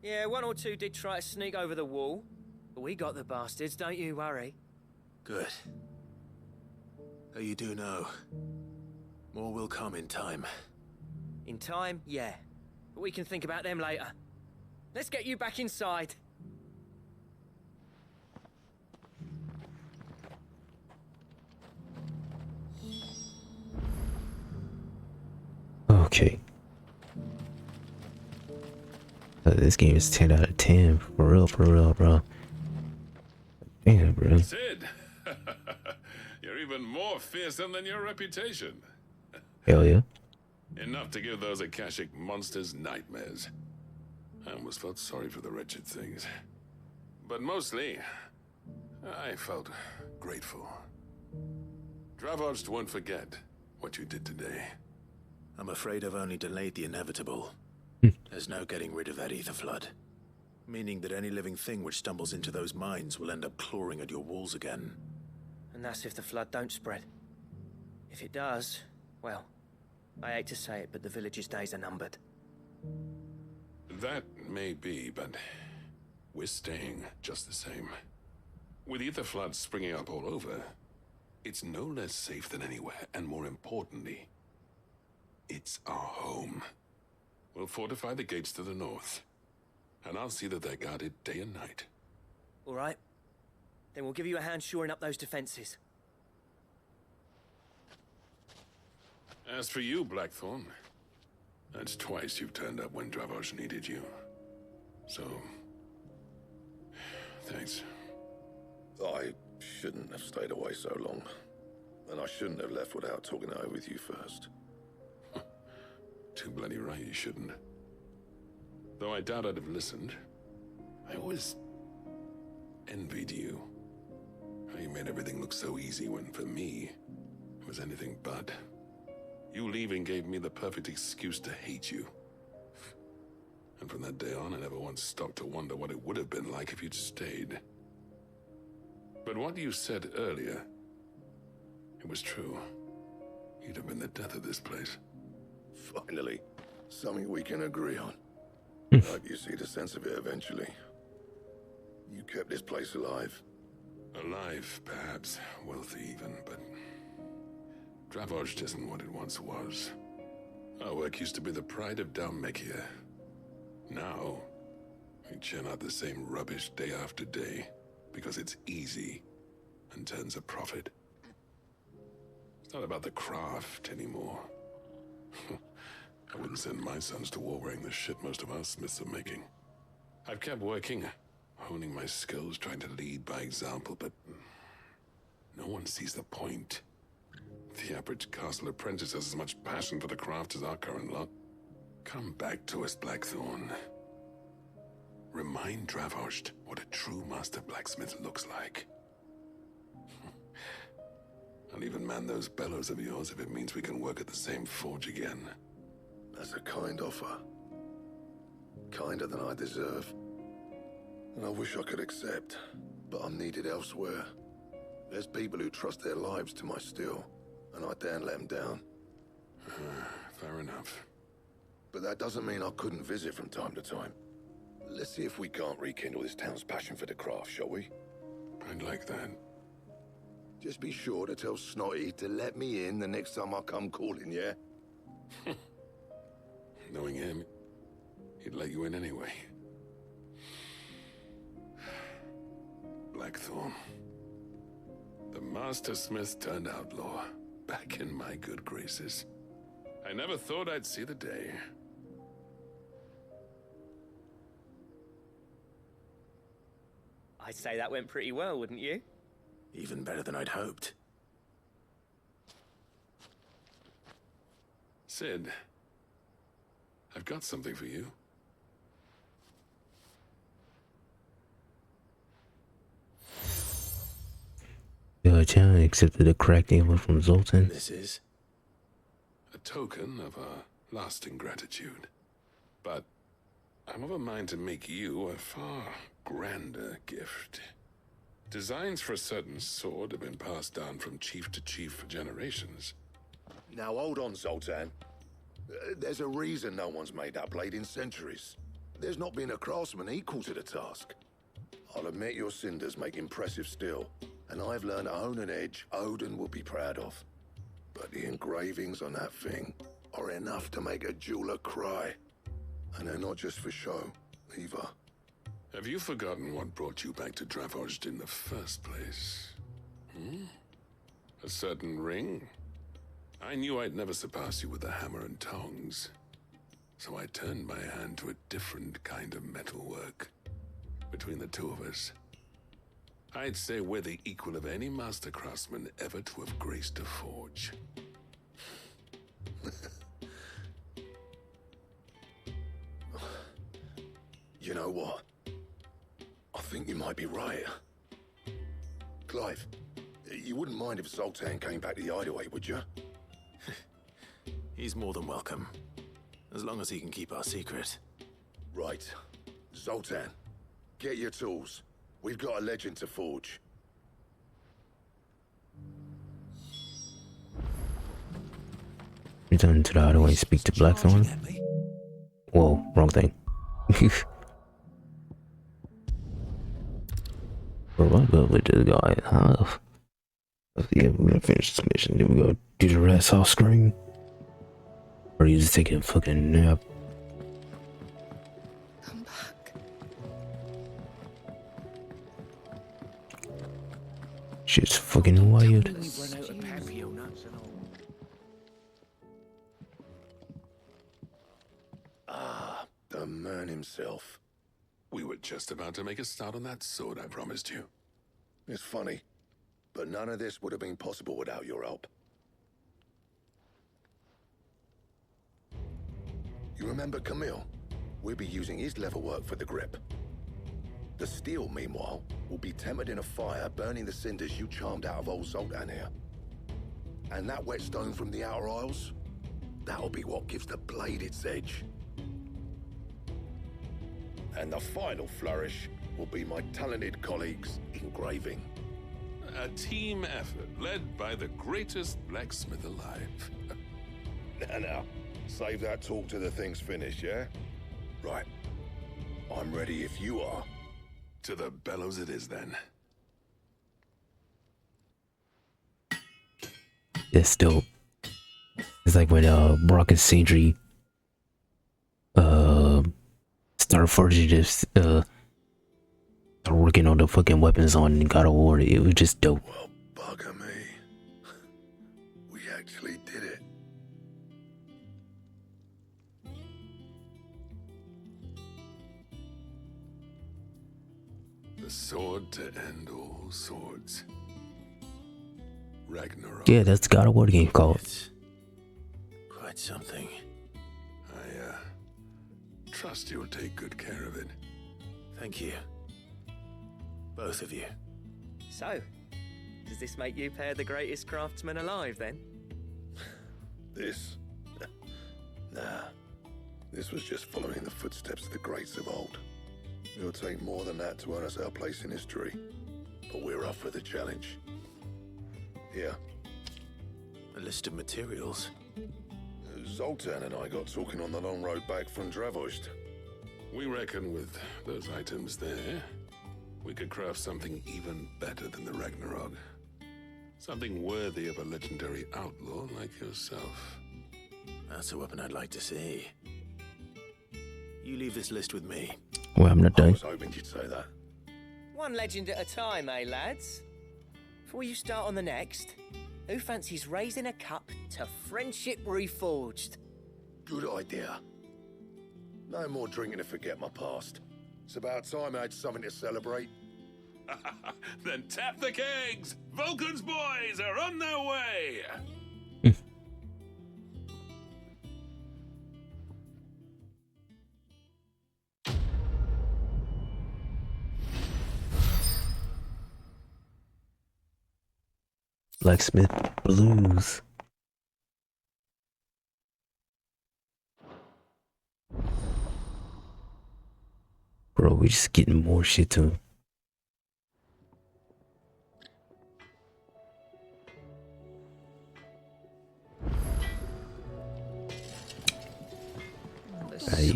Yeah, one or two did try to sneak over the wall. But we got the bastards, don't you worry. Good. Though you do know, more will come in time. In time, yeah. But we can think about them later. Let's get you back inside. Okay. This game is 10 out of 10. For real, bro. Damn, bro. Sid, you're even more fearsome than your reputation. Hell yeah. Enough to give those Akashic monsters nightmares. I almost felt sorry for the wretched things. But mostly, I felt grateful. Dravost won't forget what you did today. I'm afraid I've only delayed the inevitable. There's no getting rid of that ether flood. Meaning that any living thing which stumbles into those mines will end up clawing at your walls again. And that's if the flood don't spread. If it does, well, I hate to say it, but the village's days are numbered. That may be, but we're staying just the same. With ether floods springing up all over, it's no less safe than anywhere, and more importantly, it's our home. We'll fortify the gates to the north. And I'll see that they're guarded day and night. All right. Then we'll give you a hand shoring up those defenses. As for you, Blackthorn, that's twice you've turned up when Dravos needed you. So, thanks. I shouldn't have stayed away so long. And I shouldn't have left without talking it over with you first. Too bloody right you shouldn't. Though I doubt I'd have listened. I always envied you. How you made everything look so easy when, for me, it was anything but. You leaving gave me the perfect excuse to hate you. And from that day on, I never once stopped to wonder what it would have been like if you'd stayed. But what you said earlier, it was true. You'd have been the death of this place. Finally, something we can agree on. Hope you see the sense of it eventually. You kept this place alive. Alive, perhaps. Wealthy even, but Dravos isn't what it once was. Our work used to be the pride of Dalmekia. Now, we churn out the same rubbish day after day because it's easy and turns a profit. It's not about the craft anymore. I wouldn't send my sons to war wearing the shit most of our smiths are making. I've kept working, honing my skills, trying to lead by example, but no one sees the point. The average castle apprentice has as much passion for the craft as our current lot. Come back to us, Blackthorn. Remind Dravos what a true master blacksmith looks like. I'll even man those bellows of yours if it means we can work at the same forge again. That's a kind offer. Kinder than I deserve. And I wish I could accept, but I'm needed elsewhere. There's people who trust their lives to my steel, and I daren't let them down. Fair enough. But that doesn't mean I couldn't visit from time to time. Let's see if we can't rekindle this town's passion for the craft, shall we? I'd like that. Just be sure to tell Snotty to let me in the next time I come calling, yeah? Knowing him, he'd let you in anyway. Blackthorn. The Master Smith turned outlaw, back in my good graces. I never thought I'd see the day. I'd say that went pretty well, wouldn't you? Even better than I'd hoped. Sid, I've got something for you. Chan accepted a crack deal from Zoltan. This is a token of our lasting gratitude. But I'm of a mind to make you a far grander gift. Designs for a certain sword have been passed down from chief to chief for generations. Now hold on, Zoltan. There's a reason no one's made that blade in centuries. There's not been a craftsman equal to the task. I'll admit your cinders make impressive steel, and I've learned to hone an edge Odin will be proud of. But the engravings on that thing are enough to make a jeweler cry. And they're not just for show, either. Have you forgotten what brought you back to Dravos in the first place? A certain ring? I knew I'd never surpass you with the hammer and tongs. So I turned my hand to a different kind of metalwork. Between the two of us, I'd say we're the equal of any master craftsman ever to have graced a forge. You know what? I think you might be right. Clive, you wouldn't mind if Zoltan came back to the Hideaway, would you? He's more than welcome. As long as he can keep our secret. Right. Zoltan, get your tools. We've got a legend to forge. Return to the hideaway and speak to Blackthorn. Whoa, wrong thing. Bro, what good with this guy? Yeah, we're gonna finish this mission. Then we go do the rest off screen. Or you just taking a fucking nap. Shit's fucking wild. We've run out of papio nuts and all. Ah, the man himself. We were just about to make a start on that sword I promised you. It's funny, but none of this would have been possible without your help. You remember Camille? We'll be using his leather work for the grip. The steel, meanwhile, will be tempered in a fire, burning the cinders you charmed out of old Zoltan here. And that whetstone from the Outer Isles, that'll be what gives the blade its edge. And the final flourish will be my talented colleagues' engraving. A team effort led by the greatest blacksmith alive. Now, save that talk till the thing's finished, yeah? Right. I'm ready if you are. To the bellows it is, then. That's dope. It's like when Brock and Sindri started forging this started working on the fucking weapons on God of War. It was just dope. Well, bugger me. We actually did it. The sword to end all swords. Ragnarok. Yeah, that's God of War game called. It's quite something. I trust you'll take good care of it. Thank you. Both of you. So, does this make you pair the greatest craftsman alive then? This? Nah. This was just following the footsteps of the greats of old. It'll take more than that to earn us our place in history. But we're up for the challenge. Here. A list of materials. Zoltan and I got talking on the long road back from Dravost. We reckon with those items there, we could craft something even better than the Ragnarok. Something worthy of a legendary outlaw like yourself. That's a weapon I'd like to see. You leave this list with me. Well, I'm not I done. was hoping you'd say that. One legend at a time, eh, lads? Before you start on the next, who fancies raising a cup to friendship reforged? Good idea. No more drinking to forget my past. It's about time I had something to celebrate. Then tap the kegs! Vulcan's boys are on their way! Blacksmith Blues. Bro, we just getting more shit to him. I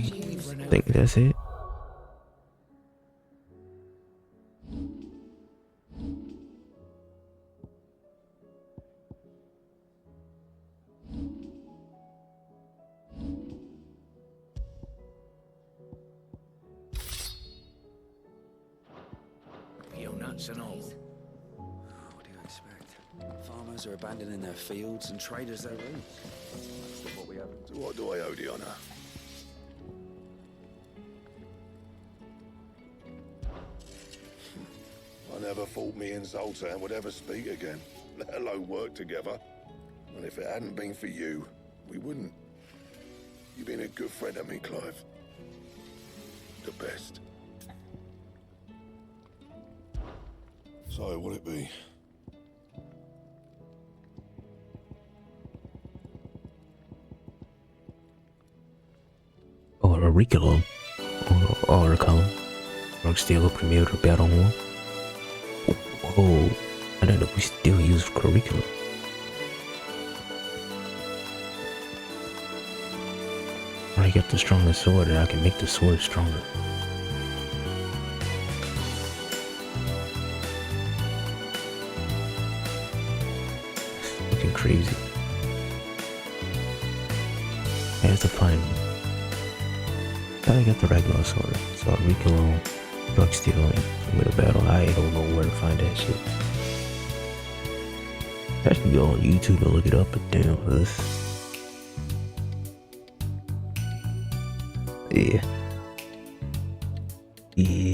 think that's it. Nuts and all. What do you expect? Farmers are abandoning their fields and traders their roots. That's what we have. So what do I owe the honor? I never thought me and Zoltan would ever speak again, let alone work together. And if it hadn't been for you, we wouldn't. You've been a good friend to me, Clive. The best. So, what'll it be? Or a Ricolum. Or a column. Rock Steel premiered a battle one. Whoa. I don't know, we still use curriculum. I got the strongest sword and I can make the sword stronger. Fucking crazy. I have to find I got the regular sword. So Ricolum, Rock Steel, and with a battle. I don't know where to find that shit. I should go on YouTube and look it up, but damn this. Yeah. Yeah.